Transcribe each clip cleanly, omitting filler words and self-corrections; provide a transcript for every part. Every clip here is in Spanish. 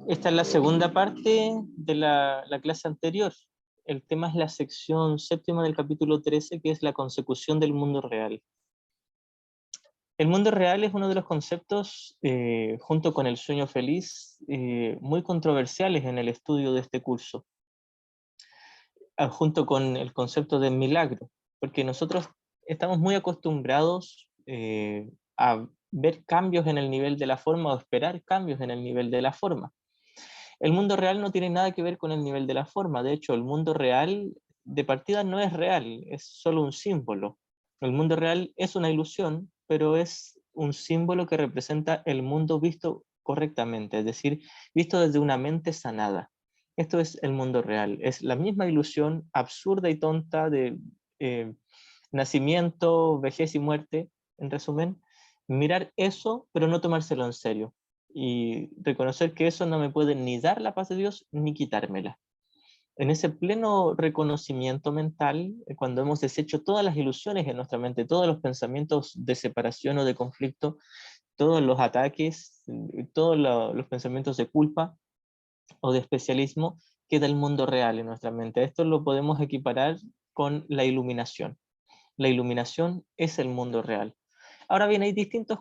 Esta es la segunda parte de la clase anterior. El tema es la sección séptima del capítulo 13, que es la consecución del mundo real. El mundo real es uno de los conceptos, junto con el sueño feliz, muy controversiales en el estudio de este curso, junto con el concepto del milagro, porque nosotros estamos muy acostumbrados a ver cambios en el nivel de la forma o esperar cambios en el nivel de la forma. El mundo real no tiene nada que ver con el nivel de la forma. De hecho, el mundo real de partida no es real, es solo un símbolo. El mundo real es una ilusión, pero es un símbolo que representa el mundo visto correctamente, es decir, visto desde una mente sanada. Esto es el mundo real. Es la misma ilusión absurda y tonta de nacimiento, vejez y muerte, en resumen. Mirar eso, pero no tomárselo en serio y reconocer que eso no me puede ni dar la paz de Dios ni quitármela. En ese pleno reconocimiento mental, cuando hemos deshecho todas las ilusiones en nuestra mente, todos los pensamientos de separación o de conflicto, todos los ataques, todos los pensamientos de culpa o de especialismo, queda el mundo real en nuestra mente. Esto lo podemos equiparar con la iluminación. La iluminación es el mundo real. Ahora bien, hay distintos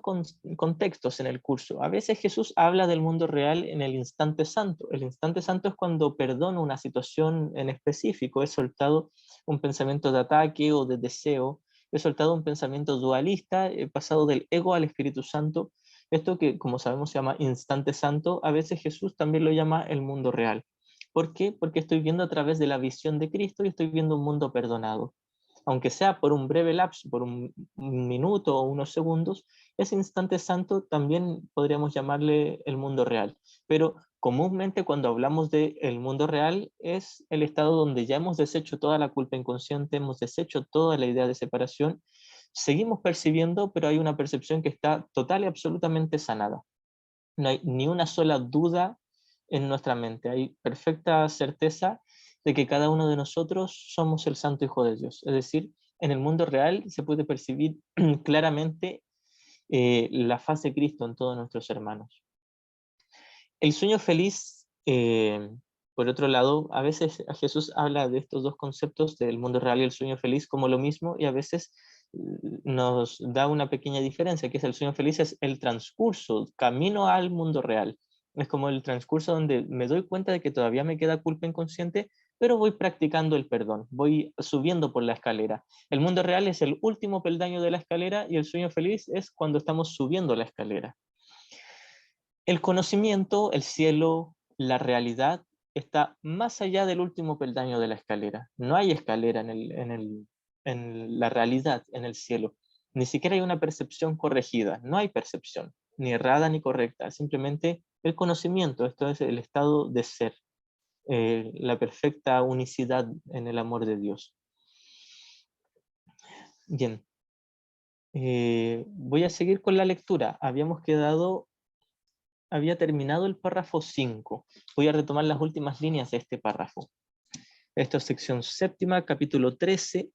contextos en el curso. A veces Jesús habla del mundo real en el instante santo. El instante santo es cuando perdono una situación en específico. He soltado un pensamiento de ataque o de deseo. He soltado un pensamiento dualista. He pasado del ego al Espíritu Santo. Esto que, como sabemos, se llama instante santo. A veces Jesús también lo llama el mundo real. ¿Por qué? Porque estoy viendo a través de la visión de Cristo y estoy viendo un mundo perdonado. Aunque sea por un breve lapso, por un minuto o unos segundos, ese instante santo también podríamos llamarle el mundo real. Pero comúnmente cuando hablamos de el mundo real es el estado donde ya hemos deshecho toda la culpa inconsciente, hemos deshecho toda la idea de separación, seguimos percibiendo, pero hay una percepción que está total y absolutamente sanada. No hay ni una sola duda en nuestra mente, hay perfecta certeza de que cada uno de nosotros somos el Santo Hijo de Dios. Es decir, en el mundo real se puede percibir claramente la faz de Cristo en todos nuestros hermanos. El sueño feliz, por otro lado, a veces Jesús habla de estos dos conceptos del mundo real y el sueño feliz como lo mismo, y a veces nos da una pequeña diferencia, que es el sueño feliz es el transcurso, camino al mundo real. Es como el transcurso donde me doy cuenta de que todavía me queda culpa inconsciente, pero voy practicando el perdón, voy subiendo por la escalera. El mundo real es el último peldaño de la escalera y el sueño feliz es cuando estamos subiendo la escalera. El conocimiento, el cielo, la realidad, está más allá del último peldaño de la escalera. No hay escalera en la realidad, en el cielo. Ni siquiera hay una percepción corregida. No hay percepción, ni errada ni correcta. Simplemente el conocimiento, esto es el estado de ser, la perfecta unicidad en el amor de Dios. Bien. Voy a seguir con la lectura. Había terminado el párrafo 5. Voy a retomar las últimas líneas de este párrafo. Esto es sección séptima, capítulo 13.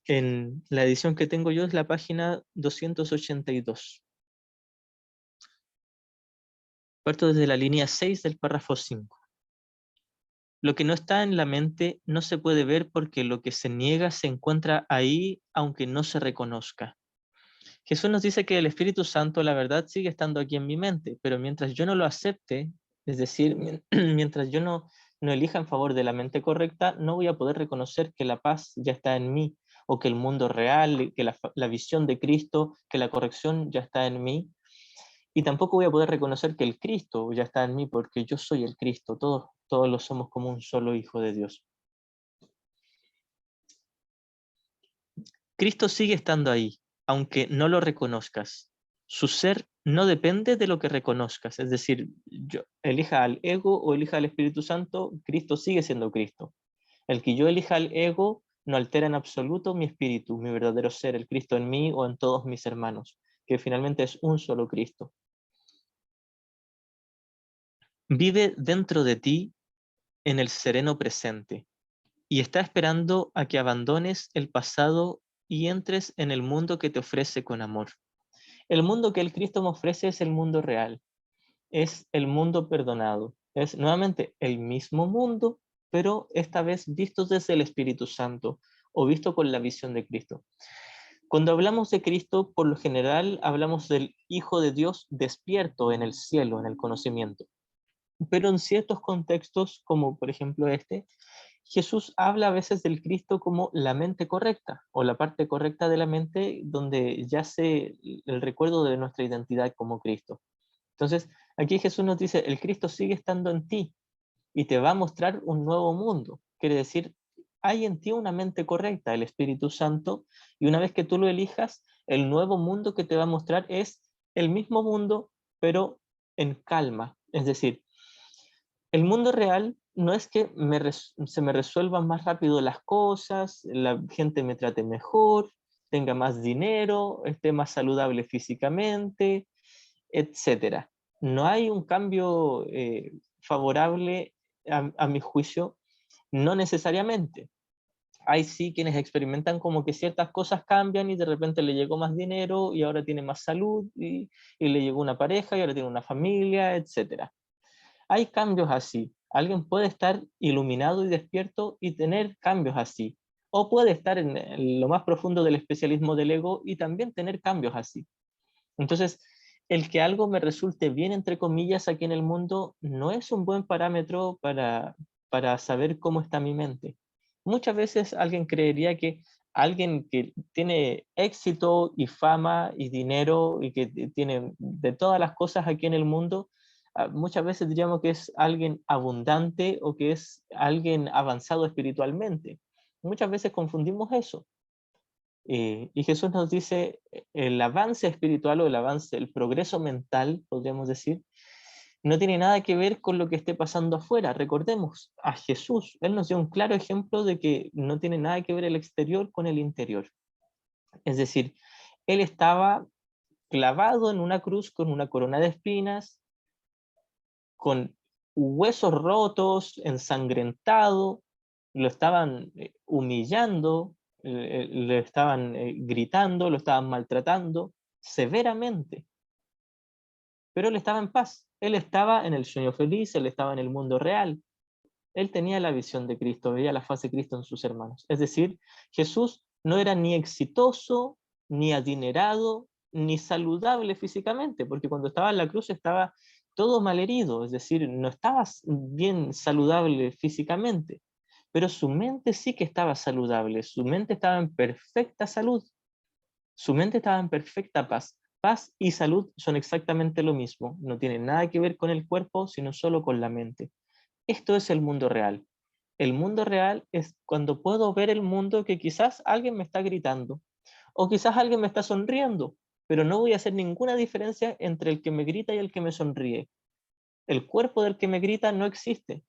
En la edición que tengo yo es la página 282. Parto desde la línea 6 del párrafo 5. Lo que no está en la mente no se puede ver porque lo que se niega se encuentra ahí aunque no se reconozca. Jesús nos dice que el Espíritu Santo, la verdad, sigue estando aquí en mi mente, pero mientras yo no lo acepte, es decir, mientras yo no elija en favor de la mente correcta, no voy a poder reconocer que la paz ya está en mí, o que el mundo real, que la visión de Cristo, que la corrección ya está en mí, y tampoco voy a poder reconocer que el Cristo ya está en mí, porque yo soy el Cristo, todos lo somos como un solo Hijo de Dios. Cristo sigue estando ahí, aunque no lo reconozcas. Su ser no depende de lo que reconozcas, es decir, yo elija al ego o elija al Espíritu Santo, Cristo sigue siendo Cristo. El que yo elija al ego no altera en absoluto mi espíritu, mi verdadero ser, el Cristo en mí o en todos mis hermanos, que finalmente es un solo Cristo. Vive dentro de ti en el sereno presente y está esperando a que abandones el pasado y entres en el mundo que te ofrece con amor. El mundo que el Cristo me ofrece es el mundo real. es el mundo perdonado. Es nuevamente el mismo mundo, pero esta vez visto desde el Espíritu Santo o visto con la visión de Cristo. Cuando hablamos de Cristo, por lo general hablamos del Hijo de Dios despierto en el cielo, en el conocimiento. Pero en ciertos contextos, como por ejemplo este, Jesús habla a veces del Cristo como la mente correcta o la parte correcta de la mente donde yace el recuerdo de nuestra identidad como Cristo. Entonces, aquí Jesús nos dice, el Cristo sigue estando en ti y te va a mostrar un nuevo mundo. Quiere decir, hay en ti una mente correcta, el Espíritu Santo, y una vez que tú lo elijas, el nuevo mundo que te va a mostrar es el mismo mundo, pero en calma. Es decir, el mundo real no es que se me resuelvan más rápido las cosas, la gente me trate mejor, tenga más dinero, esté más saludable físicamente, etcétera. No hay un cambio favorable a mi juicio, no necesariamente. Hay sí quienes experimentan como que ciertas cosas cambian y de repente le llegó más dinero y ahora tiene más salud y le llegó una pareja y ahora tiene una familia, etcétera. Hay cambios así. Alguien puede estar iluminado y despierto y tener cambios así. O puede estar en lo más profundo del especialismo del ego y también tener cambios así. Entonces, el que algo me resulte bien, entre comillas, aquí en el mundo, no es un buen parámetro para saber cómo está mi mente. Muchas veces alguien creería que alguien que tiene éxito y fama y dinero y que tiene de todas las cosas aquí en el mundo, muchas veces diríamos que es alguien abundante o que es alguien avanzado espiritualmente. Muchas veces confundimos eso. Y Jesús nos dice, el avance espiritual o el avance, el progreso mental, podríamos decir, no tiene nada que ver con lo que esté pasando afuera. Recordemos a Jesús, Él nos dio un claro ejemplo de que no tiene nada que ver el exterior con el interior. Es decir, Él estaba clavado en una cruz con una corona de espinas, con huesos rotos, ensangrentado, lo estaban humillando, le estaban gritando, lo estaban maltratando severamente, pero él estaba en paz, él estaba en el sueño feliz, él estaba en el mundo real, él tenía la visión de Cristo, veía la faz de Cristo en sus hermanos. Es decir, Jesús no era ni exitoso, ni adinerado, ni saludable físicamente, porque cuando estaba en la cruz estaba todo malherido, es decir, no estaba bien saludable físicamente, pero su mente sí que estaba saludable, su mente estaba en perfecta salud, su mente estaba en perfecta paz. Paz y salud son exactamente lo mismo, no tienen nada que ver con el cuerpo, sino solo con la mente. Esto es el mundo real. El mundo real es cuando puedo ver el mundo que quizás alguien me está gritando o quizás alguien me está sonriendo, pero no voy a hacer ninguna diferencia entre el que me grita y el que me sonríe. El cuerpo del que me grita no existe.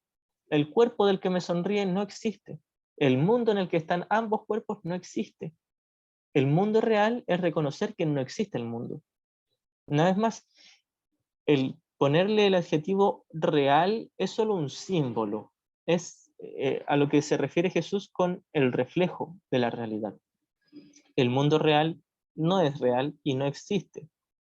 El cuerpo del que me sonríe no existe. El mundo en el que están ambos cuerpos no existe. El mundo real es reconocer que no existe el mundo. Una vez más, el ponerle el adjetivo real es solo un símbolo, es a lo que se refiere Jesús con el reflejo de la realidad. El mundo real no es real y no existe,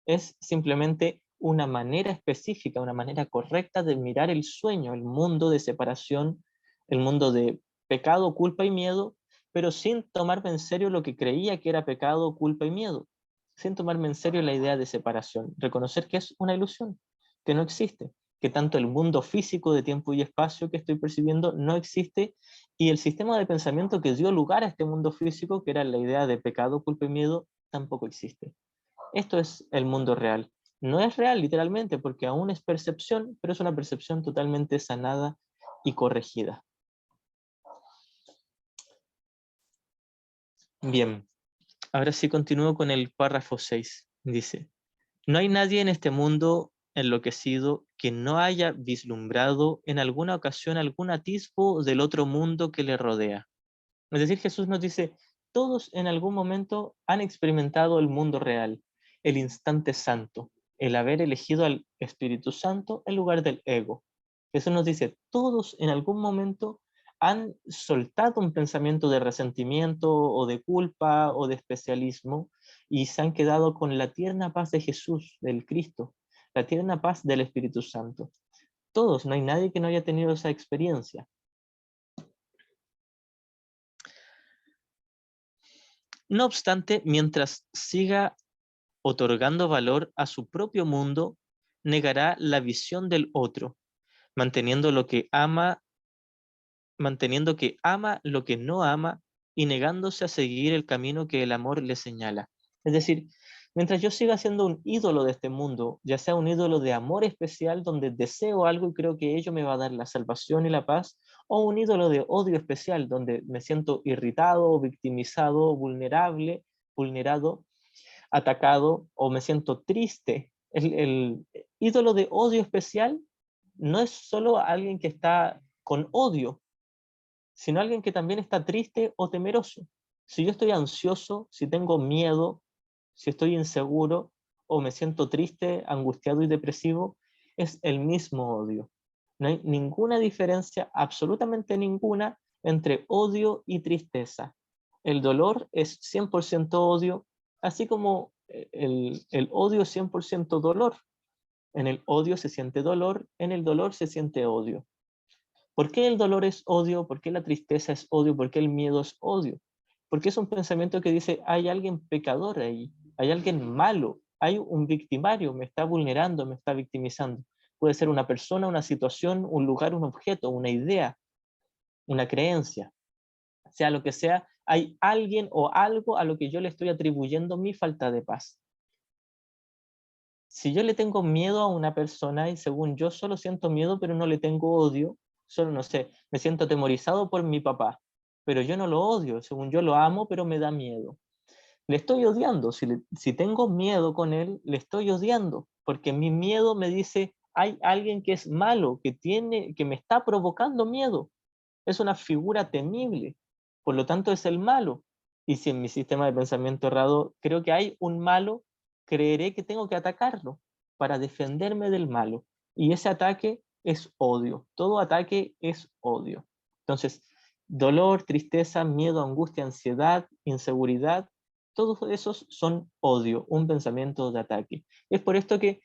es simplemente una manera específica, una manera correcta de mirar el sueño, el mundo de separación, el mundo de pecado, culpa y miedo, pero sin tomarme en serio lo que creía que era pecado, culpa y miedo, sin tomarme en serio la idea de separación, reconocer que es una ilusión, que no existe, que tanto el mundo físico de tiempo y espacio que estoy percibiendo no existe y el sistema de pensamiento que dio lugar a este mundo físico, que era la idea de pecado, culpa y miedo, tampoco existe. Esto es el mundo real. No es real literalmente porque aún es percepción, pero es una percepción totalmente sanada y corregida. Bien, ahora sí continúo con el párrafo 6. Dice, no hay nadie en este mundo enloquecido que no haya vislumbrado en alguna ocasión algún atisbo del otro mundo que le rodea. Es decir, Jesús nos dice, todos en algún momento han experimentado el mundo real, el instante santo, el haber elegido al Espíritu Santo en lugar del ego. Jesús nos dice, todos en algún momento han soltado un pensamiento de resentimiento o de culpa o de especialismo y se han quedado con la tierna paz de Jesús, del Cristo, la tierna paz del Espíritu Santo. Todos, no hay nadie que no haya tenido esa experiencia. No obstante, mientras siga otorgando valor a su propio mundo, negará la visión del otro, manteniendo que ama lo que no ama y negándose a seguir el camino que el amor le señala. Es decir, mientras yo siga siendo un ídolo de este mundo, ya sea un ídolo de amor especial donde deseo algo y creo que ello me va a dar la salvación y la paz, o un ídolo de odio especial donde me siento irritado, victimizado, vulnerado, atacado o me siento triste. El ídolo de odio especial no es solo alguien que está con odio, sino alguien que también está triste o temeroso. Si yo estoy ansioso, si tengo miedo, si estoy inseguro o me siento triste, angustiado y depresivo, es el mismo odio. No hay ninguna diferencia, absolutamente ninguna, entre odio y tristeza. El dolor es 100% odio, así como el odio es 100% dolor. En el odio se siente dolor, en el dolor se siente odio. ¿Por qué el dolor es odio? ¿Por qué la tristeza es odio? ¿Por qué el miedo es odio? Porque es un pensamiento que dice, hay alguien pecador ahí, hay alguien malo, hay un victimario, me está vulnerando, me está victimizando. Puede ser una persona, una situación, un lugar, un objeto, una idea, una creencia. Sea lo que sea, hay alguien o algo a lo que yo le estoy atribuyendo mi falta de paz. Si yo le tengo miedo a una persona y según yo solo siento miedo pero no le tengo odio, solo no sé, me siento atemorizado por mi papá, pero yo no lo odio, según yo lo amo pero me da miedo. Le estoy odiando, si tengo miedo con él, le estoy odiando, porque mi miedo me dice, hay alguien que es malo, que me está provocando miedo, es una figura temible, por lo tanto es el malo. Y si en mi sistema de pensamiento errado creo que hay un malo, creeré que tengo que atacarlo para defenderme del malo. Y ese ataque es odio. Todo ataque es odio. Entonces, dolor, tristeza, miedo, angustia, ansiedad, inseguridad, todos esos son odio, un pensamiento de ataque. Es por esto que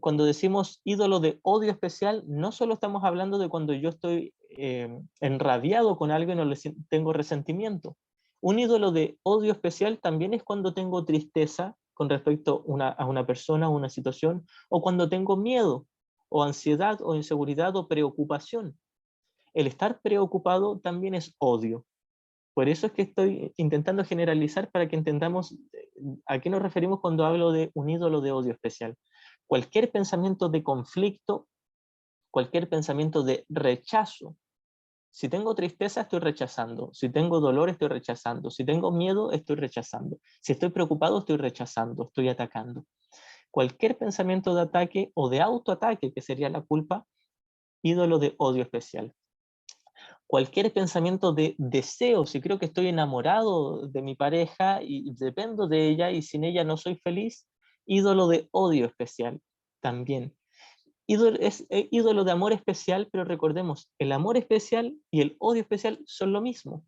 cuando decimos ídolo de odio especial, no solo estamos hablando de cuando yo estoy enrabiado con alguien o tengo resentimiento. Un ídolo de odio especial también es cuando tengo tristeza con respecto a una persona o una situación, o cuando tengo miedo, o ansiedad, o inseguridad, o preocupación. El estar preocupado también es odio. Por eso es que estoy intentando generalizar para que entendamos a qué nos referimos cuando hablo de un ídolo de odio especial. Cualquier pensamiento de conflicto, cualquier pensamiento de rechazo. Si tengo tristeza, estoy rechazando. Si tengo dolor, estoy rechazando. Si tengo miedo, estoy rechazando. Si estoy preocupado, estoy rechazando, estoy atacando. Cualquier pensamiento de ataque o de autoataque, que sería la culpa, ídolo de odio especial. Cualquier pensamiento de deseo, si creo que estoy enamorado de mi pareja y dependo de ella y sin ella no soy feliz, ídolo de odio especial también. Ídolo de amor especial, pero recordemos, el amor especial y el odio especial son lo mismo.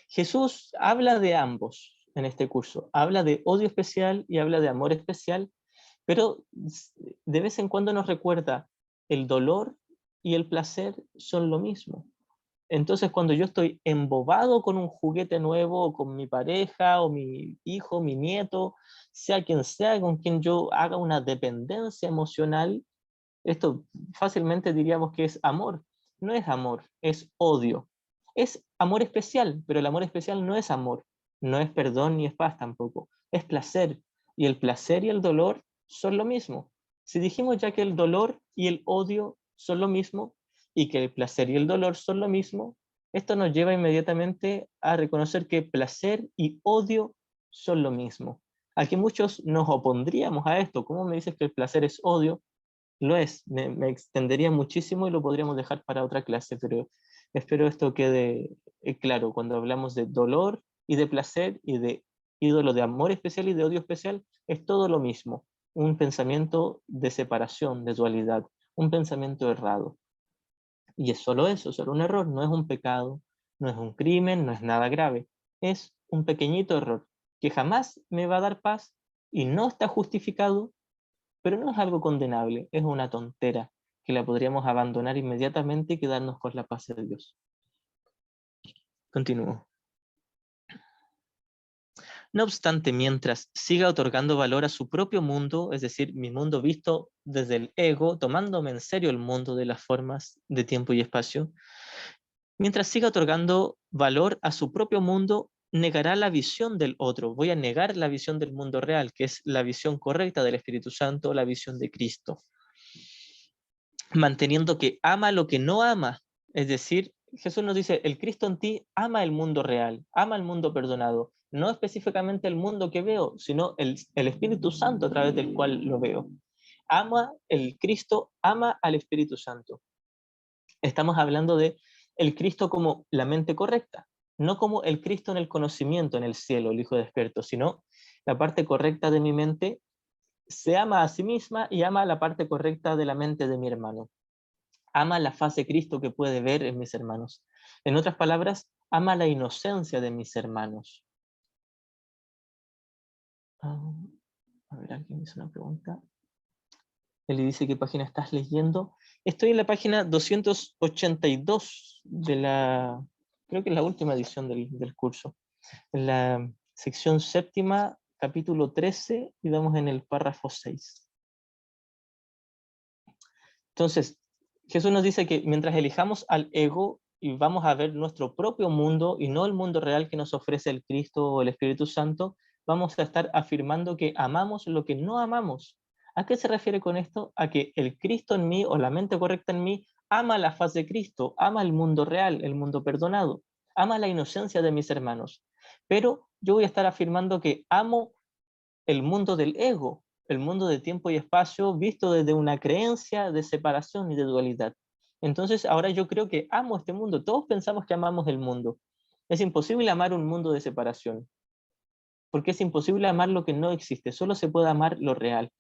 Jesús habla de ambos en este curso, habla de odio especial y habla de amor especial, pero de vez en cuando nos recuerda, el dolor y el placer son lo mismo. Entonces, cuando yo estoy embobado con un juguete nuevo, o con mi pareja, o mi hijo, mi nieto, sea quien sea con quien yo haga una dependencia emocional, esto fácilmente diríamos que es amor. No es amor, es odio. Es amor especial, pero el amor especial no es amor, no es perdón ni es paz tampoco, es placer. Y el placer y el dolor son lo mismo. Si dijimos ya que el dolor y el odio son lo mismo y que el placer y el dolor son lo mismo, esto nos lleva inmediatamente a reconocer que placer y odio son lo mismo. Aquí muchos nos opondríamos a esto. ¿Cómo me dices que el placer es odio? Lo es, me extendería muchísimo y lo podríamos dejar para otra clase, pero espero esto quede claro. Cuando hablamos de dolor y de placer y de ídolo de amor especial y de odio especial, es todo lo mismo, un pensamiento de separación, de dualidad, un pensamiento errado. Y es solo eso, solo un error, no es un pecado, no es un crimen, no es nada grave, es un pequeñito error que jamás me va a dar paz y no está justificado, pero no es algo condenable, es una tontera que la podríamos abandonar inmediatamente y quedarnos con la paz de Dios. Continúo. No obstante, mientras siga otorgando valor a su propio mundo, es decir, mi mundo visto desde el ego, tomándome en serio el mundo de las formas de tiempo y espacio, mientras siga otorgando valor a su propio mundo, negará la visión del otro. Voy a negar la visión del mundo real, que es la visión correcta del Espíritu Santo, la visión de Cristo. Manteniendo que ama lo que no ama. Es decir, Jesús nos dice, el Cristo en ti ama el mundo real, ama el mundo perdonado. No específicamente el mundo que veo, sino el Espíritu Santo a través del cual lo veo. Ama el Cristo, ama al Espíritu Santo. Estamos hablando de el Cristo como la mente correcta, no como el Cristo en el conocimiento, en el cielo, el Hijo despierto, sino la parte correcta de mi mente se ama a sí misma y ama la parte correcta de la mente de mi hermano. Ama la faz de Cristo que puede ver en mis hermanos. En otras palabras, ama la inocencia de mis hermanos. A ver, alguien me hizo una pregunta. Él le dice qué página estás leyendo. Estoy en la página 282 de la, creo que es la última edición del curso. En la sección séptima, capítulo 13, y vamos en el párrafo 6. Entonces, Jesús nos dice que mientras elijamos al ego y vamos a ver nuestro propio mundo y no el mundo real que nos ofrece el Cristo o el Espíritu Santo, vamos a estar afirmando que amamos lo que no amamos. ¿A qué se refiere con esto? A que el Cristo en mí o la mente correcta en mí ama la faz de Cristo, ama el mundo real, el mundo perdonado, ama la inocencia de mis hermanos. Pero yo voy a estar afirmando que amo el mundo del ego, el mundo de tiempo y espacio visto desde una creencia de separación y de dualidad. Entonces ahora yo creo que amo este mundo. Todos pensamos que amamos el mundo. Es imposible amar un mundo de separación, porque es imposible amar lo que no existe. Solo se puede amar lo real.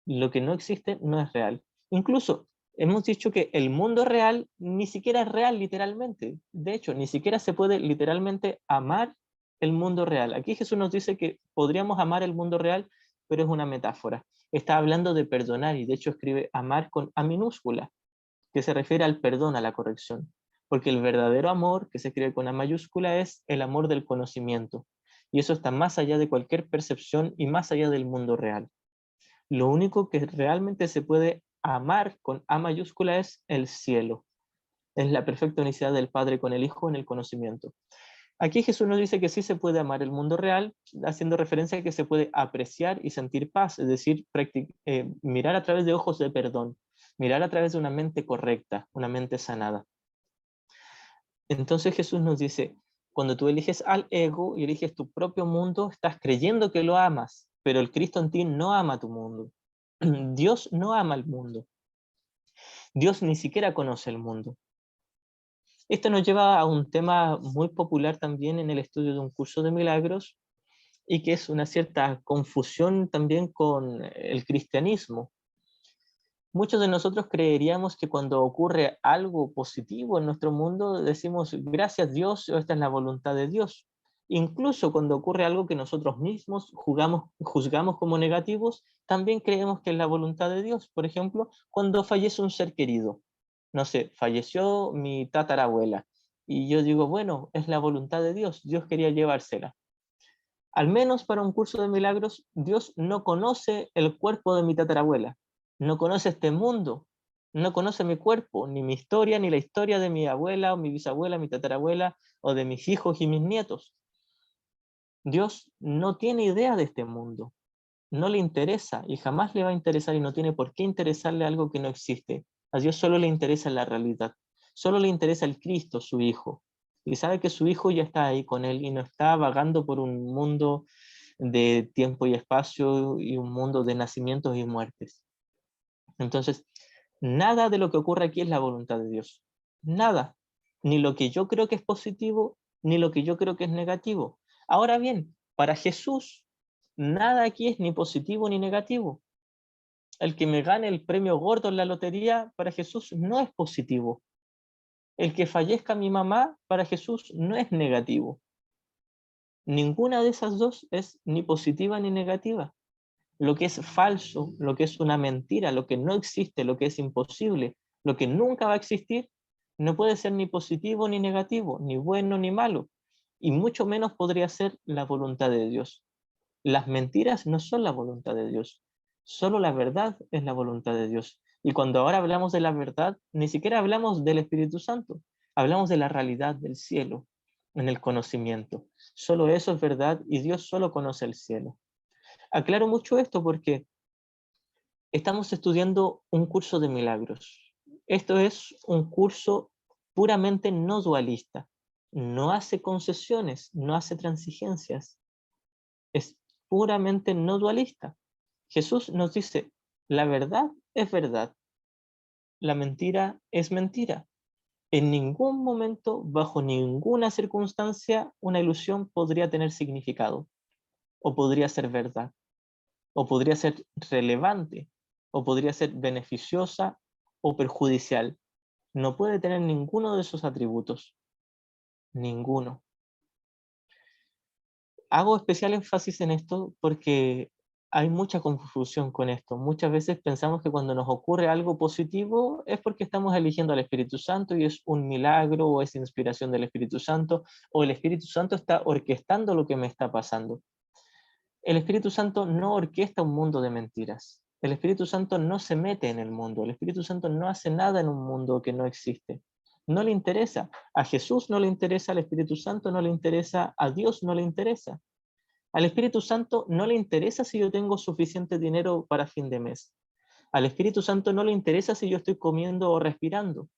Lo que no existe no es real. Incluso hemos dicho que el mundo real ni siquiera es real literalmente. De hecho, ni siquiera se puede literalmente amar el mundo real. Aquí Jesús nos dice que podríamos amar el mundo real, pero es una metáfora. Está hablando de perdonar y de hecho escribe amar con A minúscula, que se refiere al perdón, a la corrección. Porque el verdadero amor, que se escribe con A mayúscula, es el amor del conocimiento. Y eso está más allá de cualquier percepción y más allá del mundo real. Lo único que realmente se puede amar con A mayúscula es el cielo. Es la perfecta unicidad del Padre con el Hijo en el conocimiento. Aquí Jesús nos dice que sí se puede amar el mundo real, haciendo referencia a que se puede apreciar y sentir paz, es decir, mirar a través de ojos de perdón, mirar a través de una mente correcta, una mente sanada. Entonces Jesús nos dice, cuando tú eliges al ego y eliges tu propio mundo, estás creyendo que lo amas, pero el Cristo en ti no ama tu mundo. Dios no ama el mundo. Dios ni siquiera conoce el mundo. Esto nos lleva a un tema muy popular también en el estudio de un curso de milagros y que es una cierta confusión también con el cristianismo. Muchos de nosotros creeríamos que cuando ocurre algo positivo en nuestro mundo decimos gracias Dios, esta es la voluntad de Dios. Incluso cuando ocurre algo que nosotros mismos juzgamos como negativos, también creemos que es la voluntad de Dios. Por ejemplo, cuando fallece un ser querido. No sé, falleció mi tatarabuela. Y yo digo, bueno, es la voluntad de Dios. Dios quería llevársela. Al menos para un curso de milagros, Dios no conoce el cuerpo de mi tatarabuela, no conoce este mundo, no conoce mi cuerpo, ni mi historia, ni la historia de mi abuela o mi bisabuela, mi tatarabuela, o de mis hijos y mis nietos. Dios no tiene idea de este mundo, no le interesa y jamás le va a interesar y no tiene por qué interesarle algo que no existe. A Dios solo le interesa la realidad, solo le interesa el Cristo, su Hijo. Y sabe que su Hijo ya está ahí con él y no está vagando por un mundo de tiempo y espacio y un mundo de nacimientos y muertes. Entonces, nada de lo que ocurre aquí es la voluntad de Dios. Nada. Ni lo que yo creo que es positivo, ni lo que yo creo que es negativo. Ahora bien, para Jesús, nada aquí es ni positivo ni negativo. El que me gane el premio gordo en la lotería, para Jesús no es positivo. El que fallezca mi mamá, para Jesús no es negativo. Ninguna de esas dos es ni positiva ni negativa. lo que es falso, lo que es una mentira, lo que no existe, lo que es imposible, lo que nunca va a existir, no puede ser ni positivo ni negativo, ni bueno ni malo, y mucho menos podría ser la voluntad de Dios. Las mentiras no son la voluntad de Dios, solo la verdad es la voluntad de Dios. Y cuando ahora hablamos de la verdad, ni siquiera hablamos del Espíritu Santo, hablamos de la realidad del cielo, en el conocimiento. Solo eso es verdad y Dios solo conoce el cielo. Aclaro mucho esto porque estamos estudiando un curso de milagros. Esto es un curso puramente no dualista. No hace concesiones, no hace transigencias. Es puramente no dualista. Jesús nos dice, la verdad es verdad, la mentira es mentira. En ningún momento, bajo ninguna circunstancia, una ilusión podría tener significado, o podría ser verdad, o podría ser relevante, o podría ser beneficiosa o perjudicial. No puede tener ninguno de esos atributos, ninguno. Hago especial énfasis en esto porque hay mucha confusión con esto. Muchas veces pensamos que cuando nos ocurre algo positivo es porque estamos eligiendo al Espíritu Santo y es un milagro o es inspiración del Espíritu Santo o el Espíritu Santo está orquestando lo que me está pasando. El Espíritu Santo no orquesta un mundo de mentiras. El Espíritu Santo no se mete en el mundo. El Espíritu Santo no hace nada en un mundo que no existe. No le interesa. A Jesús no le interesa, al Espíritu Santo no le interesa, a Dios no le interesa. Al Espíritu Santo no le interesa si yo tengo suficiente dinero para fin de mes. Al Espíritu Santo no le interesa si yo estoy comiendo o respirando.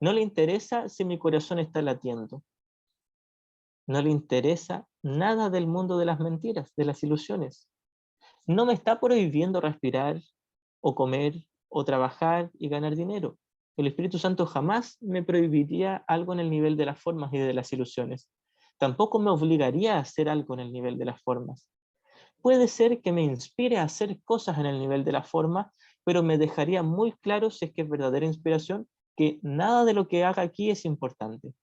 No le interesa si mi corazón está latiendo. No le interesa nada del mundo de las mentiras, de las ilusiones. No me está prohibiendo respirar o comer o trabajar y ganar dinero. El Espíritu Santo jamás me prohibiría algo en el nivel de las formas y de las ilusiones. Tampoco me obligaría a hacer algo en el nivel de las formas. Puede ser que me inspire a hacer cosas en el nivel de la forma, pero me dejaría muy claro, si es que es verdadera inspiración, que nada de lo que haga aquí es importante.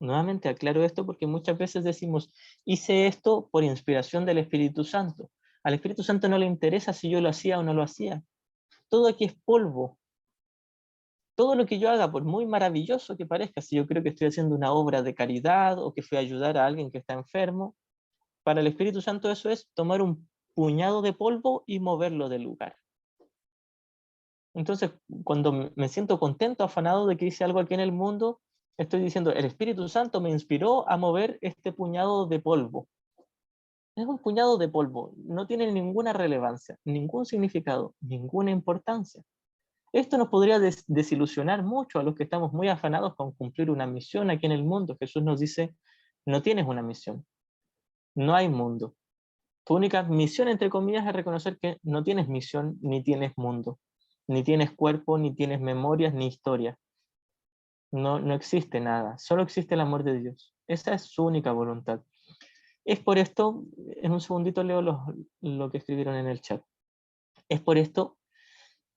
Nuevamente aclaro esto porque muchas veces decimos, hice esto por inspiración del Espíritu Santo. Al Espíritu Santo no le interesa si yo lo hacía o no lo hacía. Todo aquí es polvo. Todo lo que yo haga, por muy maravilloso que parezca, si yo creo que estoy haciendo una obra de caridad o que fui a ayudar a alguien que está enfermo, para el Espíritu Santo eso es tomar un puñado de polvo y moverlo del lugar. Entonces, cuando me siento contento, afanado de que hice algo aquí en el mundo, estoy diciendo, el Espíritu Santo me inspiró a mover este puñado de polvo. Es un puñado de polvo, no tiene ninguna relevancia, ningún significado, ninguna importancia. Esto nos podría desilusionar mucho a los que estamos muy afanados con cumplir una misión aquí en el mundo. Jesús nos dice, no tienes una misión, no hay mundo. Tu única misión, entre comillas, es reconocer que no tienes misión, ni tienes mundo, ni tienes cuerpo, ni tienes memorias, ni historia. No, no existe nada, solo existe el amor de Dios. Esa es su única voluntad. Es por esto, en un segundito leo lo que escribieron en el chat. Es por esto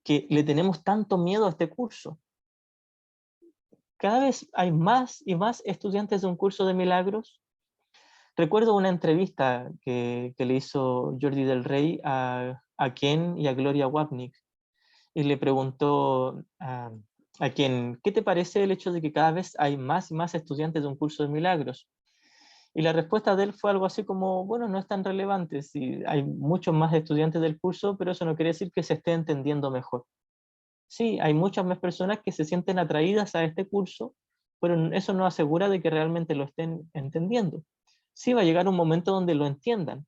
que le tenemos tanto miedo a este curso. Cada vez hay más y más estudiantes de un curso de milagros. Recuerdo una entrevista que le hizo Jordi del Rey a Ken y a Gloria Wapnick, y le preguntó a Ken, ¿qué te parece el hecho de que cada vez hay más y más estudiantes de un curso de milagros? Y la respuesta de él fue algo así como, bueno, no es tan relevante, sí, hay muchos más estudiantes del curso, pero eso no quiere decir que se esté entendiendo mejor. Sí, hay muchas más personas que se sienten atraídas a este curso, pero eso no asegura de que realmente lo estén entendiendo. Sí, va a llegar un momento donde lo entiendan,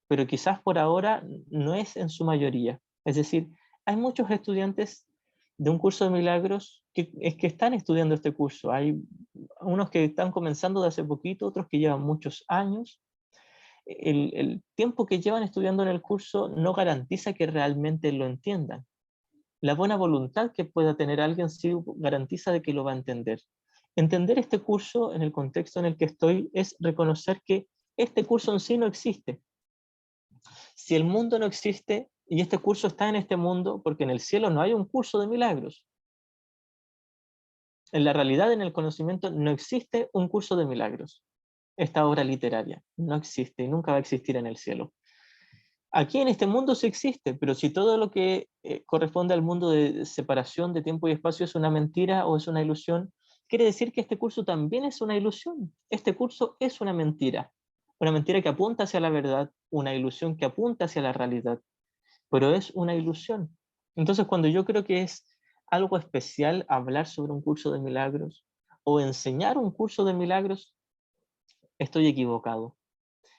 pero quizás por ahora no es en su mayoría. Es decir, hay muchos estudiantes de un curso de milagros que están estudiando este curso. Hay unos que están comenzando de hace poquito, otros que llevan muchos años. El tiempo que llevan estudiando en el curso no garantiza que realmente lo entiendan. La buena voluntad que pueda tener alguien sí garantiza de que lo va a entender. Entender este curso en el contexto en el que estoy es reconocer que este curso en sí no existe. Si el mundo no existe y este curso está en este mundo, porque en el cielo no hay un curso de milagros. En la realidad, en el conocimiento, no existe un curso de milagros. Esta obra literaria no existe y nunca va a existir en el cielo. Aquí en este mundo sí existe, pero si todo lo que corresponde al mundo de separación de tiempo y espacio es una mentira o es una ilusión, quiere decir que este curso también es una ilusión. Este curso es una mentira que apunta hacia la verdad, una ilusión que apunta hacia la realidad, pero es una ilusión. Entonces, cuando yo creo que es algo especial hablar sobre un curso de milagros o enseñar un curso de milagros, estoy equivocado.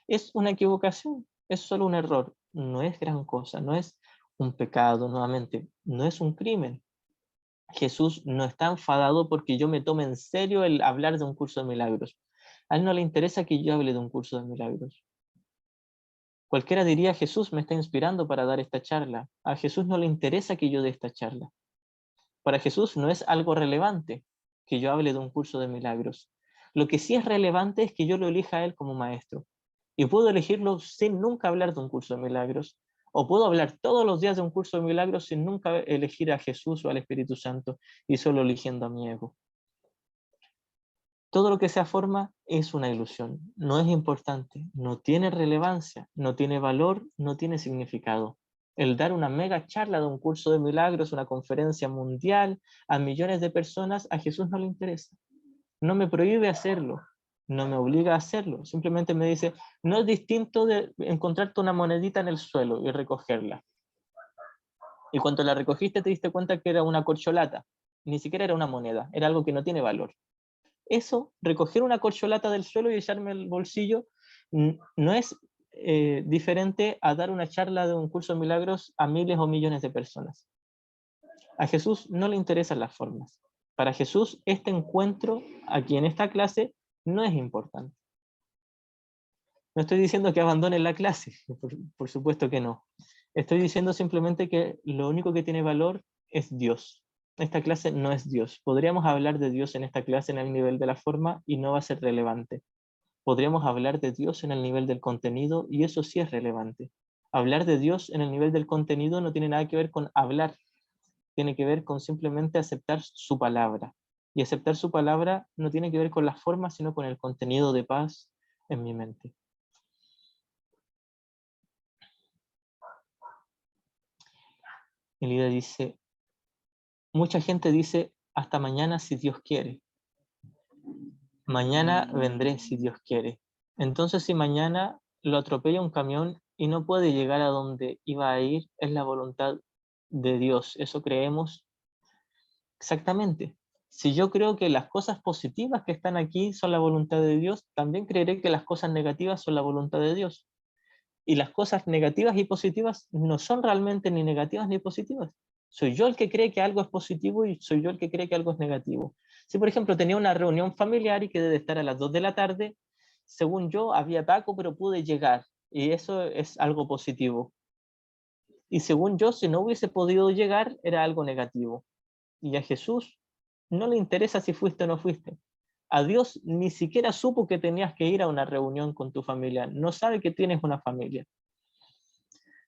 Es una equivocación, es solo un error, no es gran cosa, no es un pecado, nuevamente, no es un crimen. Jesús no está enfadado porque yo me tome en serio el hablar de un curso de milagros. A él no le interesa que yo hable de un curso de milagros. Cualquiera diría, Jesús me está inspirando para dar esta charla. A Jesús no le interesa que yo dé esta charla. Para Jesús no es algo relevante que yo hable de un curso de milagros. Lo que sí es relevante es que yo lo elija a él como maestro. Y puedo elegirlo sin nunca hablar de un curso de milagros. O puedo hablar todos los días de un curso de milagros sin nunca elegir a Jesús o al Espíritu Santo y solo eligiendo a mi ego. Todo lo que sea forma es una ilusión, no es importante, no tiene relevancia, no tiene valor, no tiene significado. El dar una mega charla de un curso de milagros, una conferencia mundial a millones de personas, a Jesús no le interesa. No me prohíbe hacerlo, no me obliga a hacerlo, simplemente me dice, no es distinto de encontrarte una monedita en el suelo y recogerla. Y cuando la recogiste te diste cuenta que era una corcholata, ni siquiera era una moneda, era algo que no tiene valor. Eso, recoger una corcholata del suelo y echarme al bolsillo, no es diferente a dar una charla de un curso de milagros a miles o millones de personas. A Jesús no le interesan las formas. Para Jesús, este encuentro aquí en esta clase no es importante. No estoy diciendo que abandonen la clase, por supuesto que no. Estoy diciendo simplemente que lo único que tiene valor es Dios. Esta clase no es Dios. Podríamos hablar de Dios en esta clase en el nivel de la forma y no va a ser relevante. Podríamos hablar de Dios en el nivel del contenido y eso sí es relevante. Hablar de Dios en el nivel del contenido no tiene nada que ver con hablar, tiene que ver con simplemente aceptar su palabra. Y aceptar su palabra no tiene que ver con las formas, sino con el contenido de paz en mi mente. Elida dice, mucha gente dice, hasta mañana si Dios quiere. Mañana vendré si Dios quiere. Entonces, si mañana lo atropella un camión y no puede llegar a donde iba a ir, es la voluntad de Dios. Eso creemos exactamente. Si yo creo que las cosas positivas que están aquí son la voluntad de Dios, también creeré que las cosas negativas son la voluntad de Dios. Y las cosas negativas y positivas no son realmente ni negativas ni positivas. Soy yo el que cree que algo es positivo y soy yo el que cree que algo es negativo. Si, por ejemplo, tenía una reunión familiar y quedé de estar a las 2 de la tarde, según yo había taco, pero pude llegar. Y eso es algo positivo. Y según yo, si no hubiese podido llegar, era algo negativo. Y a Jesús no le interesa si fuiste o no fuiste. A Dios ni siquiera supo que tenías que ir a una reunión con tu familia. No sabe que tienes una familia.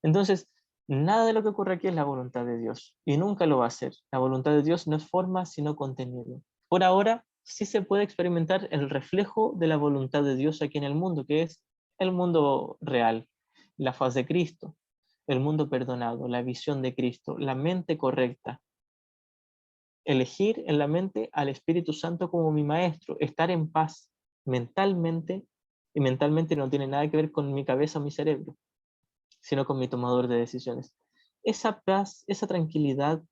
Entonces, nada de lo que ocurre aquí es la voluntad de Dios y nunca lo va a ser. La voluntad de Dios no es forma, sino contenido. Por ahora, sí se puede experimentar el reflejo de la voluntad de Dios aquí en el mundo, que es el mundo real, la faz de Cristo, el mundo perdonado, la visión de Cristo, la mente correcta. Elegir en la mente al Espíritu Santo como mi maestro, estar en paz mentalmente, y mentalmente no tiene nada que ver con mi cabeza o mi cerebro, sino con mi tomador de decisiones. Esa paz, esa tranquilidad,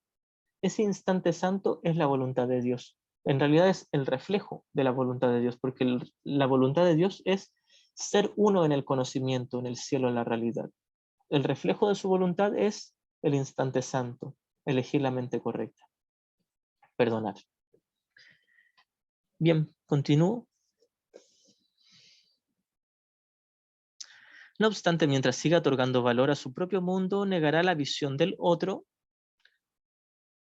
ese instante santo es la voluntad de Dios. En realidad es el reflejo de la voluntad de Dios, porque la voluntad de Dios es ser uno en el conocimiento, en el cielo, en la realidad. El reflejo de su voluntad es el instante santo, elegir la mente correcta, perdonar. Bien, continúo. No obstante, mientras siga otorgando valor a su propio mundo, negará la visión del otro,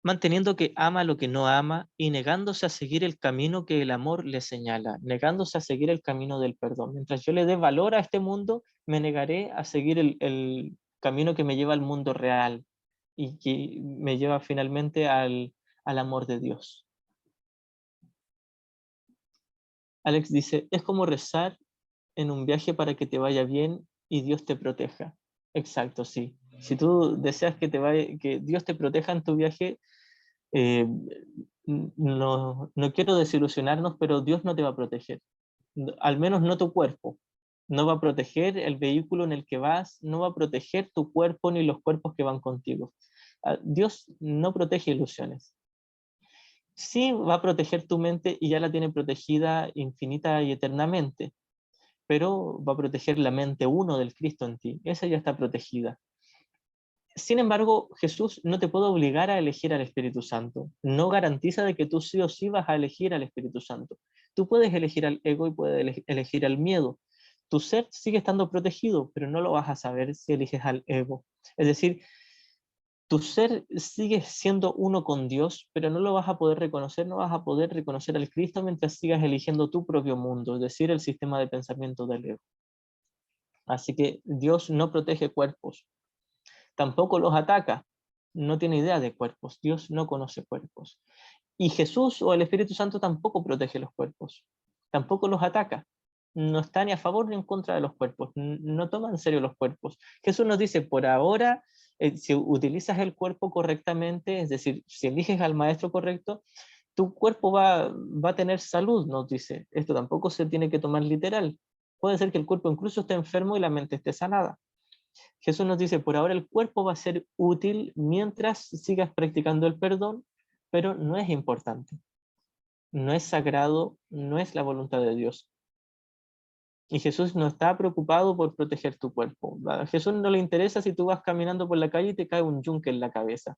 manteniendo que ama lo que no ama y negándose a seguir el camino que el amor le señala, negándose a seguir el camino del perdón. Mientras yo le dé valor a este mundo, me negaré a seguir el camino que me lleva al mundo real y que me lleva finalmente al amor de Dios. Alex dice, es como rezar en un viaje para que te vaya bien y Dios te proteja. Exacto, sí. Si tú deseas que Dios te proteja en tu viaje, eh, no quiero desilusionarnos, pero Dios no te va a proteger. Al menos no tu cuerpo. No va a proteger el vehículo en el que vas, no va a proteger tu cuerpo ni los cuerpos que van contigo. Dios no protege ilusiones. Sí va a proteger tu mente y ya la tiene protegida infinita y eternamente, pero va a proteger la mente uno del Cristo en ti. Esa ya está protegida. Sin embargo, Jesús no te puede obligar a elegir al Espíritu Santo. No garantiza de que tú sí o sí vas a elegir al Espíritu Santo. Tú puedes elegir al ego y puedes elegir al miedo. Tu ser sigue estando protegido, pero no lo vas a saber si eliges al ego. Es decir, tu ser sigue siendo uno con Dios, pero no lo vas a poder reconocer, no vas a poder reconocer al Cristo mientras sigas eligiendo tu propio mundo, es decir, el sistema de pensamiento del ego. Así que Dios no protege cuerpos, tampoco los ataca, no tiene idea de cuerpos, Dios no conoce cuerpos. Y Jesús o el Espíritu Santo tampoco protege los cuerpos, tampoco los ataca, no está ni a favor ni en contra de los cuerpos, no toma en serio los cuerpos. Jesús nos dice, por ahora, si utilizas el cuerpo correctamente, es decir, si eliges al maestro correcto, tu cuerpo va a tener salud, nos dice. Esto tampoco se tiene que tomar literal. Puede ser que el cuerpo incluso esté enfermo y la mente esté sanada. Jesús nos dice, por ahora el cuerpo va a ser útil mientras sigas practicando el perdón, pero no es importante, no es sagrado, no es la voluntad de Dios. Y Jesús no está preocupado por proteger tu cuerpo. A Jesús no le interesa si tú vas caminando por la calle y te cae un yunque en la cabeza.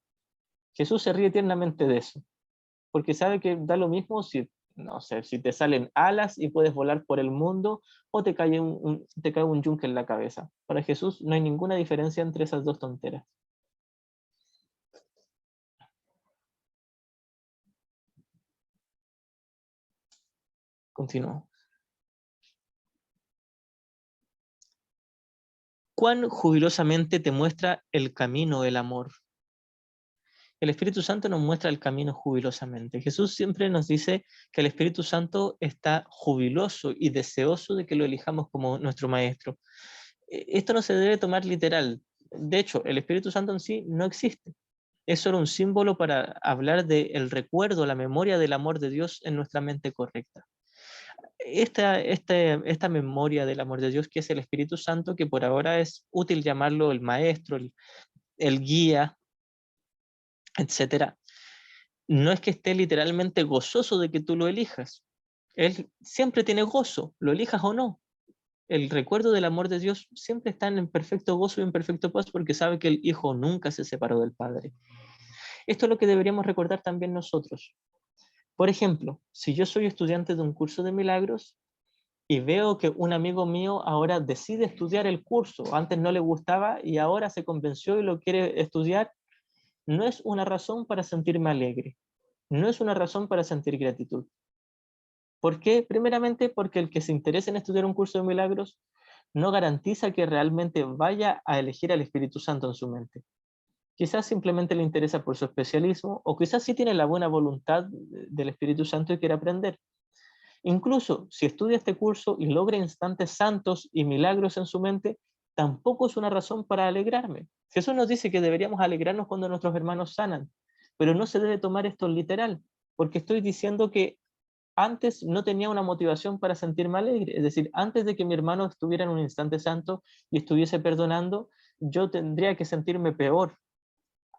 Jesús se ríe tiernamente de eso, porque sabe que da lo mismo si, no sé, si te salen alas y puedes volar por el mundo o te cae un yunque en la cabeza. Para Jesús no hay ninguna diferencia entre esas dos tonteras. Continúo. ¿Cuán jubilosamente te muestra el camino el amor? El Espíritu Santo nos muestra el camino jubilosamente. Jesús siempre nos dice que el Espíritu Santo está jubiloso y deseoso de que lo elijamos como nuestro maestro. Esto no se debe tomar literal. De hecho, el Espíritu Santo en sí no existe. Es solo un símbolo para hablar del recuerdo, la memoria del amor de Dios en nuestra mente correcta. Esta memoria del amor de Dios, que es el Espíritu Santo, que por ahora es útil llamarlo el maestro, el guía, etcétera, no es que esté literalmente gozoso de que tú lo elijas. Él siempre tiene gozo, lo elijas o no. El recuerdo del amor de Dios siempre está en perfecto gozo y en perfecto paz porque sabe que el Hijo nunca se separó del Padre. Esto es lo que deberíamos recordar también nosotros. Por ejemplo, si yo soy estudiante de un curso de milagros y veo que un amigo mío ahora decide estudiar el curso, antes no le gustaba y ahora se convenció y lo quiere estudiar, no es una razón para sentirme alegre, no es una razón para sentir gratitud. ¿Por qué? Primeramente porque el que se interese en estudiar un curso de milagros no garantiza que realmente vaya a elegir al Espíritu Santo en su mente. Quizás simplemente le interesa por su especialismo o quizás sí tiene la buena voluntad del Espíritu Santo y quiere aprender. Incluso si estudia este curso y logra instantes santos y milagros en su mente, tampoco es una razón para alegrarme. Jesús nos dice que deberíamos alegrarnos cuando nuestros hermanos sanan, pero no se debe tomar esto literal, porque estoy diciendo que antes no tenía una motivación para sentirme alegre. Es decir, antes de que mi hermano estuviera en un instante santo y estuviese perdonando, yo tendría que sentirme peor.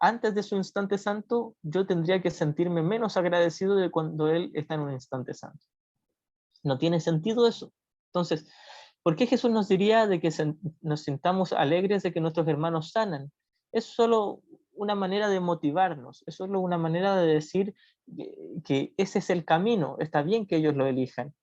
Antes de su instante santo, yo tendría que sentirme menos agradecido de cuando él está en un instante santo. No tiene sentido eso. Entonces, ¿por qué Jesús nos diría de que nos sintamos alegres de que nuestros hermanos sanan? Es solo una manera de motivarnos, es solo una manera de decir que ese es el camino, está bien que ellos lo elijan,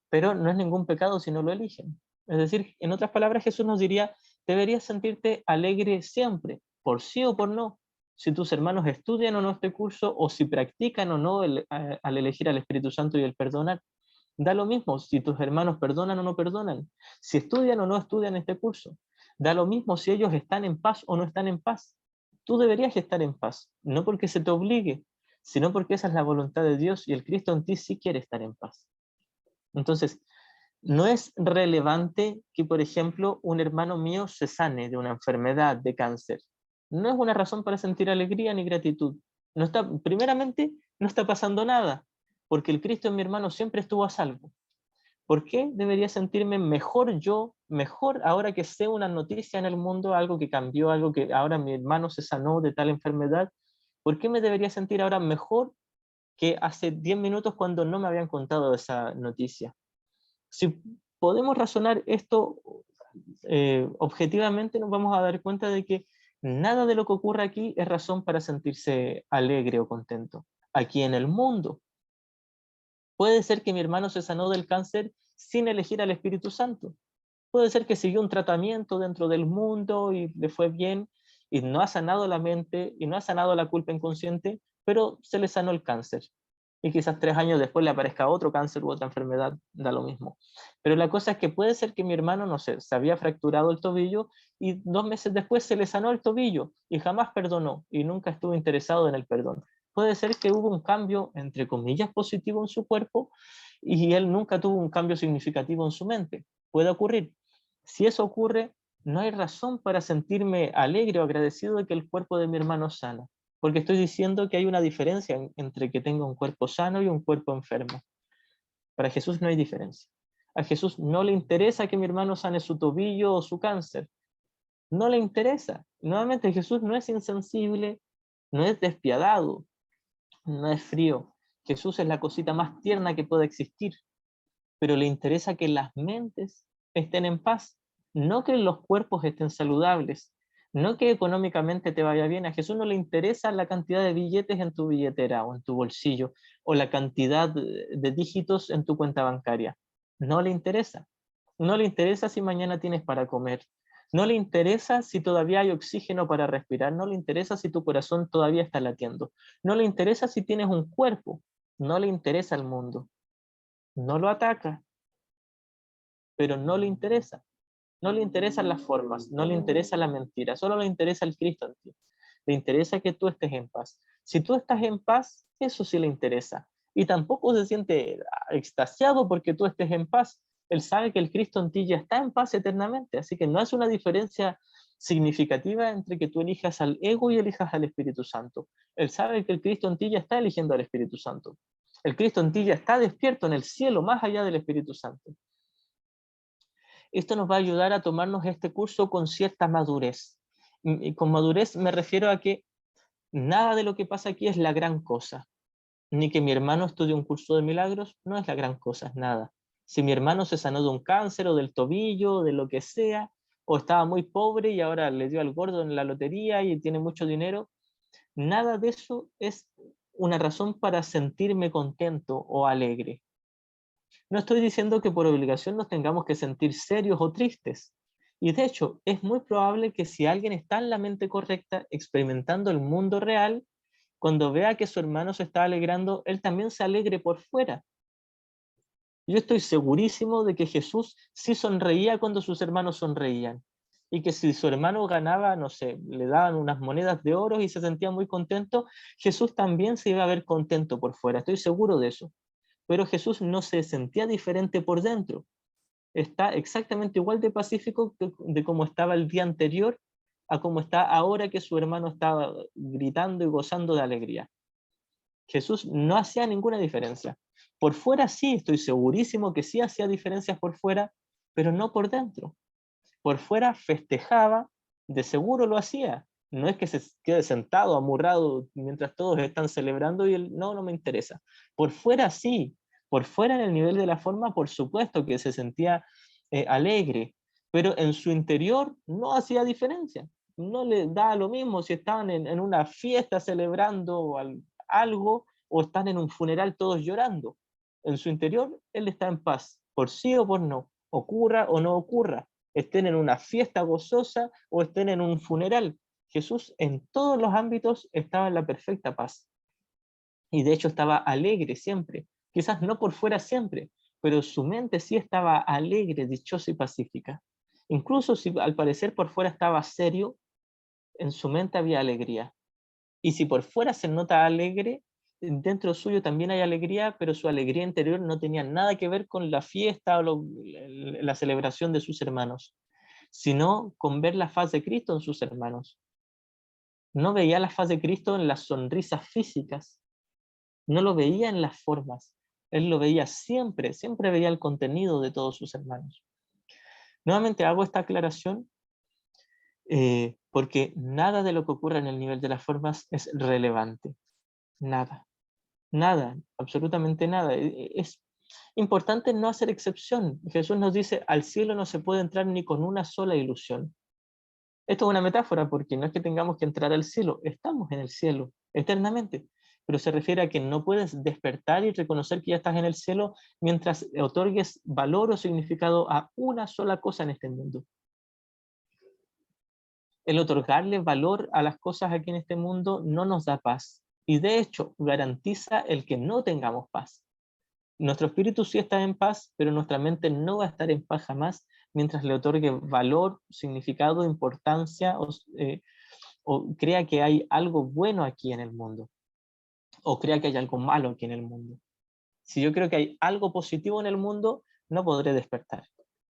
pero no es ningún pecado si no lo eligen. Es decir, en otras palabras, Jesús nos diría, deberías sentirte alegre siempre, por sí o por no. Si tus hermanos estudian o no este curso, o si practican o no al elegir al Espíritu Santo y el perdonar, da lo mismo si tus hermanos perdonan o no perdonan, si estudian o no estudian este curso. Da lo mismo si ellos están en paz o no están en paz. Tú deberías estar en paz, no porque se te obligue, sino porque esa es la voluntad de Dios y el Cristo en ti sí quiere estar en paz. Entonces, No es relevante que, por ejemplo, un hermano mío se sane de una enfermedad de cáncer. No es una razón para sentir alegría ni gratitud. No está, primeramente, no está pasando nada, porque el Cristo en mi hermano siempre estuvo a salvo. ¿Por qué debería sentirme mejor yo, mejor ahora que sé una noticia en el mundo, algo que cambió, algo que ahora mi hermano se sanó de tal enfermedad? ¿Por qué me debería sentir ahora mejor que hace 10 minutos cuando no me habían contado esa noticia? Si podemos razonar esto objetivamente, nos vamos a dar cuenta de que nada de lo que ocurre aquí es razón para sentirse alegre o contento. Aquí en el mundo, puede ser que mi hermano se sanó del cáncer sin elegir al Espíritu Santo. Puede ser que siguió un tratamiento dentro del mundo y le fue bien y no ha sanado la mente y no ha sanado la culpa inconsciente, pero se le sanó el cáncer. Y quizás 3 años después le aparezca otro cáncer u otra enfermedad, da lo mismo. Pero la cosa es que puede ser que mi hermano, no sé, se había fracturado el tobillo y 2 meses después se le sanó el tobillo y jamás perdonó y nunca estuvo interesado en el perdón. Puede ser que hubo un cambio, entre comillas, positivo en su cuerpo y él nunca tuvo un cambio significativo en su mente. Puede ocurrir. Si eso ocurre, no hay razón para sentirme alegre o agradecido de que el cuerpo de mi hermano sana, porque estoy diciendo que hay una diferencia entre que tenga un cuerpo sano y un cuerpo enfermo. Para Jesús no hay diferencia. A Jesús no le interesa que mi hermano sane su tobillo o su cáncer. No le interesa. Nuevamente, Jesús no es insensible, no es despiadado, no es frío. Jesús es la cosita más tierna que puede existir, pero le interesa que las mentes estén en paz, no que los cuerpos estén saludables, no que económicamente te vaya bien. A Jesús no le interesa la cantidad de billetes en tu billetera o en tu bolsillo o la cantidad de dígitos en tu cuenta bancaria. No le interesa. No le interesa si mañana tienes para comer. No le interesa si todavía hay oxígeno para respirar. No le interesa si tu corazón todavía está latiendo. No le interesa si tienes un cuerpo. No le interesa el mundo. No lo ataca, pero no le interesa. No le interesan las formas, no le interesa la mentira, solo le interesa el Cristo en ti. Le interesa que tú estés en paz. Si tú estás en paz, eso sí le interesa. Y tampoco se siente extasiado porque tú estés en paz. Él sabe que el Cristo en ti ya está en paz eternamente, así que no es una diferencia significativa entre que tú elijas al ego y elijas al Espíritu Santo. Él sabe que el Cristo en ti ya está eligiendo al Espíritu Santo. El Cristo en ti ya está despierto en el cielo, más allá del Espíritu Santo. Esto nos va a ayudar a tomarnos este curso con cierta madurez. Y con madurez me refiero a que nada de lo que pasa aquí es la gran cosa. Ni que mi hermano estudie un curso de milagros, no es la gran cosa, es nada. Si mi hermano se sanó de un cáncer o del tobillo, de lo que sea, o estaba muy pobre y ahora le dio al gordo en la lotería y tiene mucho dinero, nada de eso es una razón para sentirme contento o alegre. No estoy diciendo que por obligación nos tengamos que sentir serios o tristes. Y de hecho, es muy probable que si alguien está en la mente correcta, experimentando el mundo real, cuando vea que su hermano se está alegrando, él también se alegre por fuera. Yo estoy segurísimo de que Jesús sí sonreía cuando sus hermanos sonreían. Y que si su hermano ganaba, no sé, le daban unas monedas de oro y se sentía muy contento, Jesús también se iba a ver contento por fuera. Estoy seguro de eso. Pero Jesús no se sentía diferente por dentro. Está exactamente igual de pacífico de como estaba el día anterior a como está ahora que su hermano estaba gritando y gozando de alegría. Jesús no hacía ninguna diferencia. Por fuera sí, estoy segurísimo que sí hacía diferencias por fuera, pero no por dentro. Por fuera festejaba, de seguro lo hacía. No es que se quede sentado, amurrado, mientras todos están celebrando y él, no, no me interesa. Por fuera sí, por fuera en el nivel de la forma, por supuesto que se sentía alegre, pero en su interior no hacía diferencia. No le da lo mismo si estaban en una fiesta celebrando algo o están en un funeral todos llorando. En su interior, él está en paz, por sí o por no, ocurra o no ocurra, estén en una fiesta gozosa o estén en un funeral. Jesús en todos los ámbitos estaba en la perfecta paz. Y de hecho estaba alegre siempre. Quizás no por fuera siempre, pero su mente sí estaba alegre, dichosa y pacífica. Incluso si al parecer por fuera estaba serio, en su mente había alegría. Y si por fuera se nota alegre, dentro suyo también hay alegría, pero su alegría interior no tenía nada que ver con la fiesta o la celebración de sus hermanos, sino con ver la faz de Cristo en sus hermanos. No veía la faz de Cristo en las sonrisas físicas, no lo veía en las formas, él lo veía siempre, siempre veía el contenido de todos sus hermanos. Nuevamente hago esta aclaración porque nada de lo que ocurre en el nivel de las formas es relevante, nada. Nada, absolutamente nada. Es importante no hacer excepción. Jesús nos dice, al cielo no se puede entrar ni con una sola ilusión. Esto es una metáfora porque no es que tengamos que entrar al cielo, estamos en el cielo eternamente, pero se refiere a que no puedes despertar y reconocer que ya estás en el cielo mientras otorgues valor o significado a una sola cosa en este mundo. El otorgarle valor a las cosas aquí en este mundo no nos da paz y de hecho garantiza el que no tengamos paz. Nuestro espíritu sí está en paz, pero nuestra mente no va a estar en paz jamás mientras le otorgue valor, significado, importancia o crea que hay algo bueno aquí en el mundo o crea que hay algo malo aquí en el mundo. Si yo creo que hay algo positivo en el mundo, no podré despertar.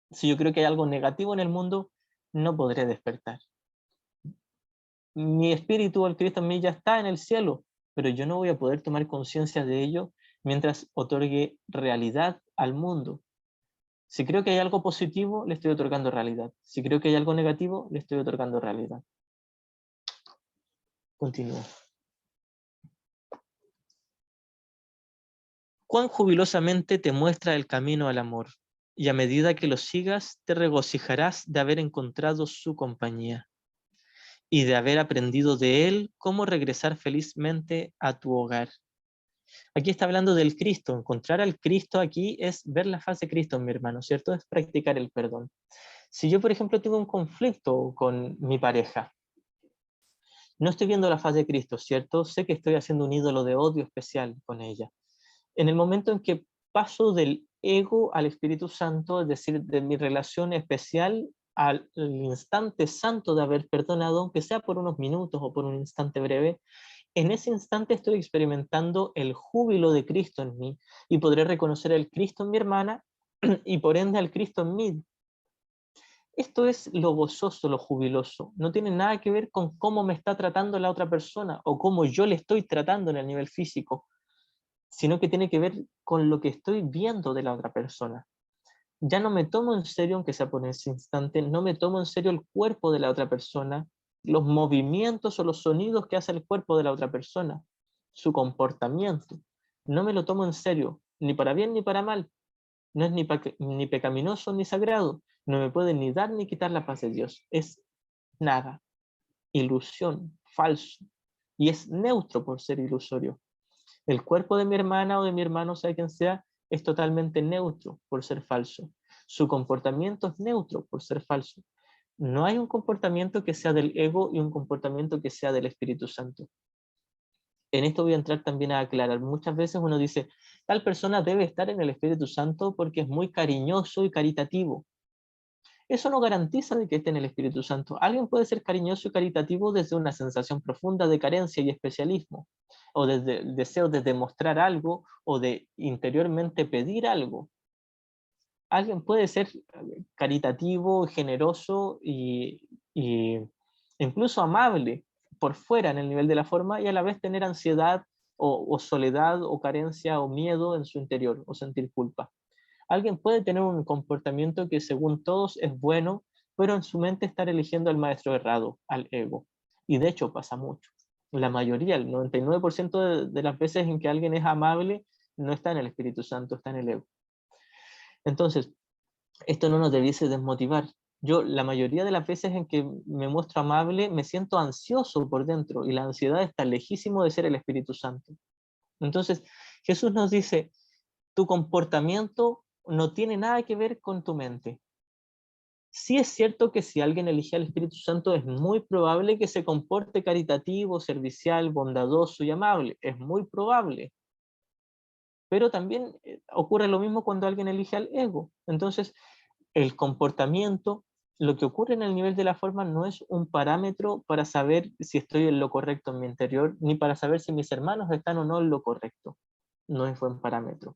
Si yo creo que hay algo negativo en el mundo, no podré despertar. Mi espíritu, el Cristo en mí, ya está en el cielo, pero yo no voy a poder tomar conciencia de ello mientras otorgue realidad al mundo. Si creo que hay algo positivo, le estoy otorgando realidad. Si creo que hay algo negativo, le estoy otorgando realidad. Continúo. Cuán jubilosamente te muestra el camino al amor, y a medida que lo sigas, te regocijarás de haber encontrado su compañía y de haber aprendido de él cómo regresar felizmente a tu hogar. Aquí está hablando del Cristo. Encontrar al Cristo aquí es ver la faz de Cristo, mi hermano, ¿cierto? Es practicar el perdón. Si yo, por ejemplo, tengo un conflicto con mi pareja, no estoy viendo la faz de Cristo, ¿cierto? Sé que estoy haciendo un ídolo de odio especial con ella. En el momento en que paso del ego al Espíritu Santo, es decir, de mi relación especial al instante santo de haber perdonado, aunque sea por unos minutos o por un instante breve, en ese instante estoy experimentando el júbilo de Cristo en mí y podré reconocer al Cristo en mi hermana y por ende al Cristo en mí. Esto es lo gozoso, lo jubiloso. No tiene nada que ver con cómo me está tratando la otra persona o cómo yo le estoy tratando en el nivel físico, sino que tiene que ver con lo que estoy viendo de la otra persona. Ya no me tomo en serio, aunque sea por ese instante, no me tomo en serio el cuerpo de la otra persona, los movimientos o los sonidos que hace el cuerpo de la otra persona, su comportamiento. No me lo tomo en serio, ni para bien ni para mal. No es ni pecaminoso ni sagrado. No me puede ni dar ni quitar la paz de Dios. Es nada, ilusión, falso. Y es neutro por ser ilusorio. El cuerpo de mi hermana o de mi hermano, sea quien sea, es totalmente neutro por ser falso. Su comportamiento es neutro por ser falso. No hay un comportamiento que sea del ego y un comportamiento que sea del Espíritu Santo. En esto voy a entrar también a aclarar. Muchas veces uno dice, tal persona debe estar en el Espíritu Santo porque es muy cariñoso y caritativo. Eso no garantiza de que esté en el Espíritu Santo. Alguien puede ser cariñoso y caritativo desde una sensación profunda de carencia y especialismo, o desde el deseo de demostrar algo o de interiormente pedir algo. Alguien puede ser caritativo, generoso y incluso amable por fuera en el nivel de la forma y a la vez tener ansiedad o soledad o carencia o miedo en su interior o sentir culpa. Alguien puede tener un comportamiento que según todos es bueno, pero en su mente estar eligiendo al maestro errado, al ego. Y de hecho pasa mucho. La mayoría, el 99% de las veces en que alguien es amable, no está en el Espíritu Santo, está en el ego. Entonces, esto no nos debiese desmotivar. Yo la mayoría de las veces en que me muestro amable, me siento ansioso por dentro y la ansiedad está lejísimo de ser el Espíritu Santo. Entonces, Jesús nos dice, tu comportamiento no tiene nada que ver con tu mente. Sí es cierto que si alguien elige al Espíritu Santo es muy probable que se comporte caritativo, servicial, bondadoso y amable. Es muy probable. Pero también ocurre lo mismo cuando alguien elige al ego. Entonces, el comportamiento, lo que ocurre en el nivel de la forma no es un parámetro para saber si estoy en lo correcto en mi interior, ni para saber si mis hermanos están o no en lo correcto. No es buen parámetro.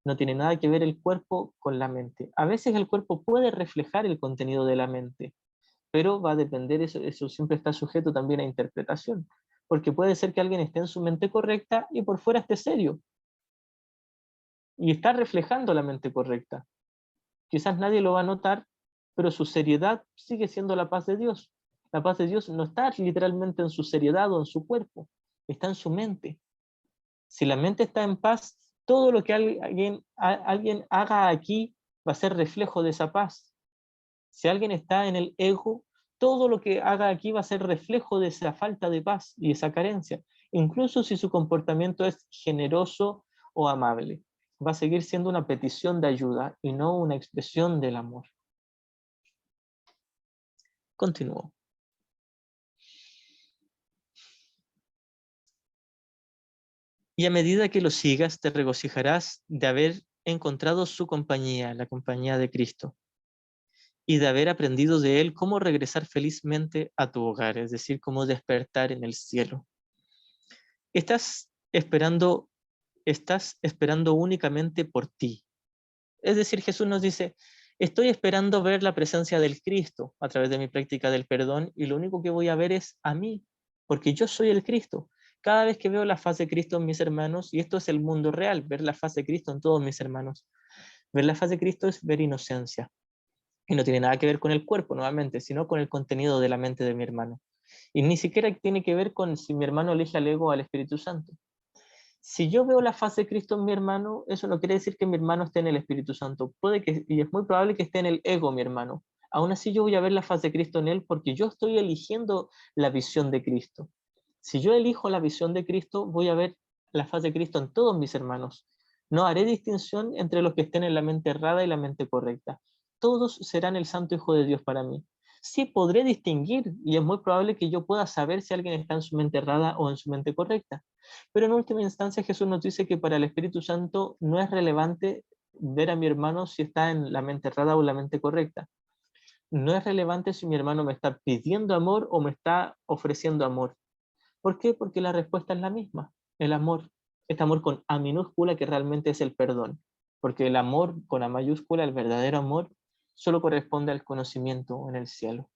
No tiene nada que ver el cuerpo con la mente. A veces el cuerpo puede reflejar el contenido de la mente, pero va a depender, eso siempre está sujeto también a interpretación, porque puede ser que alguien esté en su mente correcta y por fuera esté serio, y está reflejando la mente correcta. Quizás nadie lo va a notar, pero su seriedad sigue siendo la paz de Dios. La paz de Dios no está literalmente en su seriedad o en su cuerpo, está en su mente. Si la mente está en paz, todo lo que alguien haga aquí va a ser reflejo de esa paz. Si alguien está en el ego, todo lo que haga aquí va a ser reflejo de esa falta de paz y esa carencia, incluso si su comportamiento es generoso o amable. Va a seguir siendo una petición de ayuda y no una expresión del amor. Continúo. Y a medida que lo sigas, te regocijarás de haber encontrado su compañía, la compañía de Cristo, y de haber aprendido de él cómo regresar felizmente a tu hogar, es decir, cómo despertar en el cielo. Estás esperando únicamente por ti. Es decir, Jesús nos dice, estoy esperando ver la presencia del Cristo a través de mi práctica del perdón y lo único que voy a ver es a mí, porque yo soy el Cristo. Cada vez que veo la faz de Cristo en mis hermanos, y esto es el mundo real, ver la faz de Cristo en todos mis hermanos, ver la faz de Cristo es ver inocencia. Y no tiene nada que ver con el cuerpo, nuevamente, sino con el contenido de la mente de mi hermano. Y ni siquiera tiene que ver con si mi hermano elige al ego o al Espíritu Santo. Si yo veo la faz de Cristo en mi hermano, eso no quiere decir que mi hermano esté en el Espíritu Santo. Puede que, y es muy probable que esté en el ego mi hermano. Aún así yo voy a ver la faz de Cristo en él porque yo estoy eligiendo la visión de Cristo. Si yo elijo la visión de Cristo, voy a ver la faz de Cristo en todos mis hermanos. No haré distinción entre los que estén en la mente errada y la mente correcta. Todos serán el Santo Hijo de Dios para mí. Sí podré distinguir, y es muy probable que yo pueda saber si alguien está en su mente errada o en su mente correcta. Pero en última instancia Jesús nos dice que para el Espíritu Santo no es relevante ver a mi hermano si está en la mente errada o en la mente correcta. No es relevante si mi hermano me está pidiendo amor o me está ofreciendo amor. ¿Por qué? Porque la respuesta es la misma, el amor. Este amor con A minúscula que realmente es el perdón. Porque el amor con A mayúscula, el verdadero amor, solo corresponde al conocimiento en el cielo.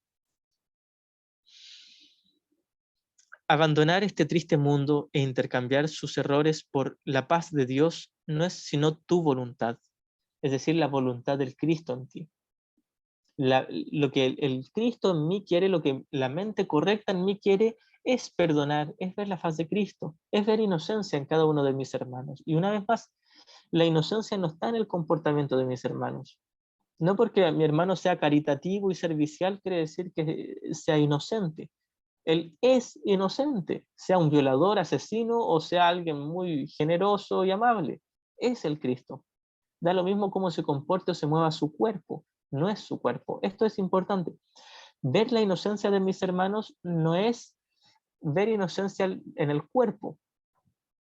Abandonar este triste mundo e intercambiar sus errores por la paz de Dios no es sino tu voluntad, es decir, la voluntad del Cristo en ti. Lo que el Cristo en mí quiere, lo que la mente correcta en mí quiere, es perdonar, es ver la faz de Cristo, es ver inocencia en cada uno de mis hermanos. Y una vez más, la inocencia no está en el comportamiento de mis hermanos. No porque mi hermano sea caritativo y servicial quiere decir que sea inocente. Él es inocente, sea un violador, asesino o sea alguien muy generoso y amable. Es el Cristo. Da lo mismo cómo se comporte o se mueva su cuerpo, no es su cuerpo. Esto es importante. Ver la inocencia de mis hermanos no es ver inocencia en el cuerpo,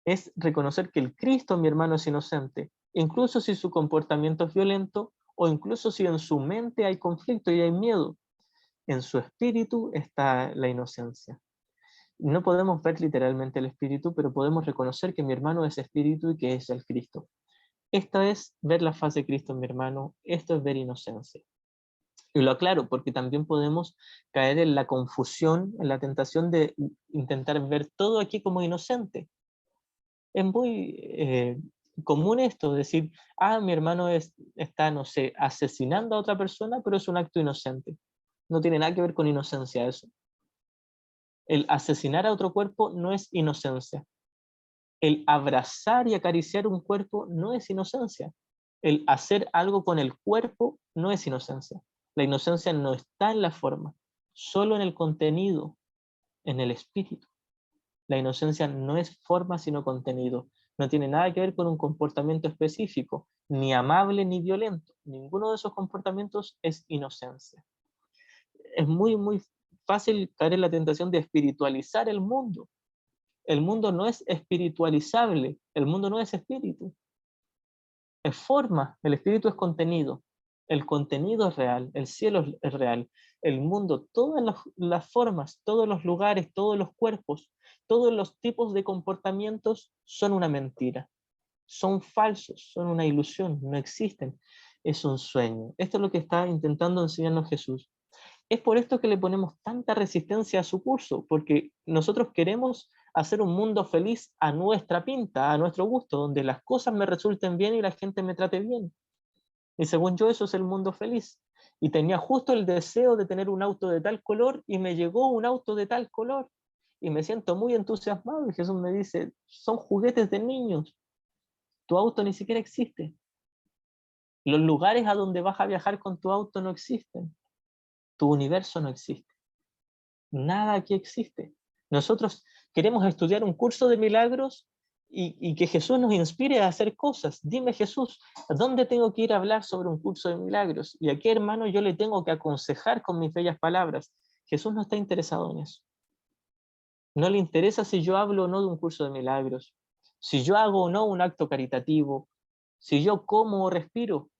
es reconocer que el Cristo, mi hermano, es inocente, incluso si su comportamiento es violento o incluso si en su mente hay conflicto y hay miedo. En su espíritu está la inocencia. No podemos ver literalmente el espíritu, pero podemos reconocer que mi hermano es espíritu y que es el Cristo. Esto es ver la faz de Cristo en mi hermano, esto es ver inocencia. Y lo aclaro porque también podemos caer en la confusión, en la tentación de intentar ver todo aquí como inocente. Es muy común esto, decir, mi hermano está, no sé, asesinando a otra persona, pero es un acto inocente. No tiene nada que ver con inocencia eso. El asesinar a otro cuerpo no es inocencia. El abrazar y acariciar un cuerpo no es inocencia. El hacer algo con el cuerpo no es inocencia. La inocencia no está en la forma, solo en el contenido, en el espíritu. La inocencia no es forma sino contenido. No tiene nada que ver con un comportamiento específico, ni amable ni violento. Ninguno de esos comportamientos es inocencia. Es muy, muy fácil caer en la tentación de espiritualizar el mundo. El mundo no es espiritualizable, el mundo no es espíritu, es forma, el espíritu es contenido. El contenido es real, el cielo es real, el mundo, todas las formas, todos los lugares, todos los cuerpos, todos los tipos de comportamientos son una mentira, son falsos, son una ilusión, no existen, es un sueño. Esto es lo que está intentando enseñarnos Jesús. Es por esto que le ponemos tanta resistencia a su curso, porque nosotros queremos hacer un mundo feliz a nuestra pinta, a nuestro gusto, donde las cosas me resulten bien y la gente me trate bien. Y según yo, eso es el mundo feliz. Y tenía justo el deseo de tener un auto de tal color y me llegó un auto de tal color. Y me siento muy entusiasmado. Y Jesús me dice, son juguetes de niños. Tu auto ni siquiera existe. Los lugares a donde vas a viajar con tu auto no existen. Tu universo no existe. Nada aquí existe. Nosotros queremos estudiar un curso de milagros y que Jesús nos inspire a hacer cosas. Dime, Jesús, ¿a dónde tengo que ir a hablar sobre un curso de milagros? ¿Y a qué hermano yo le tengo que aconsejar con mis bellas palabras? Jesús no está interesado en eso. No le interesa si yo hablo o no de un curso de milagros, si yo hago o no un acto caritativo, si yo como o respiro.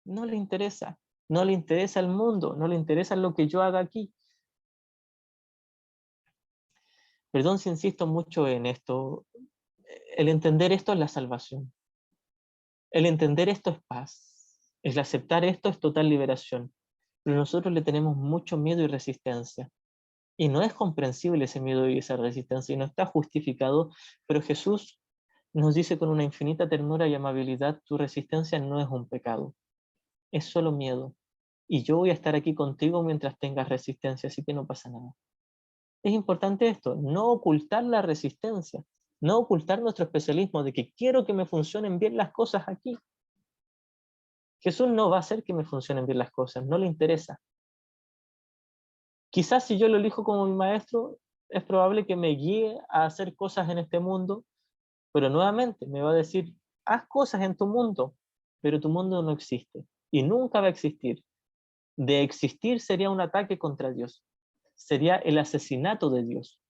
No le interesa. No le interesa el mundo, no le interesa lo que yo haga aquí. Perdón si insisto mucho en esto. El entender esto es la salvación. El entender esto es paz. El aceptar esto es total liberación. Pero nosotros le tenemos mucho miedo y resistencia. Y no es comprensible ese miedo y esa resistencia, y no está justificado, pero Jesús nos dice con una infinita ternura y amabilidad, tu resistencia no es un pecado, es solo miedo. Y yo voy a estar aquí contigo mientras tengas resistencia, así que no pasa nada. Es importante esto, no ocultar la resistencia, no ocultar nuestro especialismo de que quiero que me funcionen bien las cosas aquí. Jesús no va a hacer que me funcionen bien las cosas, no le interesa. Quizás si yo lo elijo como mi maestro, es probable que me guíe a hacer cosas en este mundo, pero nuevamente me va a decir, haz cosas en tu mundo, pero tu mundo no existe y nunca va a existir. De existir sería un ataque contra Dios, sería el asesinato de Dios.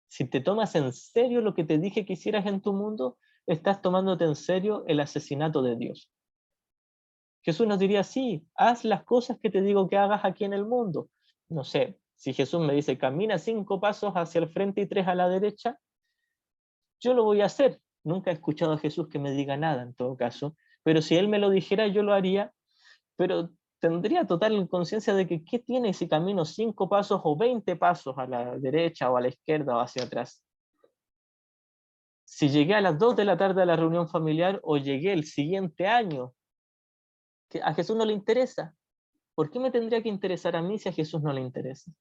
Si te tomas en serio lo que te dije que hicieras en tu mundo, estás tomándote en serio el asesinato de Dios. Jesús nos diría, sí, haz las cosas que te digo que hagas aquí en el mundo. No sé, si Jesús me dice, camina 5 pasos hacia el frente y 3 a la derecha, yo lo voy a hacer. Nunca he escuchado a Jesús que me diga nada en todo caso, pero si Él me lo dijera, yo lo haría, pero tendría total conciencia de que qué tiene si camino 5 pasos o 20 pasos a la derecha o a la izquierda o hacia atrás. Si llegué a las 2 de la tarde a la reunión familiar o llegué el siguiente año, que a Jesús no le interesa. ¿Por qué me tendría que interesar a mí si a Jesús no le interesa?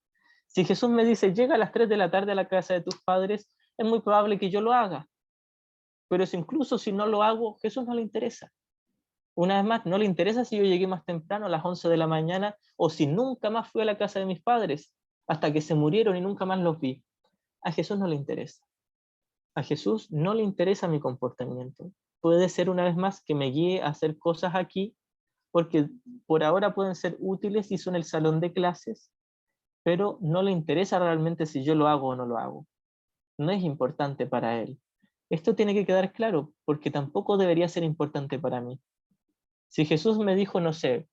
Si Jesús me dice, llega a las 3 de la tarde a la casa de tus padres, es muy probable que yo lo haga. Pero si incluso si no lo hago, Jesús no le interesa. Una vez más, no le interesa si yo llegué más temprano a las 11 de la mañana o si nunca más fui a la casa de mis padres hasta que se murieron y nunca más los vi. A Jesús no le interesa. A Jesús no le interesa mi comportamiento. Puede ser una vez más que me guíe a hacer cosas aquí porque por ahora pueden ser útiles y son el salón de clases, pero no le interesa realmente si yo lo hago o no lo hago. No es importante para él. Esto tiene que quedar claro, porque tampoco debería ser importante para mí. Si Jesús me dijo, no sé,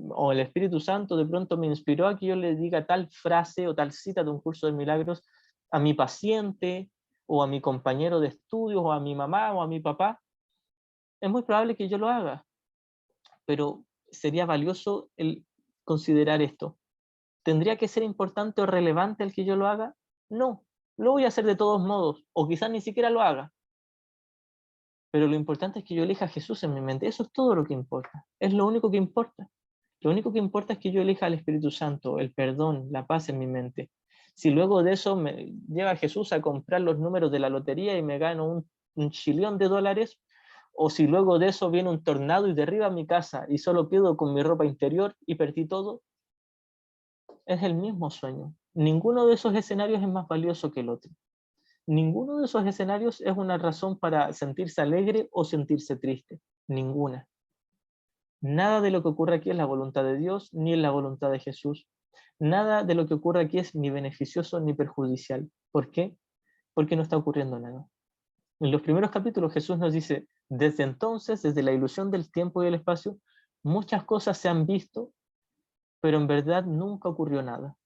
o el Espíritu Santo de pronto me inspiró a que yo le diga tal frase o tal cita de un curso de milagros a mi paciente, o a mi compañero de estudios, o a mi mamá, o a mi papá, es muy probable que yo lo haga, pero sería valioso el considerar esto. ¿Tendría que ser importante o relevante el que yo lo haga? No, lo voy a hacer de todos modos, o quizás ni siquiera lo haga. Pero lo importante es que yo elija a Jesús en mi mente. Eso es todo lo que importa. Es lo único que importa. Lo único que importa es que yo elija al Espíritu Santo, el perdón, la paz en mi mente. Si luego de eso me lleva a Jesús a comprar los números de la lotería y me gano un chillón de dólares, o si luego de eso viene un tornado y derriba mi casa y solo quedo con mi ropa interior y perdí todo, es el mismo sueño. Ninguno de esos escenarios es más valioso que el otro. Ninguno de esos escenarios es una razón para sentirse alegre o sentirse triste. Ninguna. Nada de lo que ocurre aquí es la voluntad de Dios ni es la voluntad de Jesús. Nada de lo que ocurre aquí es ni beneficioso ni perjudicial. ¿Por qué? Porque no está ocurriendo nada. En los primeros capítulos Jesús nos dice, desde entonces, desde la ilusión del tiempo y el espacio, Muchas cosas se han visto, pero en verdad nunca ocurrió nada.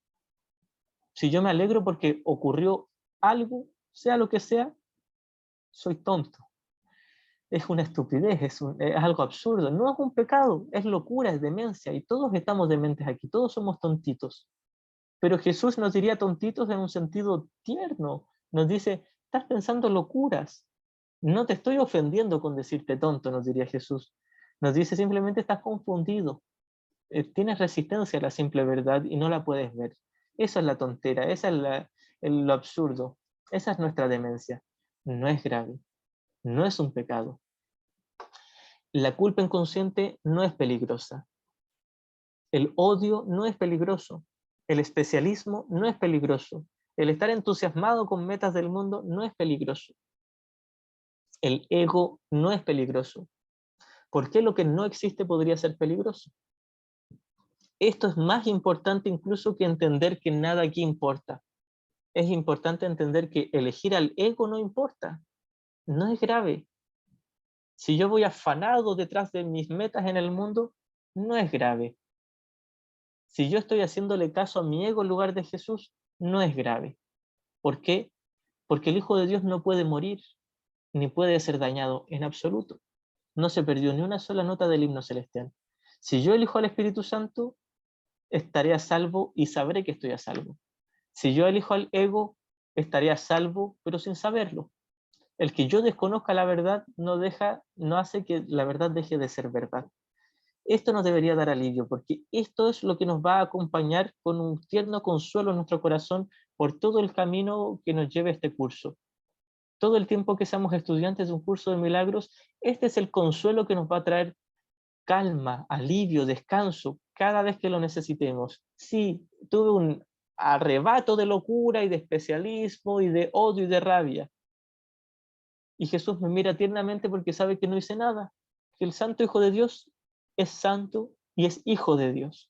Si yo me alegro porque ocurrió algo, sea lo que sea, soy tonto. Es una estupidez, es algo absurdo. No es un pecado, es locura, es demencia. Y todos estamos dementes aquí, todos somos tontitos. Pero Jesús nos diría tontitos en un sentido tierno. Nos dice, estás pensando locuras. No te estoy ofendiendo con decirte tonto, nos diría Jesús. Nos dice simplemente estás confundido. Tienes resistencia a la simple verdad y no la puedes ver. Esa es la tontera, esa es lo absurdo. Esa es nuestra demencia. No es grave, no es un pecado. La culpa inconsciente no es peligrosa. El odio no es peligroso. El especialismo no es peligroso. El estar entusiasmado con metas del mundo no es peligroso. El ego no es peligroso. ¿Por qué lo que no existe podría ser peligroso? Esto es más importante incluso que entender que nada aquí importa. Es importante entender que elegir al ego no importa. No es grave. Si yo voy afanado detrás de mis metas en el mundo, no es grave. Si yo estoy haciéndole caso a mi ego en lugar de Jesús, no es grave. ¿Por qué? Porque el Hijo de Dios no puede morir, ni puede ser dañado en absoluto. No se perdió ni una sola nota del himno celestial. Si yo elijo al Espíritu Santo, estaré a salvo y sabré que estoy a salvo. Si yo elijo al ego, estaré a salvo, pero sin saberlo. El que yo desconozca la verdad no hace que la verdad deje de ser verdad. Esto nos debería dar alivio, porque esto es lo que nos va a acompañar con un tierno consuelo en nuestro corazón por todo el camino que nos lleve este curso. Todo el tiempo que seamos estudiantes de un curso de milagros, este es el consuelo que nos va a traer calma, alivio, descanso, cada vez que lo necesitemos. Sí, tuve un arrebato de locura y de especialismo y de odio y de rabia. Y Jesús me mira tiernamente porque sabe que no hice nada, que el santo Hijo de Dios es santo y es Hijo de Dios.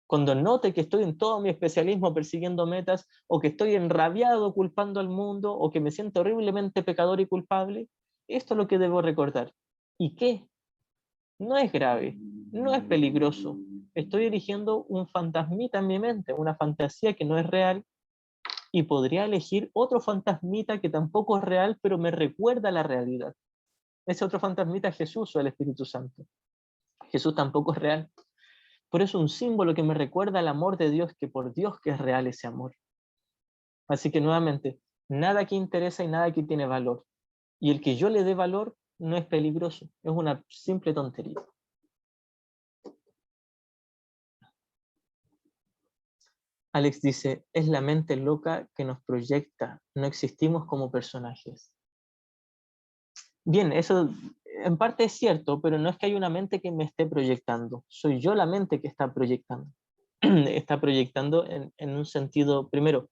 Cuando note que estoy en todo mi especialismo persiguiendo metas, o que estoy enrabiado culpando al mundo, o que me siento horriblemente pecador y culpable, esto es lo que debo recordar. ¿Y qué? No es grave, no es peligroso. Estoy eligiendo un fantasmita en mi mente, una fantasía que no es real, y podría elegir otro fantasmita que tampoco es real, pero me recuerda la realidad. Ese otro fantasmita es Jesús o el Espíritu Santo. Jesús tampoco es real, pero es un símbolo que me recuerda el amor de Dios, que por Dios que es real ese amor. Así que nuevamente, nada que interesa y nada que tiene valor. Y el que yo le dé valor no es peligroso, es una simple tontería. Alex dice, es la mente loca que nos proyecta, no existimos como personajes. Bien, eso en parte es cierto, pero no es que haya una mente que me esté proyectando, soy yo la mente que está proyectando. Está proyectando en un sentido, primero,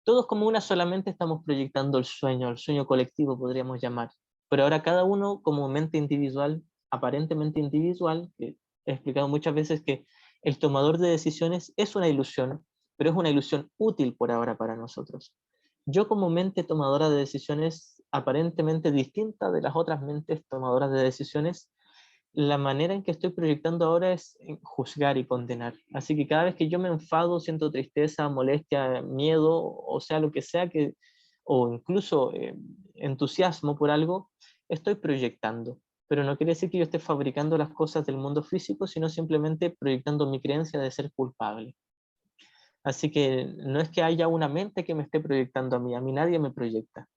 todos como una solamente estamos proyectando el sueño colectivo podríamos llamar, pero ahora cada uno como mente individual, aparentemente individual, que he explicado muchas veces que el tomador de decisiones es una ilusión, pero es una ilusión útil por ahora para nosotros. Yo como mente tomadora de decisiones aparentemente distinta de las otras mentes tomadoras de decisiones, la manera en que estoy proyectando ahora es juzgar y condenar. Así que cada vez que yo me enfado, siento tristeza, molestia, miedo, o sea, lo que sea, o incluso entusiasmo por algo, estoy proyectando. Pero no quiere decir que yo esté fabricando las cosas del mundo físico, sino simplemente proyectando mi creencia de ser culpable. Así que no es que haya una mente que me esté proyectando a mí nadie me proyecta.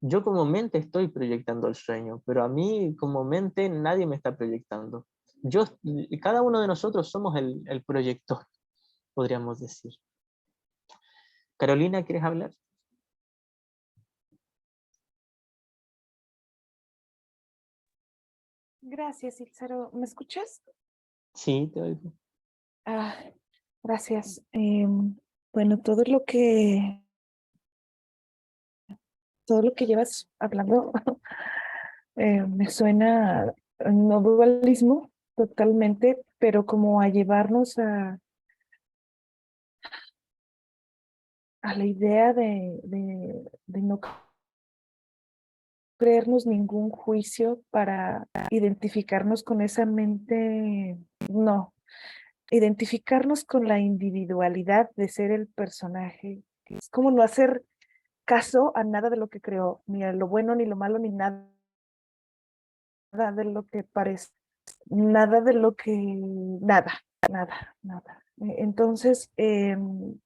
Yo como mente estoy proyectando el sueño, pero a mí como mente nadie me está proyectando. Yo, cada uno de nosotros somos el proyector, podríamos decir. Carolina, ¿quieres hablar? Gracias, Itzaro. ¿Me escuchas? Sí, te oigo. Ah, gracias. Bueno, todo lo que llevas hablando me suena a no dualismo totalmente, pero como a llevarnos a la idea de no creernos ningún juicio para identificarnos con esa mente, no, identificarnos con la individualidad de ser el personaje. Es como no hacer caso a nada de lo que creó, ni a lo bueno, ni lo malo, ni nada de lo que parece, nada de lo que, nada. Entonces, me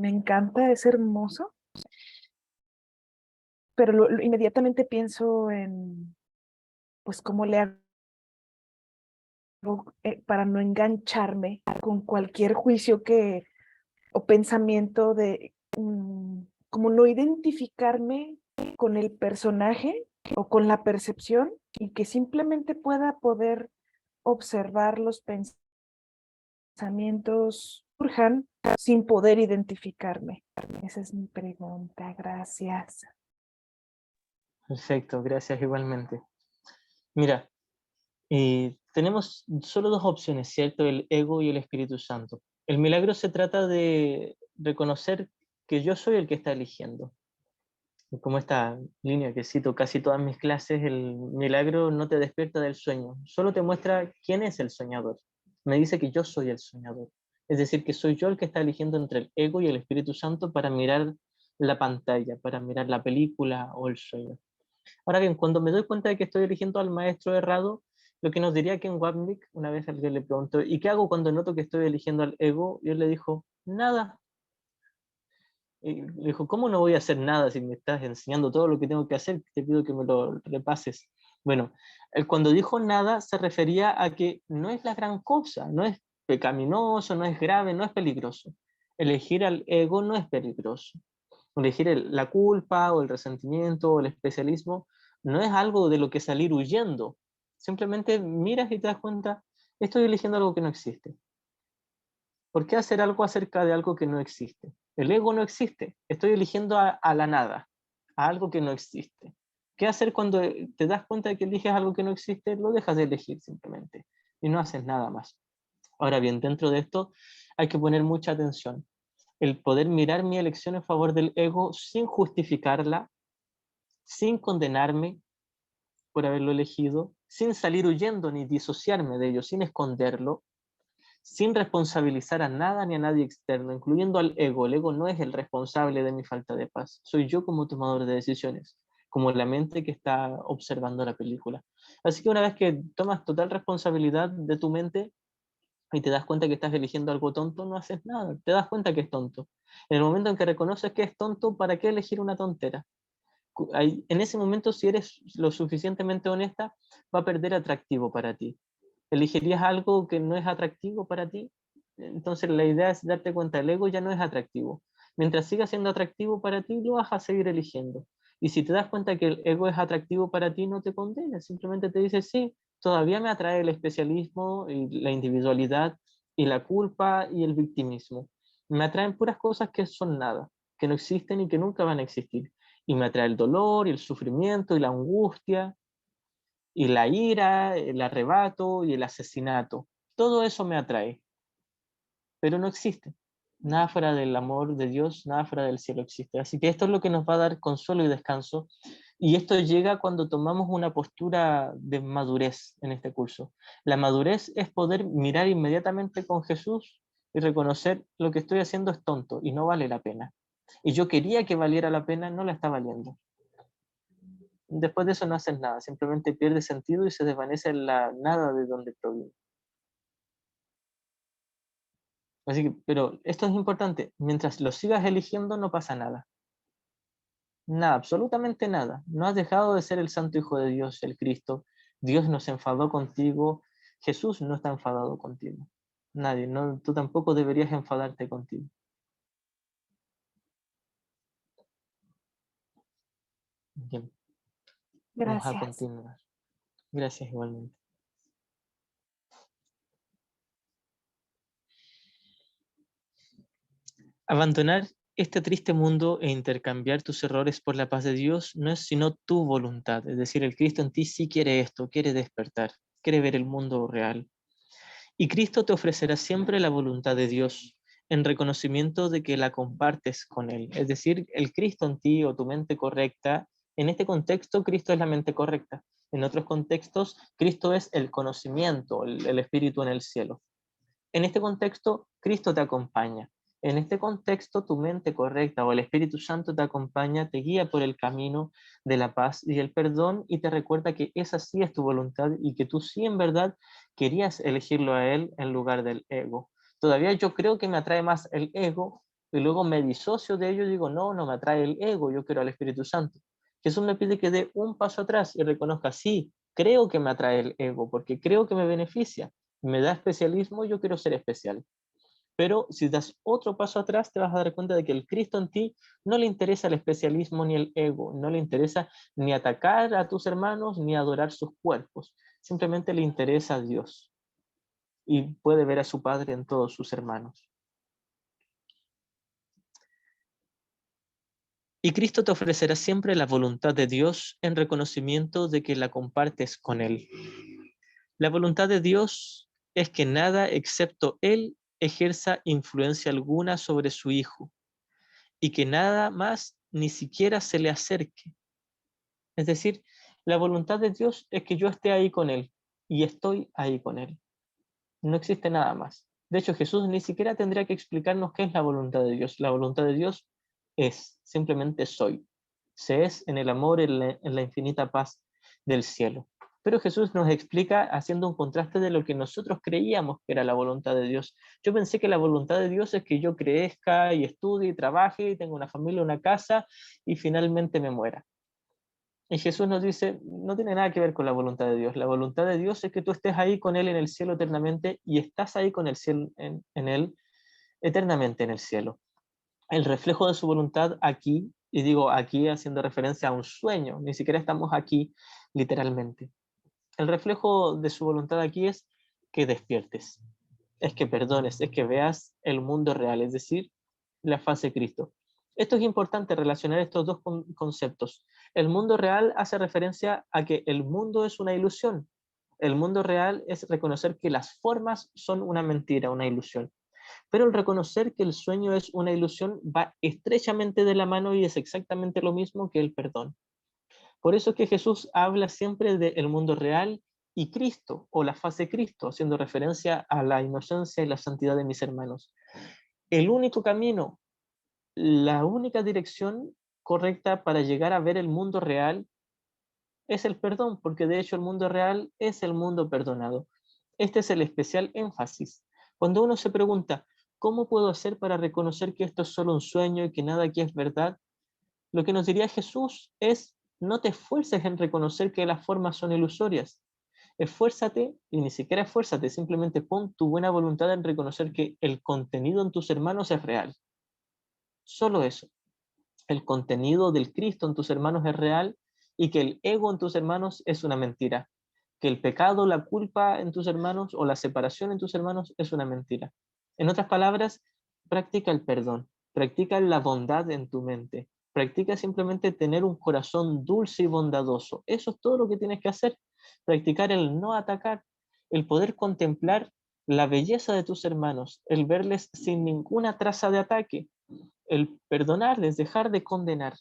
encanta, es hermoso, pero inmediatamente pienso en, pues, cómo le hago para no engancharme con cualquier juicio que, o pensamiento de, como no identificarme con el personaje o con la percepción y que simplemente pueda poder observar los pensamientos surjan sin poder identificarme. Esa es mi pregunta, gracias. Perfecto, gracias igualmente. Mira, tenemos solo dos opciones, ¿cierto? El ego y el Espíritu Santo. El milagro se trata de reconocer que yo soy el que está eligiendo. Como esta línea que cito casi todas mis clases, el milagro no te despierta del sueño, solo te muestra quién es el soñador. Me dice que yo soy el soñador. Es decir, que soy yo el que está eligiendo entre el ego y el Espíritu Santo para mirar la pantalla, para mirar la película o el sueño. Ahora bien, cuando me doy cuenta de que estoy eligiendo al maestro errado, lo que nos diría Ken Wapnick, una vez alguien le preguntó, ¿y qué hago cuando noto que estoy eligiendo al ego? Y él le dijo, nada. Y le dijo, ¿cómo no voy a hacer nada si me estás enseñando todo lo que tengo que hacer? Te pido que me lo repases. Bueno, él cuando dijo nada se refería a que no es la gran cosa, no es pecaminoso, no es grave, no es peligroso. Elegir al ego no es peligroso. Elegir la culpa o el resentimiento o el especialismo no es algo de lo que salir huyendo. Simplemente miras y te das cuenta, estoy eligiendo algo que no existe. ¿Por qué hacer algo acerca de algo que no existe? El ego no existe. Estoy eligiendo a la nada, a algo que no existe. ¿Qué hacer cuando te das cuenta de que eliges algo que no existe? Lo dejas de elegir simplemente y no haces nada más. Ahora bien, dentro de esto hay que poner mucha atención. El poder mirar mi elección en favor del ego sin justificarla, sin condenarme por haberlo elegido, sin salir huyendo ni disociarme de ello, sin esconderlo, sin responsabilizar a nada ni a nadie externo, incluyendo al ego. El ego no es el responsable de mi falta de paz. Soy yo como tomador de decisiones, como la mente que está observando la película. Así que una vez que tomas total responsabilidad de tu mente y te das cuenta que estás eligiendo algo tonto, no haces nada. Te das cuenta que es tonto. En el momento en que reconoces que es tonto, ¿para qué elegir una tontera? En ese momento, si eres lo suficientemente honesta, va a perder atractivo para ti. ¿Elegirías algo que no es atractivo para ti? Entonces la idea es darte cuenta, el ego ya no es atractivo. Mientras siga siendo atractivo para ti, lo vas a seguir eligiendo. Y si te das cuenta que el ego es atractivo para ti, no te condenes, simplemente te dices, sí, todavía me atrae el especialismo y la individualidad y la culpa y el victimismo. Me atraen puras cosas que son nada, que no existen y que nunca van a existir. Y me atrae el dolor y el sufrimiento y la angustia y la ira, el arrebato y el asesinato. Todo eso me atrae, pero no existe. Nada fuera del amor de Dios, nada fuera del cielo existe. Así que esto es lo que nos va a dar consuelo y descanso. Y esto llega cuando tomamos una postura de madurez en este curso. La madurez es poder mirar inmediatamente con Jesús y reconocer lo que estoy haciendo es tonto y no vale la pena. Y yo quería que valiera la pena, no la está valiendo. Después de eso no haces nada, simplemente pierde sentido y se desvanece en la nada de donde proviene. Así que, pero esto es importante, mientras lo sigas eligiendo no pasa nada. Nada, absolutamente nada. No has dejado de ser el Santo Hijo de Dios, el Cristo. Dios no se enfadó contigo, Jesús no está enfadado contigo. Nadie, no, tú tampoco deberías enfadarte contigo. Bien, vamos a Gracias. continuar. Gracias igualmente. Abandonar este triste mundo e intercambiar tus errores por la paz de Dios no es sino tu voluntad. Es decir, el Cristo en ti sí quiere esto, quiere despertar, quiere ver el mundo real. Y Cristo te ofrecerá siempre la voluntad de Dios en reconocimiento de que la compartes con Él. Es decir, el Cristo en ti o tu mente correcta En este contexto, Cristo es la mente correcta. En otros contextos, Cristo es el conocimiento, el espíritu en el cielo. En este contexto, Cristo te acompaña. En este contexto, tu mente correcta o el Espíritu Santo te acompaña, te guía por el camino de la paz y el perdón y te recuerda que esa sí es tu voluntad y que tú sí en verdad querías elegirlo a Él en lugar del ego. Todavía yo creo que me atrae más el ego y luego me disocio de ello y digo, no, no me atrae el ego, yo quiero al Espíritu Santo. Jesús me pide que dé un paso atrás y reconozca, sí, creo que me atrae el ego porque creo que me beneficia, me da especialismo, yo quiero ser especial. Pero si das otro paso atrás, te vas a dar cuenta de que el Cristo en ti no le interesa el especialismo ni el ego, no le interesa ni atacar a tus hermanos ni adorar sus cuerpos, simplemente le interesa a Dios y puede ver a su Padre en todos sus hermanos. Y Cristo te ofrecerá siempre la voluntad de Dios en reconocimiento de que la compartes con Él. La voluntad de Dios es que nada excepto Él ejerza influencia alguna sobre su Hijo y que nada más ni siquiera se le acerque. Es decir, la voluntad de Dios es que yo esté ahí con Él y estoy ahí con Él. No existe nada más. De hecho, Jesús ni siquiera tendría que explicarnos qué es la voluntad de Dios. La voluntad de Dios es, simplemente soy. Se es en el amor, en la infinita paz del cielo. Pero Jesús nos explica haciendo un contraste de lo que nosotros creíamos que era la voluntad de Dios. Yo pensé que la voluntad de Dios es que yo crezca y estudie y trabaje y tenga una familia, una casa y finalmente me muera. Y Jesús nos dice, no tiene nada que ver con la voluntad de Dios. La voluntad de Dios es que tú estés ahí con Él en el cielo eternamente y estás ahí con el cielo, en Él eternamente en el cielo. El reflejo de su voluntad aquí, y digo aquí haciendo referencia a un sueño, ni siquiera estamos aquí literalmente. El reflejo de su voluntad aquí es que despiertes, es que perdones, es que veas el mundo real, es decir, la faz de Cristo. Esto es importante relacionar estos dos conceptos. El mundo real hace referencia a que el mundo es una ilusión. El mundo real es reconocer que las formas son una mentira, una ilusión. Pero el reconocer que el sueño es una ilusión va estrechamente de la mano y es exactamente lo mismo que el perdón. Por eso es que Jesús habla siempre del mundo real y Cristo, o la faz de Cristo, haciendo referencia a la inocencia y la santidad de mis hermanos. El único camino, la única dirección correcta para llegar a ver el mundo real es el perdón, porque de hecho el mundo real es el mundo perdonado. Este es el especial énfasis. Cuando uno se pregunta, ¿cómo puedo hacer para reconocer que esto es solo un sueño y que nada aquí es verdad? Lo que nos diría Jesús es, no te esfuerces en reconocer que las formas son ilusorias. Esfuérzate, y ni siquiera esfuérzate, simplemente pon tu buena voluntad en reconocer que el contenido en tus hermanos es real. Solo eso. El contenido del Cristo en tus hermanos es real y que el ego en tus hermanos es una mentira. Que el pecado, la culpa en tus hermanos o la separación en tus hermanos es una mentira. En otras palabras, practica el perdón, practica la bondad en tu mente, practica simplemente tener un corazón dulce y bondadoso. Eso es todo lo que tienes que hacer. Practicar el no atacar, el poder contemplar la belleza de tus hermanos, el verles sin ninguna traza de ataque, el perdonarles, dejar de condenar.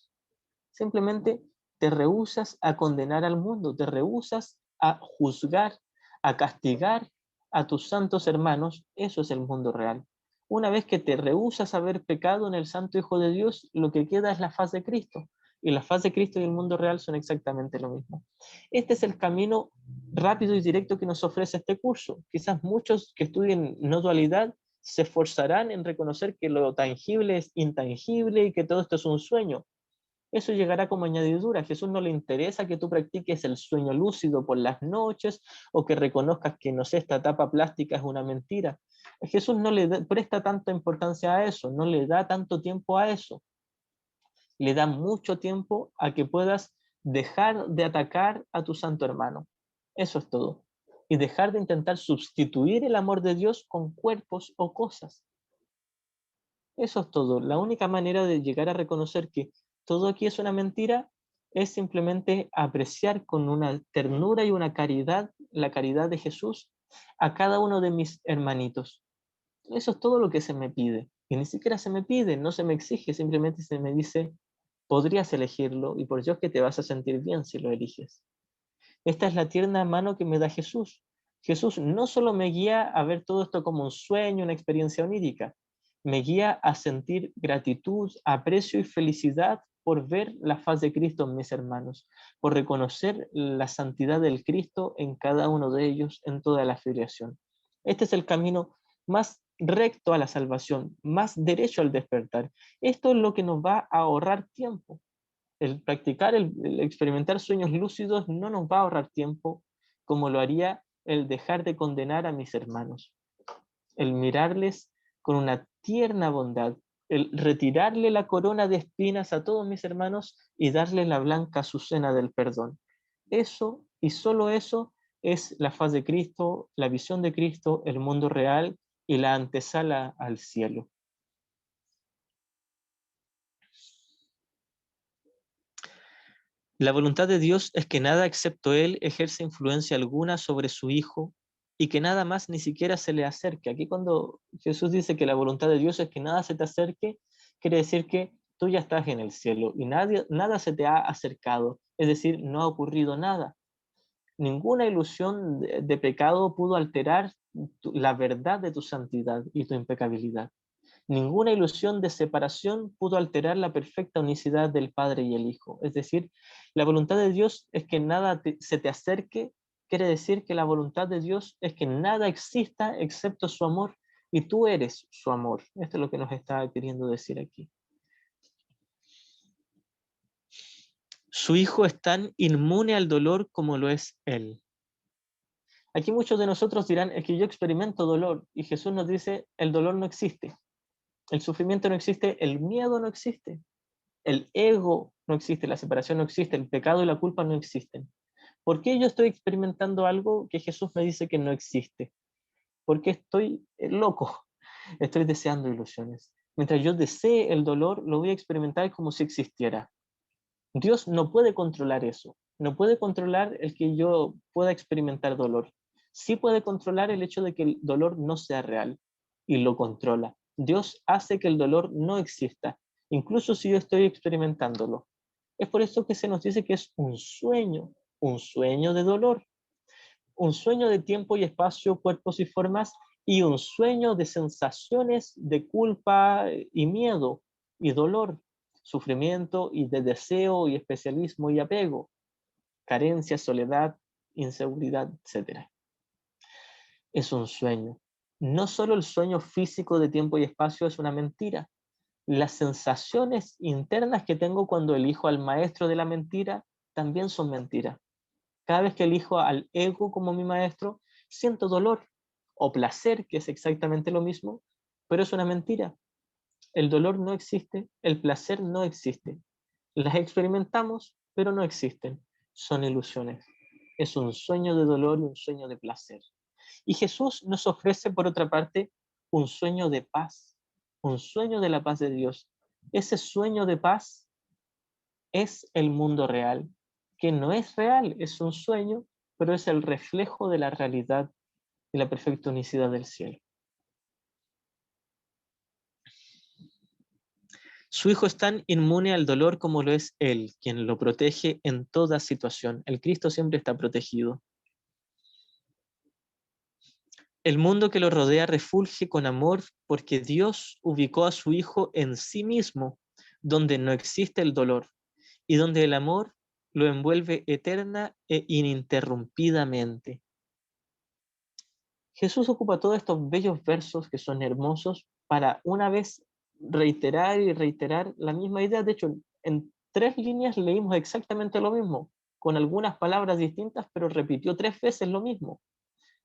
Simplemente te rehusas a condenar al mundo, te rehusas a juzgar, a castigar a tus santos hermanos. Eso es el mundo real. Una vez que te rehusas a ver pecado en el Santo Hijo de Dios, lo que queda es la faz de Cristo. Y la faz de Cristo y el mundo real son exactamente lo mismo. Este es el camino rápido y directo que nos ofrece este curso. Quizás muchos que estudien no dualidad se esforzarán en reconocer que lo tangible es intangible y que todo esto es un sueño. Eso llegará como añadidura. A Jesús no le interesa que tú practiques el sueño lúcido por las noches o que reconozcas que, no sé, esta tapa plástica es una mentira. A Jesús no le presta tanta importancia a eso, no le da tanto tiempo a eso. Le da mucho tiempo a que puedas dejar de atacar a tu santo hermano. Eso es todo. Y dejar de intentar sustituir el amor de Dios con cuerpos o cosas. Eso es todo. La única manera de llegar a reconocer que todo aquí es una mentira es simplemente apreciar con una ternura y una caridad, la caridad de Jesús, a cada uno de mis hermanitos. Eso es todo lo que se me pide. Y ni siquiera se me pide, no se me exige, simplemente se me dice, Podrías elegirlo y por Dios que te vas a sentir bien si lo eliges. Esta es la tierna mano que me da Jesús. Jesús no solo me guía a ver todo esto como un sueño, una experiencia onírica, me guía a sentir gratitud, aprecio y felicidad por ver la faz de Cristo en mis hermanos, por reconocer la santidad del Cristo en cada uno de ellos, en toda la filiación. Este es el camino más recto a la salvación, más derecho al despertar. Esto es lo que nos va a ahorrar tiempo. El practicar, el experimentar sueños lúcidos no nos va a ahorrar tiempo como lo haría el dejar de condenar a mis hermanos, el mirarles con una tierna bondad, el retirarle la corona de espinas a todos mis hermanos y darle la blanca azucena del perdón. Eso y solo eso es la faz de Cristo, la visión de Cristo, el mundo real y la antesala al cielo. La voluntad de Dios es que nada excepto Él ejerce influencia alguna sobre su Hijo y que nada más ni siquiera se le acerque. Aquí cuando Jesús dice que la voluntad de Dios es que nada se te acerque, quiere decir que tú ya estás en el cielo y nada se te ha acercado, es decir, no ha ocurrido nada. Ninguna ilusión de pecado pudo alterar la verdad de tu santidad y tu impecabilidad. Ninguna ilusión de separación pudo alterar la perfecta unicidad del Padre y el Hijo. Es decir, la voluntad de Dios es que nada se te acerque, quiere decir que la voluntad de Dios es que nada exista excepto su amor y tú eres su amor. Esto es lo que nos está queriendo decir aquí. Su Hijo es tan inmune al dolor como lo es Él. Aquí muchos de nosotros dirán, es que yo experimento dolor y Jesús nos dice, el dolor no existe, el sufrimiento no existe, el miedo no existe. El ego no existe, la separación no existe, el pecado y la culpa no existen. ¿Por qué yo estoy experimentando algo que Jesús me dice que no existe? Porque estoy loco, estoy deseando ilusiones. Mientras yo desee el dolor, lo voy a experimentar como si existiera. Dios no puede controlar eso, no puede controlar el que yo pueda experimentar dolor. Sí puede controlar el hecho de que el dolor no sea real y lo controla. Dios hace que el dolor no exista, incluso si yo estoy experimentándolo. Es por eso que se nos dice que es un sueño de dolor, un sueño de tiempo y espacio, cuerpos y formas, y un sueño de sensaciones de culpa y miedo y dolor, sufrimiento y de deseo y especialismo y apego, carencia, soledad, inseguridad, etc. Es un sueño. No solo el sueño físico de tiempo y espacio es una mentira. Las sensaciones internas que tengo cuando elijo al maestro de la mentira también son mentiras. Cada vez que elijo al ego como mi maestro, siento dolor o placer, que es exactamente lo mismo, pero es una mentira. El dolor no existe, el placer no existe. Las experimentamos, pero no existen. Son ilusiones. Es un sueño de dolor y un sueño de placer. Y Jesús nos ofrece, por otra parte, un sueño de paz, un sueño de la paz de Dios. Ese sueño de paz es el mundo real, que no es real, es un sueño, pero es el reflejo de la realidad y la perfecta unicidad del cielo. Su Hijo es tan inmune al dolor como lo es Él, quien lo protege en toda situación. El Cristo siempre está protegido. El mundo que lo rodea refulge con amor porque Dios ubicó a su Hijo en sí mismo, donde no existe el dolor y donde el amor lo envuelve eterna e ininterrumpidamente. Jesús ocupa todos estos bellos versos que son hermosos para una vez reiterar y reiterar la misma idea. De hecho, en 3 líneas leímos exactamente lo mismo, con algunas palabras distintas, pero repitió 3 veces lo mismo,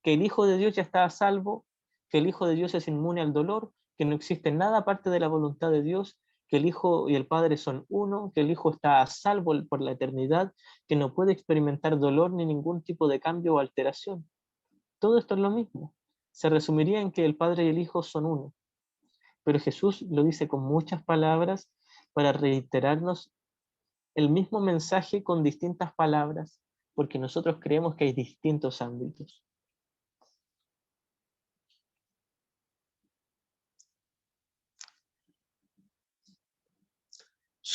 que el Hijo de Dios ya está a salvo, que el Hijo de Dios es inmune al dolor, que no existe nada aparte de la voluntad de Dios, que el Hijo y el Padre son uno, que el Hijo está a salvo por la eternidad, que no puede experimentar dolor ni ningún tipo de cambio o alteración. Todo esto es lo mismo. Se resumiría en que el Padre y el Hijo son uno. Pero Jesús lo dice con muchas palabras para reiterarnos el mismo mensaje con distintas palabras, porque nosotros creemos que hay distintos ámbitos.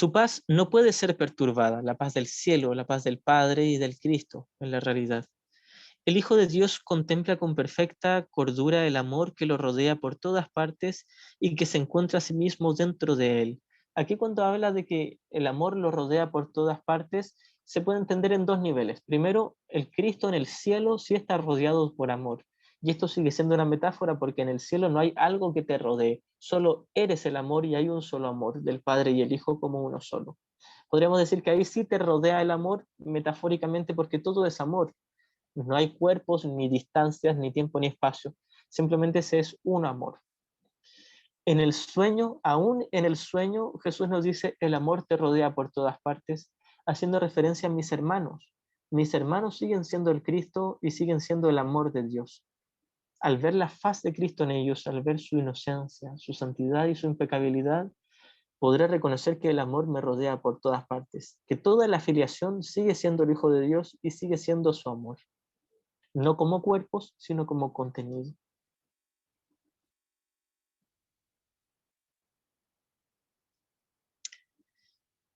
Su paz no puede ser perturbada, la paz del cielo, la paz del Padre y del Cristo en la realidad. El Hijo de Dios contempla con perfecta cordura el amor que lo rodea por todas partes y que se encuentra a sí mismo dentro de él. Aquí cuando habla de que el amor lo rodea por todas partes, se puede entender en dos niveles. Primero, el Cristo en el cielo sí está rodeado por amor. Y esto sigue siendo una metáfora porque en el cielo no hay algo que te rodee, solo eres el amor y hay un solo amor del Padre y el Hijo como uno solo. Podríamos decir que ahí sí te rodea el amor metafóricamente porque todo es amor. No hay cuerpos, ni distancias, ni tiempo, ni espacio. Simplemente ese es un amor. En el sueño, aún en el sueño, Jesús nos dice, el amor te rodea por todas partes, haciendo referencia a mis hermanos. Mis hermanos siguen siendo el Cristo y siguen siendo el amor de Dios. Al ver la faz de Cristo en ellos, al ver su inocencia, su santidad y su impecabilidad, podré reconocer que el amor me rodea por todas partes, que toda la filiación sigue siendo el Hijo de Dios y sigue siendo su amor. No como cuerpos, sino como contenido.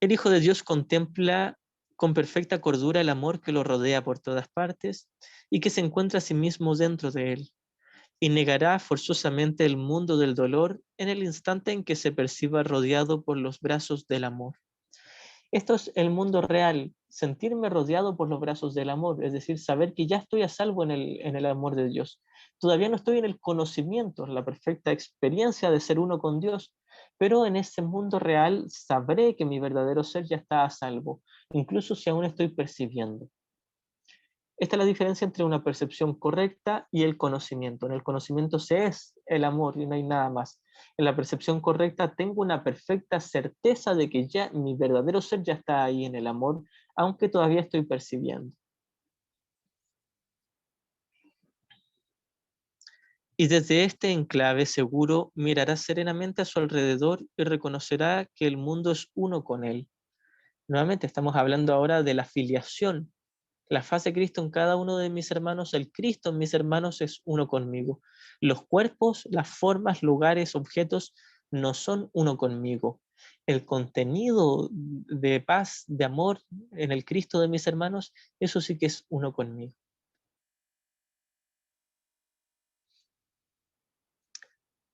El Hijo de Dios contempla con perfecta cordura el amor que lo rodea por todas partes y que se encuentra a sí mismo dentro de él, y negará forzosamente el mundo del dolor en el instante en que se perciba rodeado por los brazos del amor. Esto es el mundo real, sentirme rodeado por los brazos del amor, es decir, saber que ya estoy a salvo en el amor de Dios. Todavía no estoy en el conocimiento, en la perfecta experiencia de ser uno con Dios, pero en ese mundo real sabré que mi verdadero ser ya está a salvo, incluso si aún estoy percibiendo. Esta es la diferencia entre una percepción correcta y el conocimiento. En el conocimiento se es el amor y no hay nada más. En la percepción correcta tengo una perfecta certeza de que ya mi verdadero ser ya está ahí en el amor, aunque todavía estoy percibiendo. Y desde este enclave seguro mirará serenamente a su alrededor y reconocerá que el mundo es uno con él. Nuevamente estamos hablando ahora de la filiación. La faz de Cristo en cada uno de mis hermanos, el Cristo en mis hermanos es uno conmigo. Los cuerpos, las formas, lugares, objetos no son uno conmigo. El contenido de paz, de amor en el Cristo de mis hermanos, eso sí que es uno conmigo.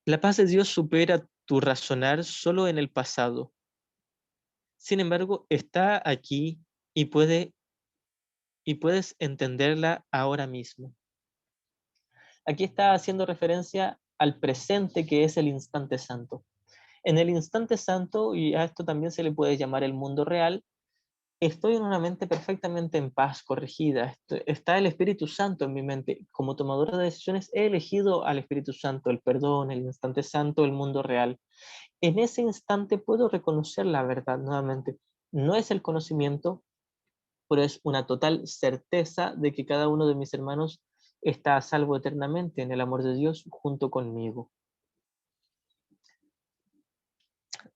La paz de Dios supera tu razonar solo en el pasado. Sin embargo, está aquí y puedes entenderla ahora mismo. Aquí está haciendo referencia al presente que es el instante santo. En el instante santo, y a esto también se le puede llamar el mundo real, estoy en una mente perfectamente en paz, corregida. Está el Espíritu Santo en mi mente. Como tomadora de decisiones he elegido al Espíritu Santo, el perdón, el instante santo, el mundo real. En ese instante puedo reconocer la verdad nuevamente. No es el conocimiento, pero es una total certeza de que cada uno de mis hermanos está a salvo eternamente en el amor de Dios junto conmigo.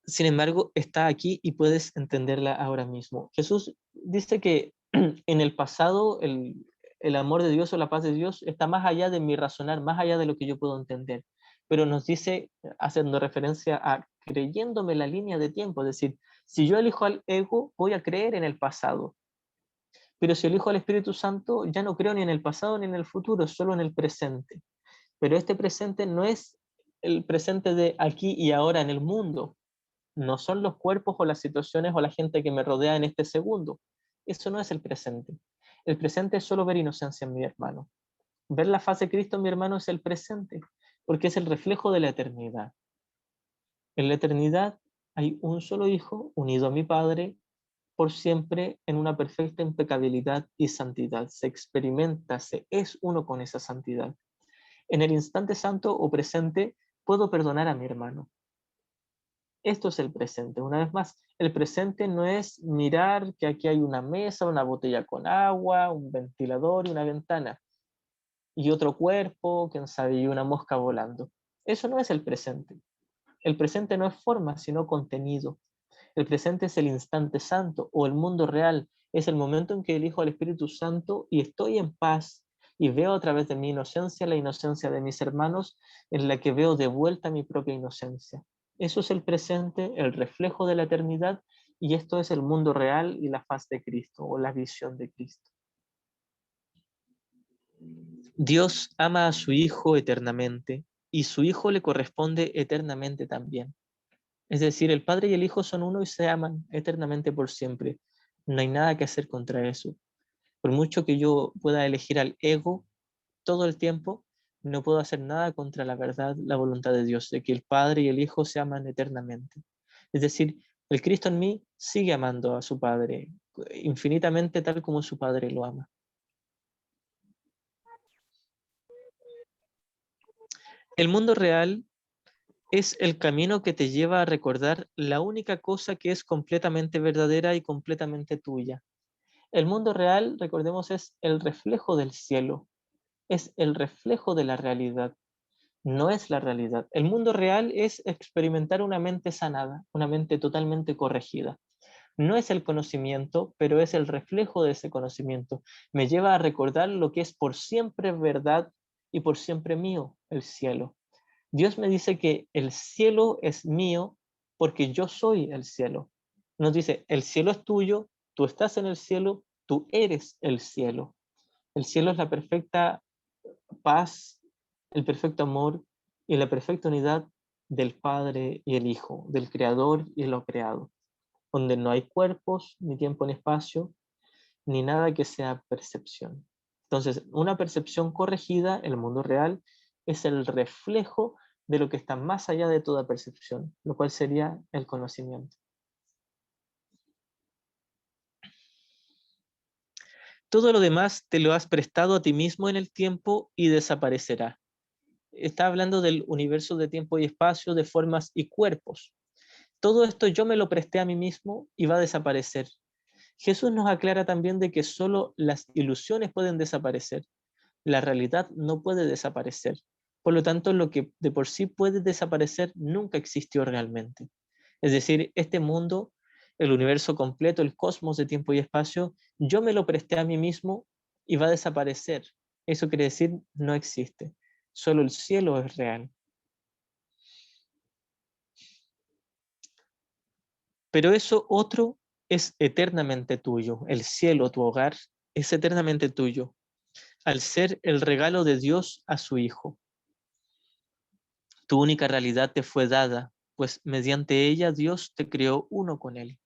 Sin embargo, está aquí y puedes entenderla ahora mismo. Jesús dice que en el pasado el amor de Dios o la paz de Dios está más allá de mi razonar, más allá de lo que yo puedo entender. Pero nos dice, haciendo referencia a creyéndome la línea de tiempo, es decir, si yo elijo al ego, voy a creer en el pasado. Pero si elijo al Espíritu Santo, ya no creo ni en el pasado ni en el futuro, solo en el presente. Pero este presente no es el presente de aquí y ahora en el mundo, no son los cuerpos o las situaciones o la gente que me rodea en este segundo. Eso no es el presente. El presente es solo ver inocencia en mi hermano. Ver la faz de Cristo en mi hermano es el presente, porque es el reflejo de la eternidad. En la eternidad hay un solo Hijo unido a mi Padre por siempre en una perfecta impecabilidad y santidad. Se experimenta, se es uno con esa santidad. En el instante santo o presente puedo perdonar a mi hermano. Esto es el presente. Una vez más, el presente no es mirar que aquí hay una mesa, una botella con agua, un ventilador y una ventana, y otro cuerpo, quién sabe, y una mosca volando. Eso no es el presente. El presente no es forma, sino contenido. El presente es el instante santo o el mundo real. Es el momento en que elijo al Espíritu Santo y estoy en paz y veo a través de mi inocencia la inocencia de mis hermanos, en la que veo de vuelta mi propia inocencia. Eso es el presente, el reflejo de la eternidad, Y esto es el mundo real y la faz de Cristo, o la visión de Cristo. Dios ama a su Hijo eternamente, y su Hijo le corresponde eternamente también. Es decir, el Padre y el Hijo son uno y se aman eternamente por siempre. No hay nada que hacer contra eso. Por mucho que yo pueda elegir al ego todo el tiempo, no puedo hacer nada contra la verdad, la voluntad de Dios, de que el Padre y el Hijo se aman eternamente. Es decir, el Cristo en mí sigue amando a su Padre infinitamente tal como su Padre lo ama. El mundo real es el camino que te lleva a recordar la única cosa que es completamente verdadera y completamente tuya. El mundo real, recordemos, es el reflejo del cielo, es el reflejo de la realidad, no es la realidad. El mundo real es experimentar una mente sanada, una mente totalmente corregida. No es el conocimiento, pero es el reflejo de ese conocimiento. Me lleva a recordar lo que es por siempre verdad y por siempre mío, el cielo. Dios me dice que el cielo es mío porque yo soy el cielo. Nos dice, el cielo es tuyo, tú estás en el cielo, tú eres el cielo. El cielo es la perfecta paz, el perfecto amor y la perfecta unidad del Padre y el Hijo, del Creador y lo creado, donde no hay cuerpos, ni tiempo ni espacio, ni nada que sea percepción. Entonces, una percepción corregida, el mundo real, es el reflejo de lo que está más allá de toda percepción, lo cual sería el conocimiento. Todo lo demás te lo has prestado a ti mismo en el tiempo y desaparecerá. Está hablando del universo de tiempo y espacio, de formas y cuerpos. Todo esto yo me lo presté a mí mismo y va a desaparecer. Jesús nos aclara también de que solo las ilusiones pueden desaparecer. La realidad no puede desaparecer. Por lo tanto, lo que de por sí puede desaparecer nunca existió realmente. Es decir, este mundo, el universo completo, el cosmos de tiempo y espacio, yo me lo presté a mí mismo y va a desaparecer. Eso quiere decir no existe. Solo el cielo es real. Pero eso otro es eternamente tuyo. El cielo, tu hogar, es eternamente tuyo, al ser el regalo de Dios a su Hijo. Tu única realidad te fue dada, pues mediante ella Dios te creó uno con Él.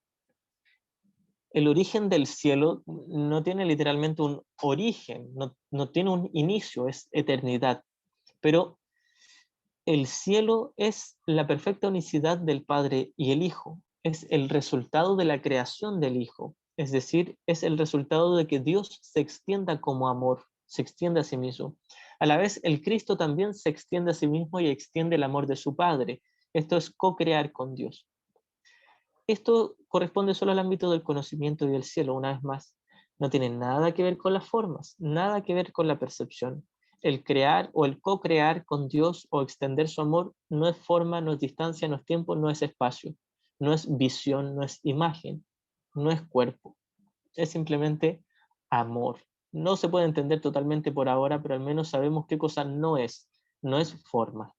El origen del cielo no tiene literalmente un origen, no tiene un inicio, es eternidad. Pero el cielo es la perfecta unicidad del Padre y el Hijo, es el resultado de la creación del Hijo, es decir, es el resultado de que Dios se extienda como amor, se extiende a sí mismo. A la vez, el Cristo también se extiende a sí mismo y extiende el amor de su Padre. Esto es co-crear con Dios. Esto corresponde solo al ámbito del conocimiento y del cielo, una vez más. No tiene nada que ver con las formas, nada que ver con la percepción. El crear o el co-crear con Dios o extender su amor no es forma, no es distancia, no es tiempo, no es espacio, no es visión, no es imagen, no es cuerpo. Es simplemente amor. No se puede entender totalmente por ahora, pero al menos sabemos qué cosa no es. No es forma.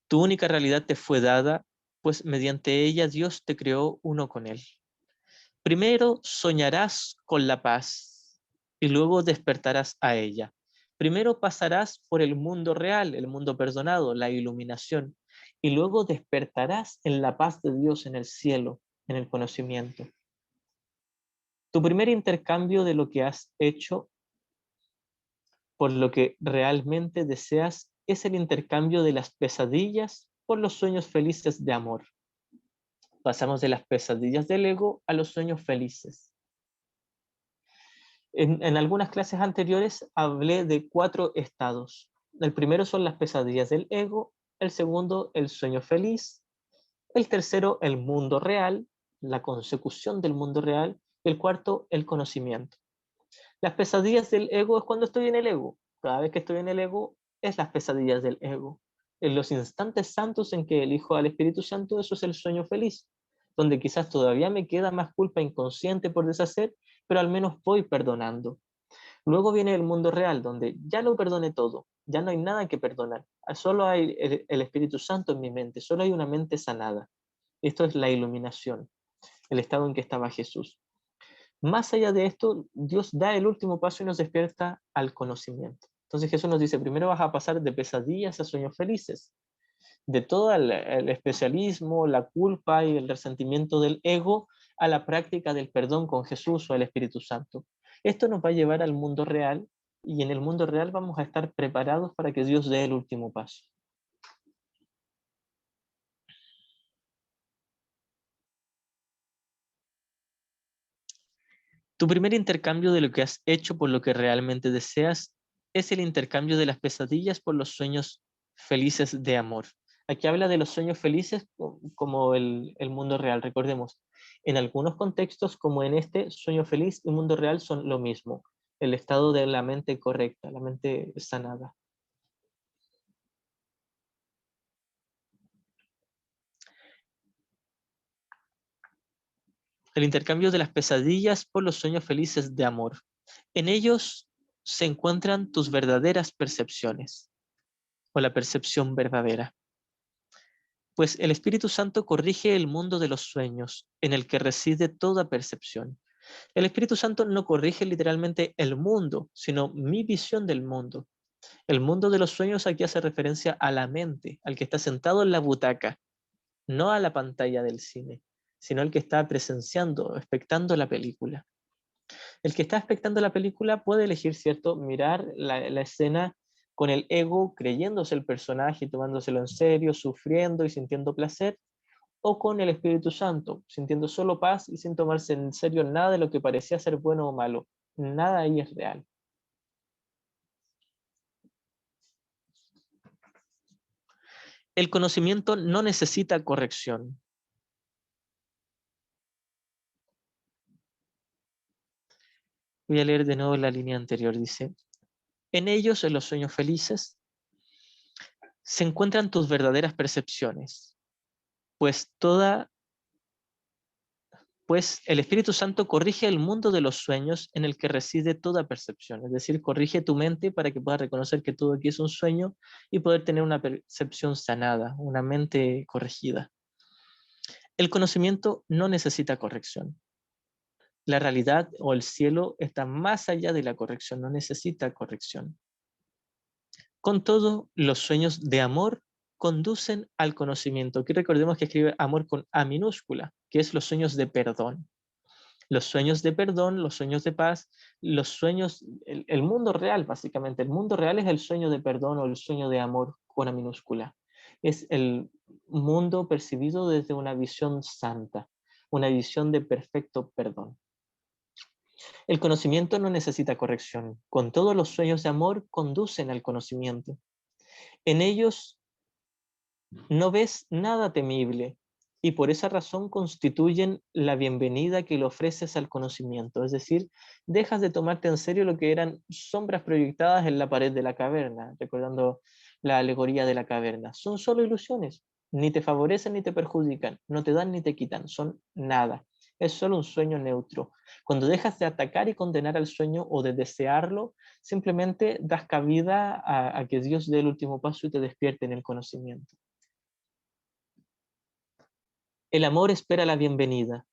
Tu única realidad te fue dada, pues mediante ella Dios te creó uno con Él. Primero soñarás con la paz y luego despertarás a ella. Primero pasarás por el mundo real, el mundo perdonado, la iluminación, y luego despertarás en la paz de Dios en el cielo, en el conocimiento. Tu primer intercambio de lo que has hecho por lo que realmente deseas es el intercambio de las pesadillas por los sueños felices de amor. Pasamos de las pesadillas del ego a los sueños felices. En algunas clases anteriores hablé de 4 estados. El primero son las pesadillas del ego, el segundo el sueño feliz, el tercero el mundo real, la consecución del mundo real, y el cuarto el conocimiento. Las pesadillas del ego es cuando estoy en el ego. Cada vez que estoy en el ego es las pesadillas del ego. En los instantes santos en que elijo al Espíritu Santo, eso es el sueño feliz, donde quizás todavía me queda más culpa inconsciente por deshacer, pero al menos voy perdonando. Luego viene el mundo real, donde ya lo perdoné todo, ya no hay nada que perdonar, solo hay el Espíritu Santo en mi mente, solo hay una mente sanada. Esto es la iluminación, el estado en que estaba Jesús. Más allá de esto, Dios da el último paso y nos despierta al conocimiento. Entonces Jesús nos dice, primero vas a pasar de pesadillas a sueños felices, de todo el especialismo, la culpa y el resentimiento del ego a la práctica del perdón con Jesús o el Espíritu Santo. Esto nos va a llevar al mundo real y en el mundo real vamos a estar preparados para que Dios dé el último paso. Tu primer intercambio de lo que has hecho por lo que realmente deseas es el intercambio de las pesadillas por los sueños felices de amor. Aquí habla de los sueños felices como el mundo real. Recordemos, en algunos contextos, como en este, sueño feliz y mundo real son lo mismo. El estado de la mente correcta, la mente sanada. El intercambio de las pesadillas por los sueños felices de amor. En ellos se encuentran tus verdaderas percepciones o la percepción verdadera. Pues el Espíritu Santo corrige el mundo de los sueños, en el que reside toda percepción. El Espíritu Santo no corrige literalmente el mundo, sino mi visión del mundo. El mundo de los sueños aquí hace referencia a la mente, al que está sentado en la butaca, no a la pantalla del cine, sino al que está presenciando, expectando la película. El que está expectando la película puede elegir, ¿cierto?, mirar la escena con el ego, creyéndose el personaje, tomándoselo en serio, sufriendo y sintiendo placer, o con el Espíritu Santo, sintiendo solo paz y sin tomarse en serio nada de lo que parecía ser bueno o malo. Nada ahí es real. El conocimiento no necesita corrección. Voy a leer de nuevo la línea anterior. Dice, en ellos, en los sueños felices, se encuentran tus verdaderas percepciones, pues el Espíritu Santo corrige el mundo de los sueños en el que reside toda percepción, es decir, corrige tu mente para que puedas reconocer que todo aquí es un sueño y poder tener una percepción sanada, una mente corregida. El conocimiento no necesita corrección. La realidad o el cielo está más allá de la corrección, no necesita corrección. Con todo, los sueños de amor conducen al conocimiento. Aquí recordemos que escribe amor con A minúscula, que es los sueños de perdón. Los sueños de perdón, los sueños de paz, los sueños, el mundo real básicamente. El mundo real es el sueño de perdón o el sueño de amor con A minúscula. Es el mundo percibido desde una visión santa, una visión de perfecto perdón. El conocimiento no necesita corrección. Con todos los sueños de amor conducen al conocimiento. En ellos no ves nada temible y por esa razón constituyen la bienvenida que le ofreces al conocimiento. Es decir, dejas de tomarte en serio lo que eran sombras proyectadas en la pared de la caverna, recordando la alegoría de la caverna. Son solo ilusiones, ni te favorecen ni te perjudican, no te dan ni te quitan, son nada. Es solo un sueño neutro. Cuando dejas de atacar y condenar al sueño o de desearlo, simplemente das cabida a que Dios dé el último paso y te despierte en el conocimiento. El amor espera la bienvenida,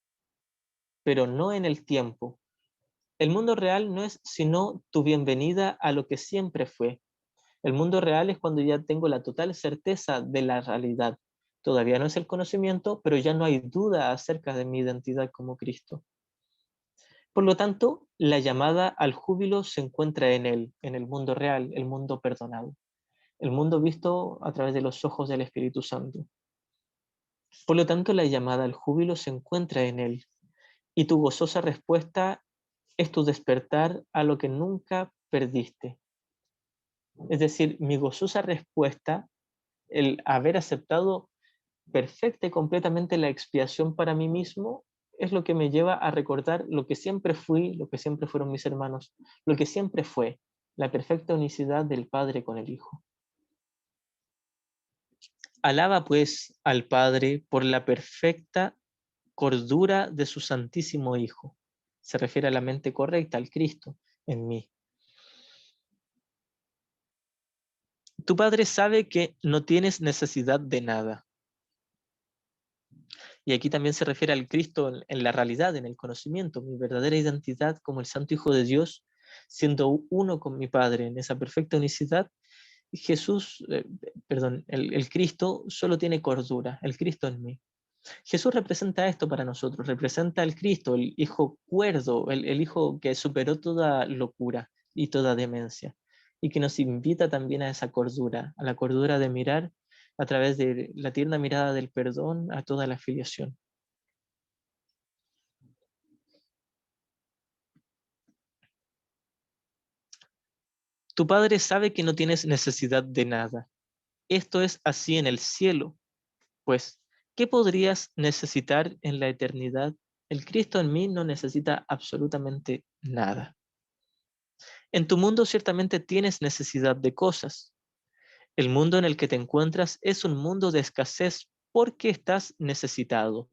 pero no en el tiempo. El mundo real no es sino tu bienvenida a lo que siempre fue. El mundo real es cuando ya tengo la total certeza de la realidad. Todavía no es el conocimiento, pero ya no hay duda acerca de mi identidad como Cristo. Por lo tanto, la llamada al júbilo se encuentra en él, en el mundo real, el mundo perdonado, el mundo visto a través de los ojos del Espíritu Santo. Por lo tanto, la llamada al júbilo se encuentra en él, y tu gozosa respuesta es tu despertar a lo que nunca perdiste. Es decir, mi gozosa respuesta, el haber aceptado perfecta y completamente la expiación para mí mismo, es lo que me lleva a recordar lo que siempre fui, lo que siempre fueron mis hermanos, lo que siempre fue, la perfecta unicidad del Padre con el Hijo. Alaba pues al Padre por la perfecta cordura de su Santísimo Hijo. Se refiere a la mente correcta, al Cristo en mí. Tu Padre sabe que no tienes necesidad de nada. Y aquí también se refiere al Cristo en la realidad, en el conocimiento, mi verdadera identidad como el Santo Hijo de Dios, siendo uno con mi Padre en esa perfecta unicidad. Jesús, el Cristo solo tiene cordura, el Cristo en mí. Jesús representa esto para nosotros, representa al Cristo, el Hijo cuerdo, el Hijo que superó toda locura y toda demencia, y que nos invita también a esa cordura, a la cordura de mirar a través de la tierna mirada del perdón a toda la filiación. Tu Padre sabe que no tienes necesidad de nada. Esto es así en el cielo, pues, ¿qué podrías necesitar en la eternidad? El Cristo en mí no necesita absolutamente nada. En tu mundo ciertamente tienes necesidad de cosas. El mundo en el que te encuentras es un mundo de escasez porque estás necesitado.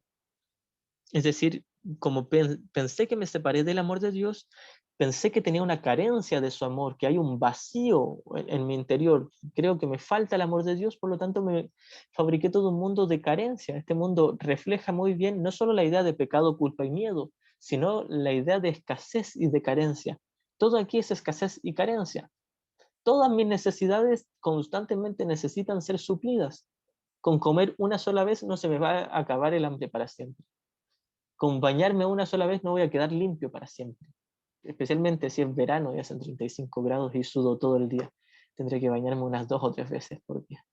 Es decir, como pensé que me separé del amor de Dios, pensé que tenía una carencia de su amor, que hay un vacío en mi interior. Creo que me falta el amor de Dios, por lo tanto me fabriqué todo un mundo de carencia. Este mundo refleja muy bien no solo la idea de pecado, culpa y miedo, sino la idea de escasez y de carencia. Todo aquí es escasez y carencia. Todas mis necesidades constantemente necesitan ser suplidas. Con comer una sola vez no se me va a acabar el hambre para siempre. Con bañarme una sola vez no voy a quedar limpio para siempre. Especialmente si es verano y hacen 35 grados y sudo todo el día. Tendré que bañarme unas 2 o 3 veces por día.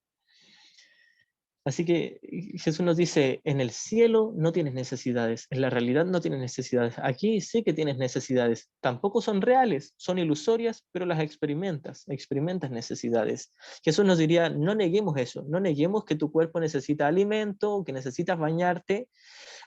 Así que Jesús nos dice, en el cielo no tienes necesidades, en la realidad no tienes necesidades. Aquí sí que tienes necesidades. Tampoco son reales, son ilusorias, pero las experimentas necesidades. Jesús nos diría, no neguemos eso, no neguemos que tu cuerpo necesita alimento, que necesitas bañarte,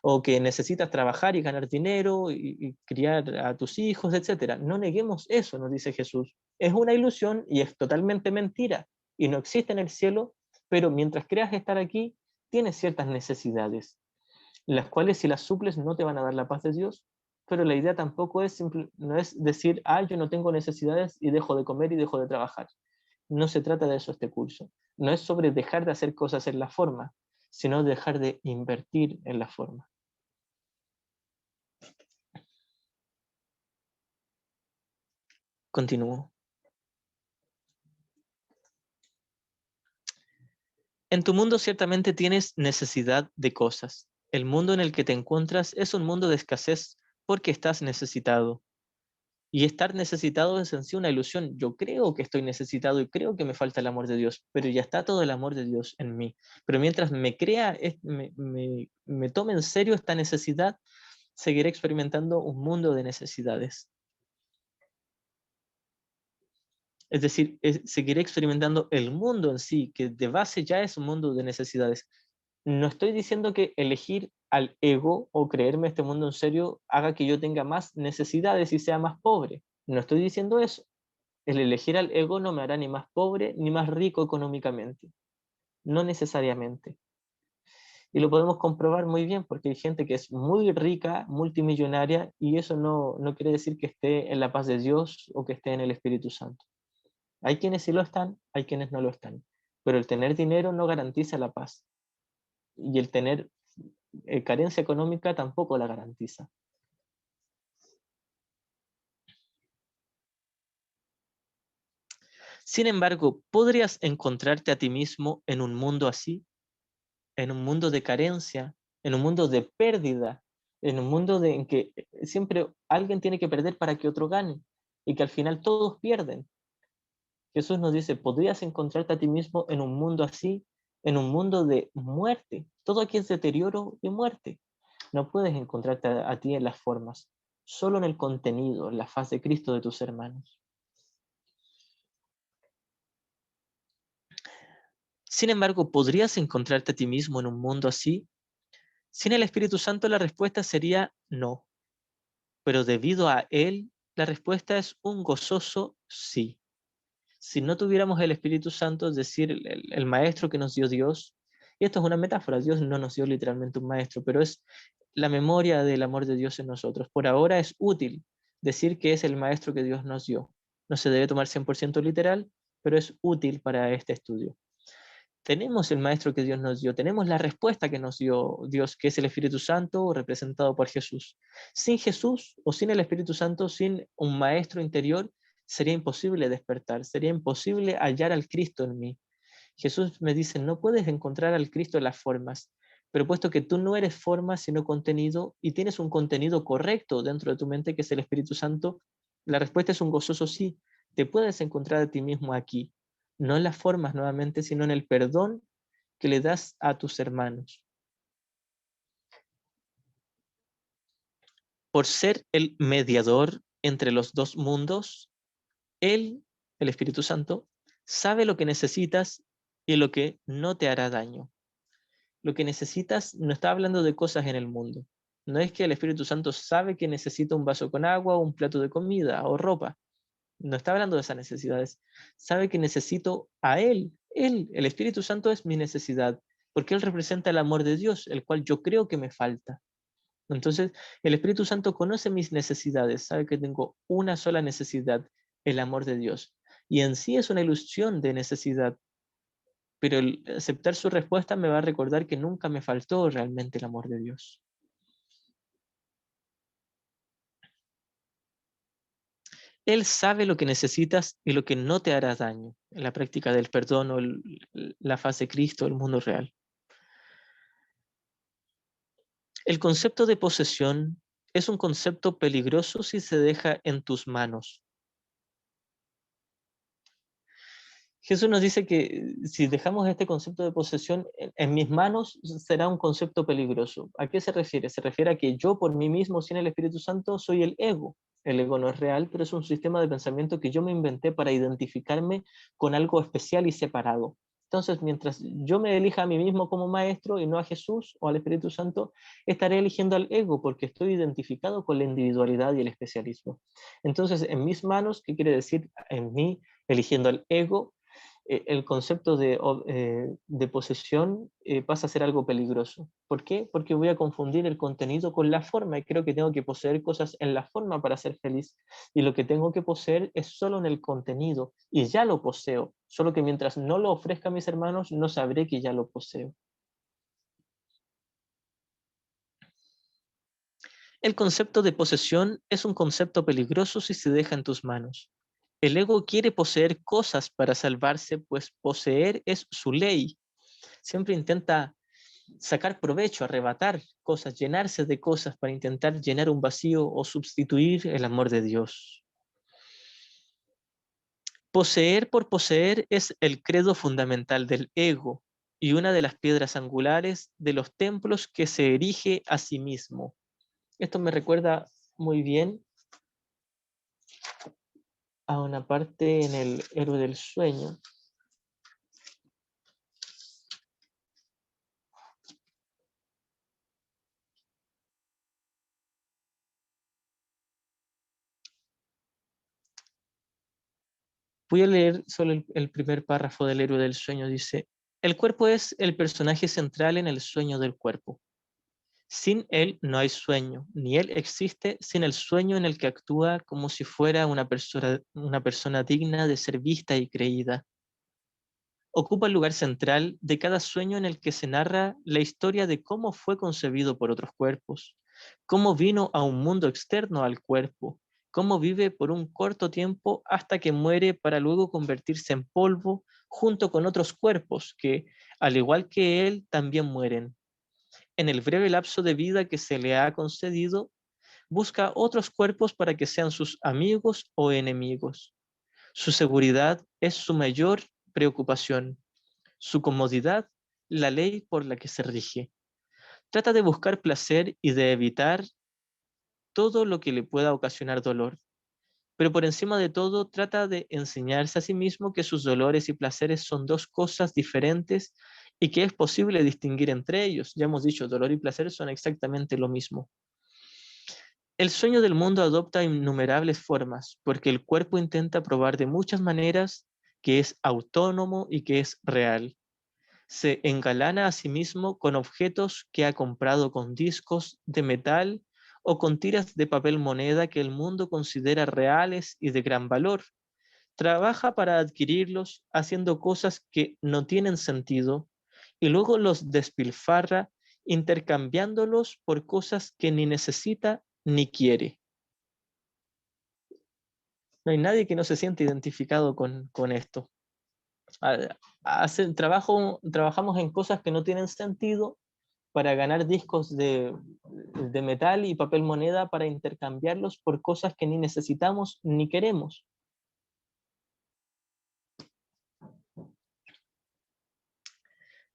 o que necesitas trabajar y ganar dinero y criar a tus hijos, etc. No neguemos eso, nos dice Jesús. Es una ilusión y es totalmente mentira y no existe en el cielo, pero mientras creas estar aquí, tienes ciertas necesidades, las cuales si las suples no te van a dar la paz de Dios, pero la idea tampoco es, no es decir, yo no tengo necesidades y dejo de comer y dejo de trabajar. No se trata de eso este curso. No es sobre dejar de hacer cosas en la forma, sino dejar de invertir en la forma. Continúo. En tu mundo ciertamente tienes necesidad de cosas. El mundo en el que te encuentras es un mundo de escasez porque estás necesitado. Y estar necesitado es en sí una ilusión. Yo creo que estoy necesitado y creo que me falta el amor de Dios, pero ya está todo el amor de Dios en mí. Pero mientras me tome en serio esta necesidad, seguiré experimentando un mundo de necesidades. Es decir, seguiré experimentando el mundo en sí, que de base ya es un mundo de necesidades. No estoy diciendo que elegir al ego o creerme este mundo en serio haga que yo tenga más necesidades y sea más pobre. No estoy diciendo eso. El elegir al ego no me hará ni más pobre ni más rico económicamente. No necesariamente. Y lo podemos comprobar muy bien porque hay gente que es muy rica, multimillonaria, y eso no quiere decir que esté en la paz de Dios o que esté en el Espíritu Santo. Hay quienes sí lo están, hay quienes no lo están. Pero el tener dinero no garantiza la paz. Y el tener carencia económica tampoco la garantiza. Sin embargo, ¿podrías encontrarte a ti mismo en un mundo así? En un mundo de carencia, en un mundo de pérdida, en un mundo en que siempre alguien tiene que perder para que otro gane y que al final todos pierden. Jesús nos dice, ¿podrías encontrarte a ti mismo en un mundo así? En un mundo de muerte. Todo aquí es deterioro y muerte. No puedes encontrarte a ti en las formas, solo en el contenido, en la faz de Cristo de tus hermanos. Sin embargo, ¿podrías encontrarte a ti mismo en un mundo así? Sin el Espíritu Santo la respuesta sería no, pero debido a Él la respuesta es un gozoso sí. Si no tuviéramos el Espíritu Santo, es decir, el maestro que nos dio Dios, y esto es una metáfora, Dios no nos dio literalmente un maestro, pero es la memoria del amor de Dios en nosotros. Por ahora es útil decir que es el maestro que Dios nos dio. No se debe tomar 100% literal, pero es útil para este estudio. Tenemos el Maestro que Dios nos dio, tenemos la respuesta que nos dio Dios, que es el Espíritu Santo representado por Jesús. Sin Jesús o sin el Espíritu Santo, sin un Maestro interior, sería imposible despertar, sería imposible hallar al Cristo en mí. Jesús me dice, no puedes encontrar al Cristo en las formas, pero puesto que tú no eres forma, sino contenido, y tienes un contenido correcto dentro de tu mente, que es el Espíritu Santo, la respuesta es un gozoso sí. Te puedes encontrar a ti mismo aquí, no en las formas nuevamente, sino en el perdón que le das a tus hermanos. Por ser el mediador entre los dos mundos, Él, el Espíritu Santo, sabe lo que necesitas y lo que no te hará daño. Lo que necesitas no está hablando de cosas en el mundo. No es que el Espíritu Santo sabe que necesita un vaso con agua, o un plato de comida o ropa. No está hablando de esas necesidades. Sabe que necesito a Él. Él, el Espíritu Santo es mi necesidad, porque Él representa el amor de Dios, el cual yo creo que me falta. Entonces, el Espíritu Santo conoce mis necesidades, sabe que tengo una sola necesidad, el amor de Dios. Y en sí es una ilusión de necesidad, pero el aceptar su respuesta me va a recordar que nunca me faltó realmente el amor de Dios. Él sabe lo que necesitas y lo que no te hará daño en la práctica del perdón o la faz de Cristo, el mundo real. El concepto de posesión es un concepto peligroso si se deja en tus manos. Jesús nos dice que si dejamos este concepto de posesión en mis manos, será un concepto peligroso. ¿A qué se refiere? Se refiere a que yo por mí mismo, sin el Espíritu Santo, soy el ego. El ego no es real, pero es un sistema de pensamiento que yo me inventé para identificarme con algo especial y separado. Entonces, mientras yo me elija a mí mismo como maestro y no a Jesús o al Espíritu Santo, estaré eligiendo al ego porque estoy identificado con la individualidad y el especialismo. Entonces, en mis manos, ¿qué quiere decir? En mí, eligiendo al ego, el concepto de posesión pasa a ser algo peligroso. ¿Por qué? Porque voy a confundir el contenido con la forma y creo que tengo que poseer cosas en la forma para ser feliz. Y lo que tengo que poseer es solo en el contenido y ya lo poseo. Solo que mientras no lo ofrezca a mis hermanos, no sabré que ya lo poseo. El concepto de posesión es un concepto peligroso si se deja en tus manos. El ego quiere poseer cosas para salvarse, pues poseer es su ley. Siempre intenta sacar provecho, arrebatar cosas, llenarse de cosas para intentar llenar un vacío o sustituir el amor de Dios. Poseer por poseer es el credo fundamental del ego y una de las piedras angulares de los templos que se erige a sí mismo. Esto me recuerda muy bien a una parte en el Héroe del Sueño. Voy a leer solo el primer párrafo del Héroe del Sueño. Dice, el cuerpo es el personaje central en el sueño del cuerpo. Sin él no hay sueño, ni él existe sin el sueño en el que actúa como si fuera una persona digna de ser vista y creída. Ocupa el lugar central de cada sueño en el que se narra la historia de cómo fue concebido por otros cuerpos, cómo vino a un mundo externo al cuerpo, cómo vive por un corto tiempo hasta que muere para luego convertirse en polvo junto con otros cuerpos que, al igual que él, también mueren. En el breve lapso de vida que se le ha concedido, busca otros cuerpos para que sean sus amigos o enemigos. Su seguridad es su mayor preocupación, su comodidad, la ley por la que se rige. Trata de buscar placer y de evitar todo lo que le pueda ocasionar dolor, pero por encima de todo trata de enseñarse a sí mismo que sus dolores y placeres son dos cosas diferentes y que es posible distinguir entre ellos. Ya hemos dicho, dolor y placer son exactamente lo mismo. El sueño del mundo adopta innumerables formas, porque el cuerpo intenta probar de muchas maneras que es autónomo y que es real. Se engalana a sí mismo con objetos que ha comprado con discos de metal o con tiras de papel moneda que el mundo considera reales y de gran valor, trabaja para adquirirlos haciendo cosas que no tienen sentido y luego los despilfarra intercambiándolos por cosas que ni necesita ni quiere. No hay nadie que no se siente identificado con esto. Trabajamos en cosas que no tienen sentido para ganar discos de metal y papel moneda para intercambiarlos por cosas que ni necesitamos ni queremos.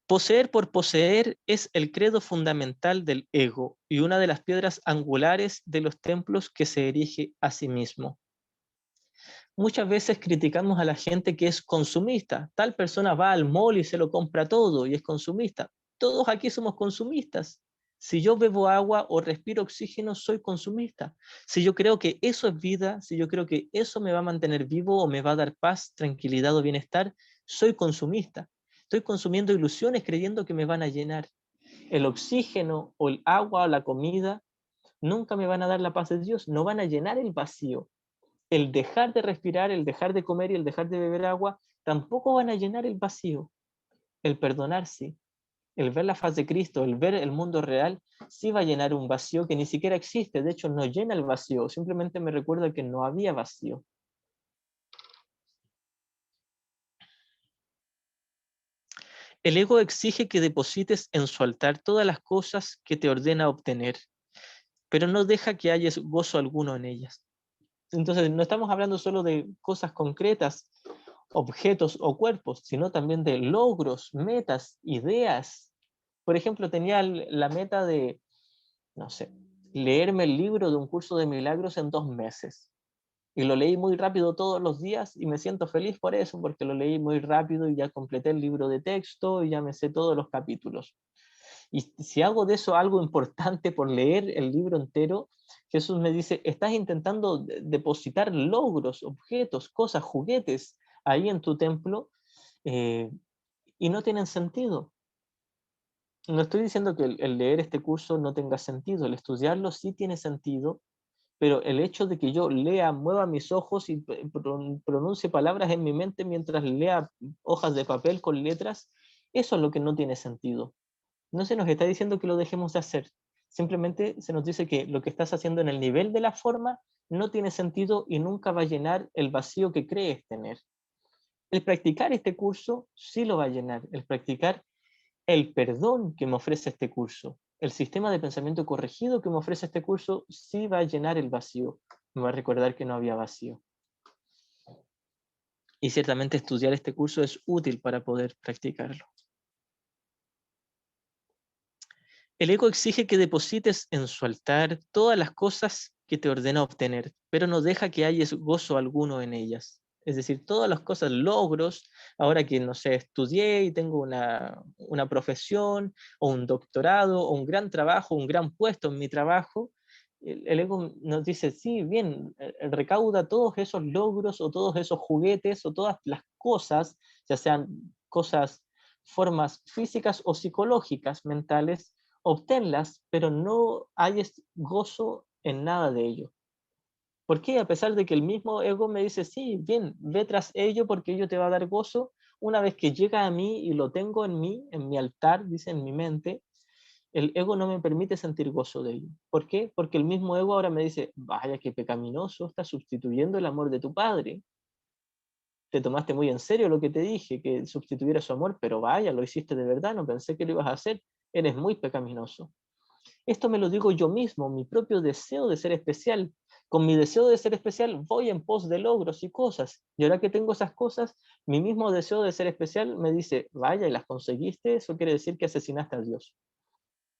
Poseer por poseer es el credo fundamental del ego y una de las piedras angulares de los templos que se erige a sí mismo. Muchas veces criticamos a la gente que es consumista. Tal persona va al mall y se lo compra todo y es consumista. Todos aquí somos consumistas. Si yo bebo agua o respiro oxígeno, soy consumista. Si yo creo que eso es vida, si yo creo que eso me va a mantener vivo o me va a dar paz, tranquilidad o bienestar, soy consumista. Estoy consumiendo ilusiones creyendo que me van a llenar. El oxígeno o el agua o la comida nunca me van a dar la paz de Dios, no van a llenar el vacío. El dejar de respirar, el dejar de comer y el dejar de beber agua tampoco van a llenar el vacío. El perdonar sí. El ver la faz de Cristo, el ver el mundo real, sí va a llenar un vacío que ni siquiera existe. De hecho, no llena el vacío, simplemente me recuerda que no había vacío. El ego exige que deposites en su altar todas las cosas que te ordena obtener, pero no deja que haya gozo alguno en ellas. Entonces, no estamos hablando solo de cosas concretas, objetos o cuerpos, sino también de logros, metas, ideas. Por ejemplo, tenía la meta de, no sé, leerme el libro de un curso de milagros en 2 meses. Y lo leí muy rápido todos los días y me siento feliz por eso, porque lo leí muy rápido y ya completé el libro de texto y ya me sé todos los capítulos. Y si hago de eso algo importante por leer el libro entero, Jesús me dice, estás intentando depositar logros, objetos, cosas, juguetes ahí en tu templo eh, y no tienen sentido. No estoy diciendo que el leer este curso no tenga sentido, el estudiarlo sí tiene sentido, pero el hecho de que yo lea, mueva mis ojos y pronuncie palabras en mi mente mientras lea hojas de papel con letras, eso es lo que no tiene sentido. No se nos está diciendo que lo dejemos de hacer, simplemente se nos dice que lo que estás haciendo en el nivel de la forma no tiene sentido y nunca va a llenar el vacío que crees tener. El practicar este curso sí lo va a llenar, el practicar el perdón que me ofrece este curso, el sistema de pensamiento corregido que me ofrece este curso sí va a llenar el vacío, me va a recordar que no había vacío. Y ciertamente estudiar este curso es útil para poder practicarlo. El ego exige que deposites en su altar todas las cosas que te ordena obtener, pero no deja que haya gozo alguno en ellas. Es decir, todas las cosas, logros, ahora que, no sé, estudié y tengo una profesión o un doctorado o un gran trabajo, un gran puesto en mi trabajo, el ego nos dice, sí, bien, recauda todos esos logros o todos esos juguetes o todas las cosas, ya sean cosas, formas físicas o psicológicas, mentales, obténlas, pero no hayas gozo en nada de ello. ¿Por qué? A pesar de que el mismo ego me dice, sí, bien, ve tras ello porque ello te va a dar gozo, una vez que llega a mí y lo tengo en mi altar, dice en mi mente, el ego no me permite sentir gozo de ello. ¿Por qué? Porque el mismo ego ahora me dice, vaya, qué pecaminoso, estás sustituyendo el amor de tu padre. Te tomaste muy en serio lo que te dije, que sustituyera su amor, pero vaya, lo hiciste de verdad, no pensé que lo ibas a hacer, eres muy pecaminoso. Esto me lo digo yo mismo, mi propio deseo de ser especial. Con mi deseo de ser especial voy en pos de logros y cosas. Y ahora que tengo esas cosas, mi mismo deseo de ser especial me dice, vaya, y las conseguiste, eso quiere decir que asesinaste a Dios.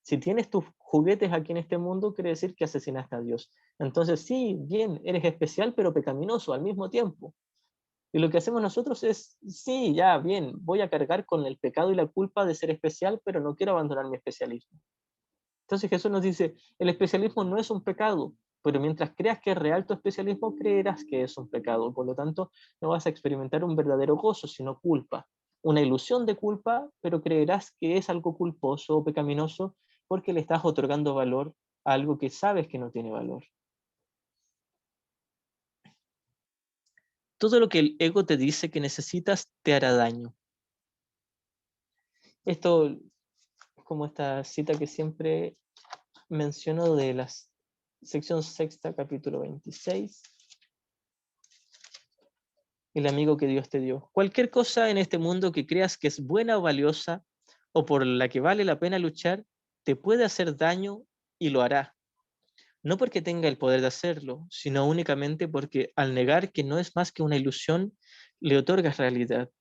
Si tienes tus juguetes aquí en este mundo, quiere decir que asesinaste a Dios. Entonces, sí, bien, eres especial, pero pecaminoso al mismo tiempo. Y lo que hacemos nosotros es, sí, ya, bien, voy a cargar con el pecado y la culpa de ser especial, pero no quiero abandonar mi especialismo. Entonces Jesús nos dice, el especialismo no es un pecado, pero mientras creas que es real tu especialismo, creerás que es un pecado. Por lo tanto, no vas a experimentar un verdadero gozo, sino culpa. Una ilusión de culpa, pero creerás que es algo culposo o pecaminoso porque le estás otorgando valor a algo que sabes que no tiene valor. Todo lo que el ego te dice que necesitas te hará daño. Esto, como esta cita que siempre menciono de la sección sexta, capítulo 26. El amigo que Dios te dio. Cualquier cosa en este mundo que creas que es buena o valiosa, o por la que vale la pena luchar, te puede hacer daño y lo hará. No porque tenga el poder de hacerlo, sino únicamente porque al negar que no es más que una ilusión, le otorgas realidad.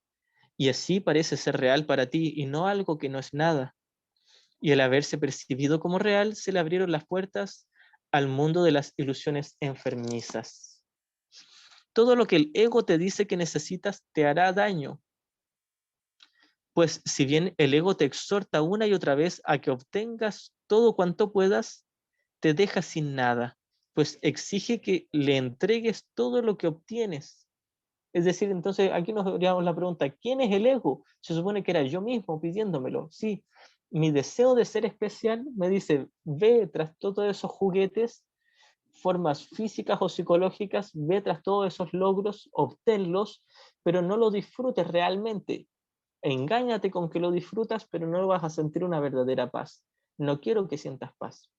Y así parece ser real para ti y no algo que no es nada. Y al haberse percibido como real, se le abrieron las puertas al mundo de las ilusiones enfermizas. Todo lo que el ego te dice que necesitas te hará daño. Pues si bien el ego te exhorta una y otra vez a que obtengas todo cuanto puedas, te deja sin nada, pues exige que le entregues todo lo que obtienes. Es decir, entonces aquí nos haríamos la pregunta, ¿quién es el ego? Se supone que era yo mismo pidiéndomelo. Sí, mi deseo de ser especial me dice, ve tras todos esos juguetes, formas físicas o psicológicas, ve tras todos esos logros, obténlos, pero no lo disfrutes realmente. Engáñate con que lo disfrutas, pero no vas a sentir una verdadera paz. No quiero que sientas paz.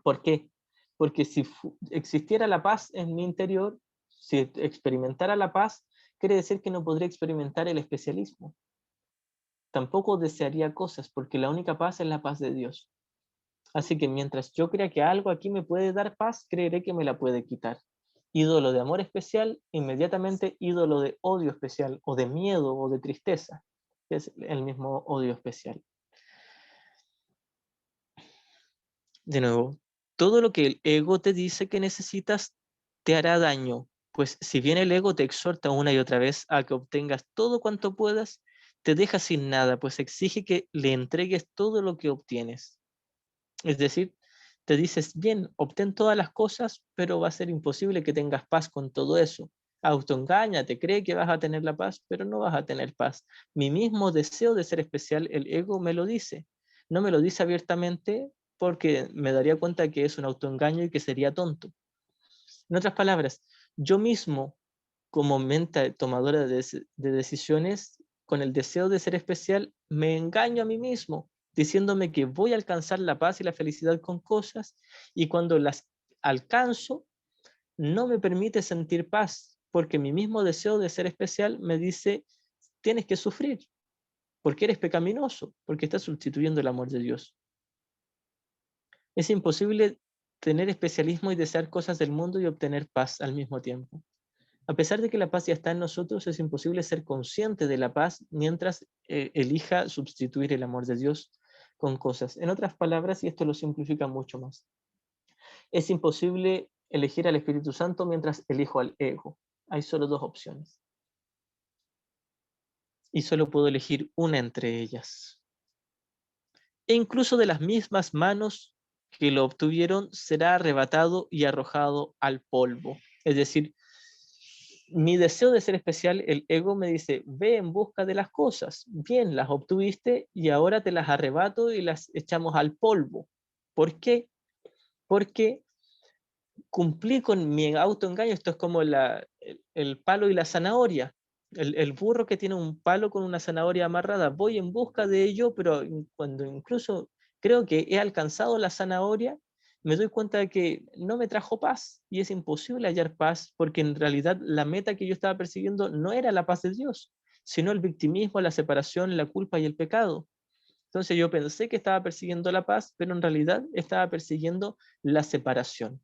¿Por qué? Porque si existiera la paz en mi interior, si experimentara la paz, quiere decir que no podría experimentar el especialismo. Tampoco desearía cosas, porque la única paz es la paz de Dios. Así que mientras yo crea que algo aquí me puede dar paz, creeré que me la puede quitar. Ídolo de amor especial, inmediatamente ídolo de odio especial, o de miedo, o de tristeza, que es el mismo odio especial. De nuevo, todo lo que el ego te dice que necesitas te hará daño, pues si bien el ego te exhorta una y otra vez a que obtengas todo cuanto puedas, te deja sin nada, pues exige que le entregues todo lo que obtienes. Es decir, te dices, bien, obtén todas las cosas, pero va a ser imposible que tengas paz con todo eso. Autoengáñate, cree que vas a tener la paz, pero no vas a tener paz. Mi mismo deseo de ser especial, el ego me lo dice. No me lo dice abiertamente porque me daría cuenta que es un autoengaño y que sería tonto. En otras palabras, yo mismo, como mente tomadora de decisiones, con el deseo de ser especial, me engaño a mí mismo, diciéndome que voy a alcanzar la paz y la felicidad con cosas, y cuando las alcanzo, no me permite sentir paz, porque mi mismo deseo de ser especial me dice, tienes que sufrir, porque eres pecaminoso, porque estás sustituyendo el amor de Dios. Es imposible tener especialismo y desear cosas del mundo y obtener paz al mismo tiempo. A pesar de que la paz ya está en nosotros, es imposible ser consciente de la paz mientras elija sustituir el amor de Dios con cosas. En otras palabras, y esto lo simplifica mucho más, es imposible elegir al Espíritu Santo mientras elijo al ego. Hay solo dos opciones. Y solo puedo elegir una entre ellas. E incluso de las mismas manos que lo obtuvieron, será arrebatado y arrojado al polvo. Es decir, mi deseo de ser especial, el ego me dice, ve en busca de las cosas. Bien, las obtuviste y ahora te las arrebato y las echamos al polvo. ¿Por qué? Porque cumplí con mi autoengaño. Esto es como el palo y la zanahoria. El burro que tiene un palo con una zanahoria amarrada. Voy en busca de ello, pero cuando incluso creo que he alcanzado la zanahoria, me doy cuenta de que no me trajo paz y es imposible hallar paz porque en realidad la meta que yo estaba persiguiendo no era la paz de Dios, sino el victimismo, la separación, la culpa y el pecado. Entonces yo pensé que estaba persiguiendo la paz, pero en realidad estaba persiguiendo la separación.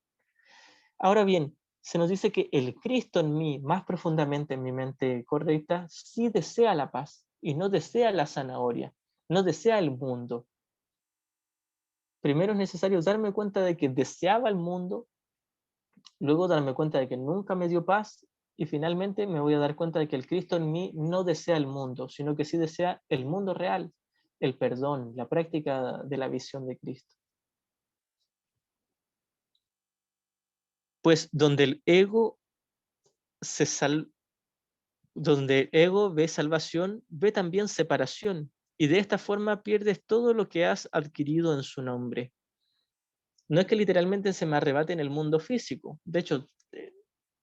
Ahora bien, se nos dice que el Cristo en mí, más profundamente en mi mente correcta, sí desea la paz y no desea la zanahoria, no desea el mundo. Primero es necesario darme cuenta de que deseaba el mundo, luego darme cuenta de que nunca me dio paz y finalmente me voy a dar cuenta de que el Cristo en mí no desea el mundo, sino que sí desea el mundo real, el perdón, la práctica de la visión de Cristo. Pues donde el ego donde el ego ve salvación, ve también separación, y de esta forma pierdes todo lo que has adquirido en su nombre. No es que literalmente se me arrebate en el mundo físico, de hecho,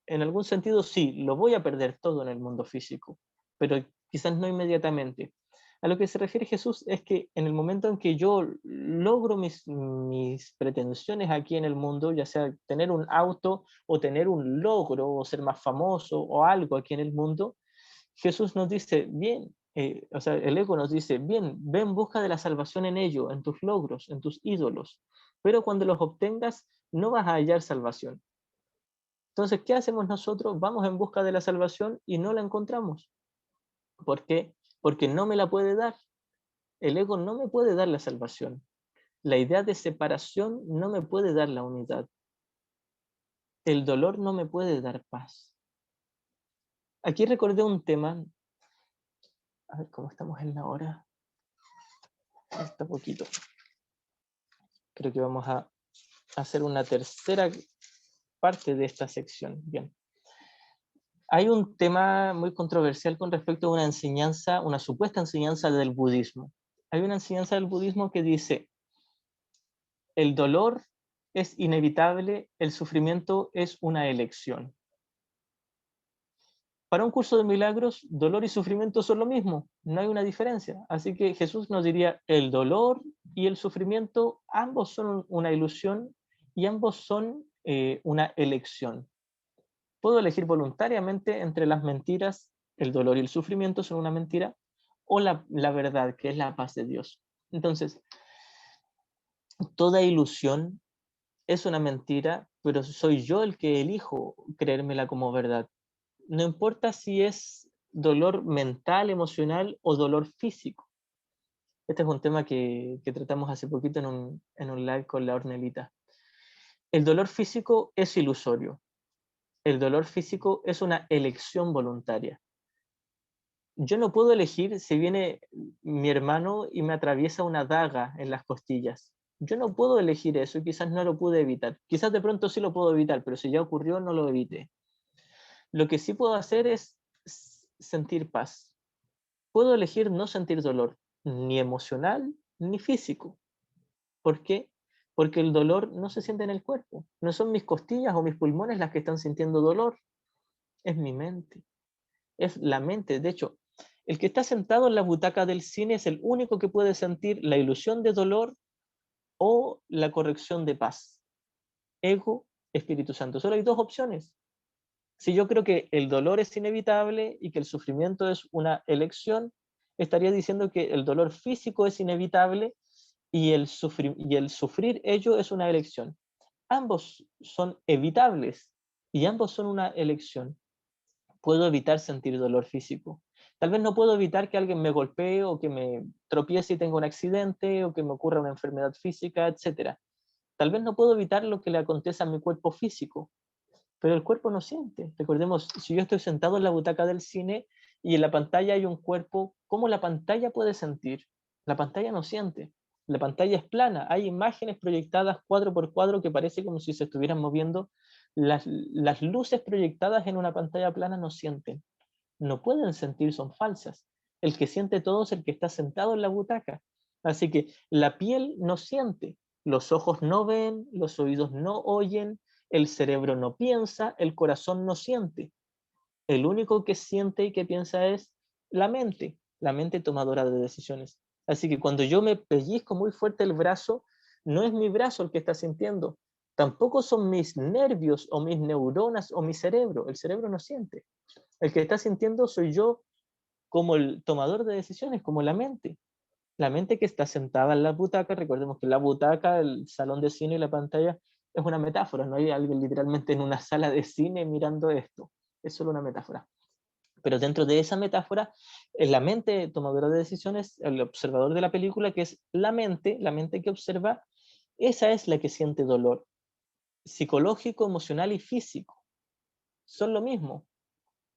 en algún sentido sí, lo voy a perder todo en el mundo físico, pero quizás no inmediatamente. A lo que se refiere Jesús es que en el momento en que yo logro mis pretensiones aquí en el mundo, ya sea tener un auto o tener un logro o ser más famoso o algo aquí en el mundo, Jesús nos dice, bien, o sea, el ego nos dice, bien, ve en busca de la salvación en ello, en tus logros, en tus ídolos, pero cuando los obtengas no vas a hallar salvación. Entonces, ¿qué hacemos nosotros? Vamos en busca de la salvación y no la encontramos. ¿Por qué? Porque no me la puede dar. El ego no me puede dar la salvación. La idea de separación no me puede dar la unidad. El dolor no me puede dar paz. Aquí recordé un tema, a ver cómo estamos en la hora. Está poquito. Creo que vamos a hacer una tercera parte de esta sección. Bien. Hay un tema muy controversial con respecto a una enseñanza, una supuesta enseñanza del budismo. Hay una enseñanza del budismo que dice, el dolor es inevitable, el sufrimiento es una elección. Para un curso de milagros, dolor y sufrimiento son lo mismo, no hay una diferencia. Así que Jesús nos diría, el dolor y el sufrimiento, ambos son una ilusión y ambos son una elección. Puedo elegir voluntariamente entre las mentiras, el dolor y el sufrimiento son una mentira, o la verdad, que es la paz de Dios. Entonces, toda ilusión es una mentira, pero soy yo el que elijo creérmela como verdad. No importa si es dolor mental, emocional o dolor físico. Este es un tema que tratamos hace poquito en un live con la Ornelita. El dolor físico es ilusorio. El dolor físico es una elección voluntaria. Yo no puedo elegir si viene mi hermano y me atraviesa una daga en las costillas. Yo no puedo elegir eso y quizás no lo pude evitar. Quizás de pronto sí lo puedo evitar, pero si ya ocurrió, no lo evité. Lo que sí puedo hacer es sentir paz. Puedo elegir no sentir dolor, ni emocional ni físico. ¿Por qué? Porque el dolor no se siente en el cuerpo. No son mis costillas o mis pulmones las que están sintiendo dolor. Es mi mente. Es la mente. De hecho, el que está sentado en la butaca del cine es el único que puede sentir la ilusión de dolor o la corrección de paz. Ego, Espíritu Santo. Solo hay dos opciones. Si yo creo que el dolor es inevitable y que el sufrimiento es una elección, estaría diciendo que el dolor físico es inevitable y el sufrir ello es una elección. Ambos son evitables y ambos son una elección. Puedo evitar sentir dolor físico. Tal vez no puedo evitar que alguien me golpee o que me tropiece y tenga un accidente o que me ocurra una enfermedad física, etc. Tal vez no puedo evitar lo que le acontece a mi cuerpo físico, pero el cuerpo no siente. Recordemos, si yo estoy sentado en la butaca del cine y en la pantalla hay un cuerpo, ¿cómo la pantalla puede sentir? La pantalla no siente. La pantalla es plana. Hay imágenes proyectadas cuadro por cuadro que parece como si se estuvieran moviendo. Las luces proyectadas en una pantalla plana no sienten. No pueden sentir, son falsas. El que siente todo es el que está sentado en la butaca. Así que la piel no siente, los ojos no ven, los oídos no oyen, el cerebro no piensa, el corazón no siente. El único que siente y que piensa es la mente tomadora de decisiones. Así que cuando yo me pellizco muy fuerte el brazo, no es mi brazo el que está sintiendo, tampoco son mis nervios o mis neuronas o mi cerebro. El cerebro no siente. El que está sintiendo soy yo como el tomador de decisiones, como la mente. La mente que está sentada en la butaca, recordemos que la butaca, el salón de cine y la pantalla es una metáfora, no hay alguien literalmente en una sala de cine mirando esto, es solo una metáfora. Pero dentro de esa metáfora, la mente tomadora de decisiones, el observador de la película, que es la mente que observa, esa es la que siente dolor, psicológico, emocional y físico. Son lo mismo,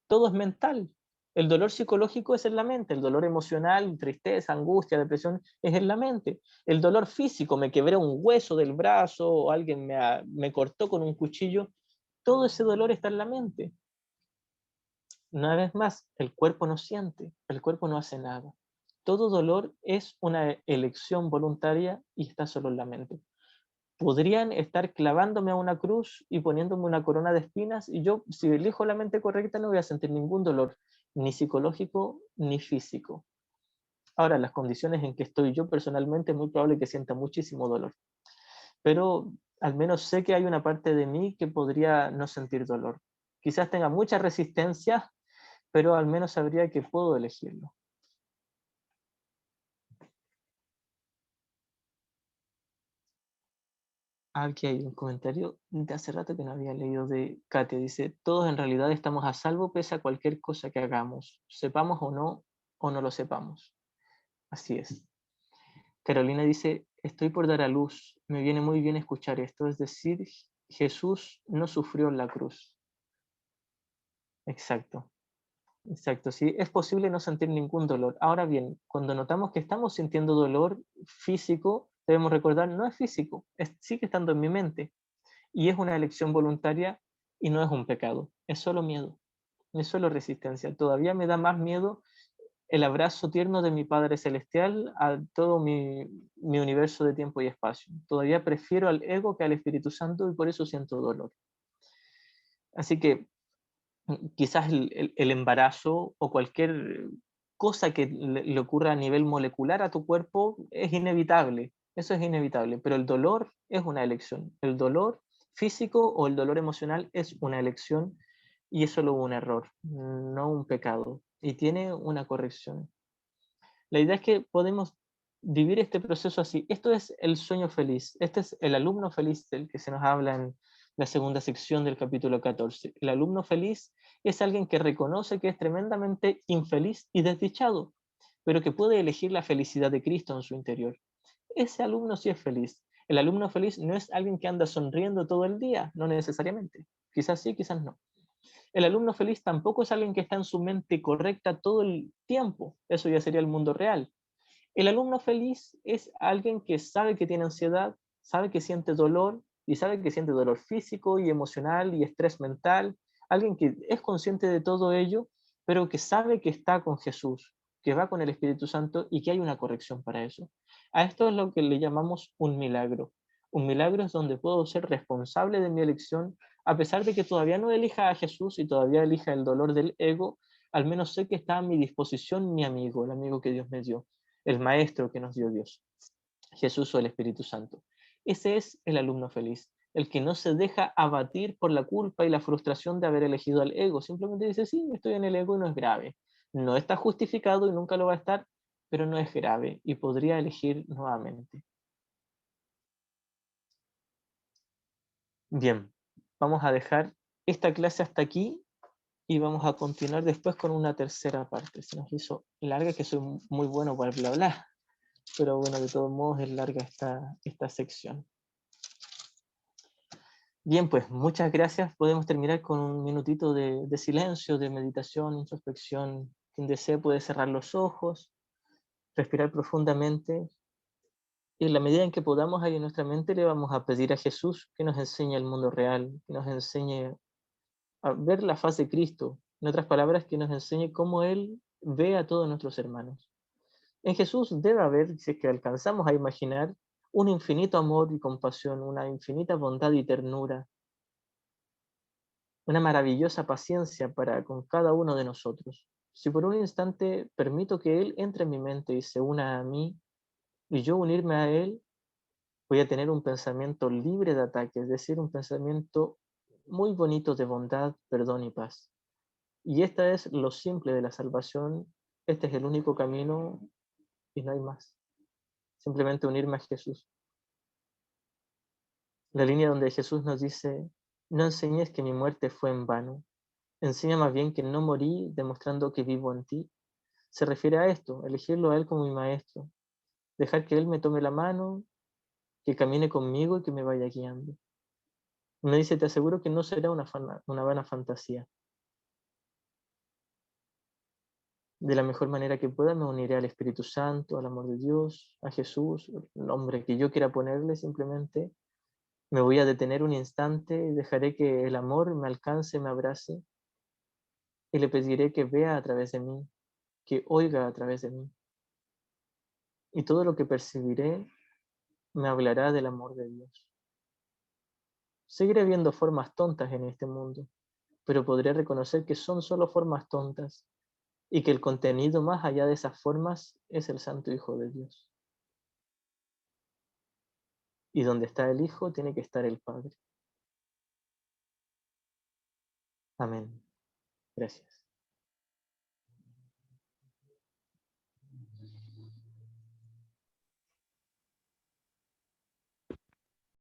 todo es mental. El dolor psicológico es en la mente, el dolor emocional, tristeza, angustia, depresión, es en la mente. El dolor físico, me quebré un hueso del brazo o alguien me cortó con un cuchillo, todo ese dolor está en la mente. Una vez más, el cuerpo no siente, el cuerpo no hace nada. Todo dolor es una elección voluntaria y está solo en la mente. podrían estar clavándome a una cruz y poniéndome una corona de espinas, y yo, si elijo la mente correcta, no voy a sentir ningún dolor, ni psicológico ni físico. Ahora, las condiciones en que estoy yo personalmente, es muy probable que sienta muchísimo dolor, pero al menos sé que hay una parte de mí que podría no sentir dolor. Quizás tenga mucha resistencia, pero al menos sabría que puedo elegirlo. Aquí hay un comentario de hace rato que no había leído de Katia. Dice, todos en realidad estamos a salvo pese a cualquier cosa que hagamos, sepamos o no lo sepamos. Así es. Carolina dice, estoy por dar a luz, me viene muy bien escuchar esto, es decir, Jesús no sufrió en la cruz. Exacto, exacto, sí, es posible no sentir ningún dolor. Ahora bien, cuando notamos que estamos sintiendo dolor físico, debemos recordar, no es físico, sigue estando en mi mente. Y es una elección voluntaria y no es un pecado, es solo miedo, es solo resistencia. Todavía me da más miedo el abrazo tierno de mi Padre Celestial a todo mi universo de tiempo y espacio. Todavía prefiero al ego que al Espíritu Santo y por eso siento dolor. Así que quizás el embarazo o cualquier cosa que le ocurra a nivel molecular a tu cuerpo es inevitable, eso es inevitable, pero el dolor es una elección. El dolor físico o el dolor emocional es una elección y es solo un error, no un pecado, y tiene una corrección. La idea es que podemos vivir este proceso así. Esto es el sueño feliz. Este es el alumno feliz del que se nos habla en la segunda sección del capítulo 14. El alumno feliz es alguien que reconoce que es tremendamente infeliz y desdichado, pero que puede elegir la felicidad de Cristo en su interior. Ese alumno sí es feliz. El alumno feliz no es alguien que anda sonriendo todo el día, no necesariamente. Quizás sí, quizás no. El alumno feliz tampoco es alguien que está en su mente correcta todo el tiempo. Eso ya sería el mundo real. El alumno feliz es alguien que sabe que tiene ansiedad, sabe que siente dolor y sabe que siente dolor físico y emocional y estrés mental. Alguien que es consciente de todo ello, pero que sabe que está con Jesús, que va con el Espíritu Santo y que hay una corrección para eso. A esto es lo que le llamamos un milagro. Un milagro es donde puedo ser responsable de mi elección, a pesar de que todavía no elija a Jesús y todavía elija el dolor del ego, al menos sé que está a mi disposición mi amigo, el amigo que Dios me dio, el maestro que nos dio Dios, Jesús o el Espíritu Santo. Ese es el alumno feliz, el que no se deja abatir por la culpa y la frustración de haber elegido al ego. Simplemente dice, sí, estoy en el ego y no es grave. No está justificado y nunca lo va a estar, pero no es grave y podría elegir nuevamente. Bien, vamos a dejar esta clase hasta aquí y vamos a continuar después con una tercera parte. Se nos hizo larga, que soy muy bueno para bla bla, pero bueno, de todos modos es larga esta sección. Bien, pues muchas gracias. Podemos terminar con un minutito de silencio, de meditación, introspección. Quien desee puede cerrar los ojos, respirar profundamente y en la medida en que podamos ahí en nuestra mente le vamos a pedir a Jesús que nos enseñe el mundo real, que nos enseñe a ver la faz de Cristo. En otras palabras, que nos enseñe cómo Él ve a todos nuestros hermanos. En Jesús debe haber, si es que alcanzamos a imaginar, un infinito amor y compasión, una infinita bondad y ternura, una maravillosa paciencia para con cada uno de nosotros. Si por un instante permito que Él entre en mi mente y se una a mí, y yo unirme a Él, voy a tener un pensamiento libre de ataque, es decir, un pensamiento muy bonito de bondad, perdón y paz. Y esta es lo simple de la salvación, este es el único camino y no hay más. Simplemente unirme a Jesús. La línea donde Jesús nos dice, no enseñes que mi muerte fue en vano, enseña más bien que no morí demostrando que vivo en ti. Se refiere a esto, elegirlo a Él como mi maestro, dejar que Él me tome la mano, que camine conmigo y que me vaya guiando. Me dice, te aseguro que no será una vana fantasía. De la mejor manera que pueda me uniré al Espíritu Santo, al amor de Dios, a Jesús, el nombre que yo quiera ponerle simplemente. Me voy a detener un instante y dejaré que el amor me alcance, me abrace y le pediré que vea a través de mí, que oiga a través de mí. Y todo lo que percibiré me hablará del amor de Dios. Seguiré viendo formas tontas en este mundo, pero podré reconocer que son solo formas tontas y que el contenido más allá de esas formas es el Santo Hijo de Dios. Y donde está el Hijo tiene que estar el Padre. Amén. Gracias.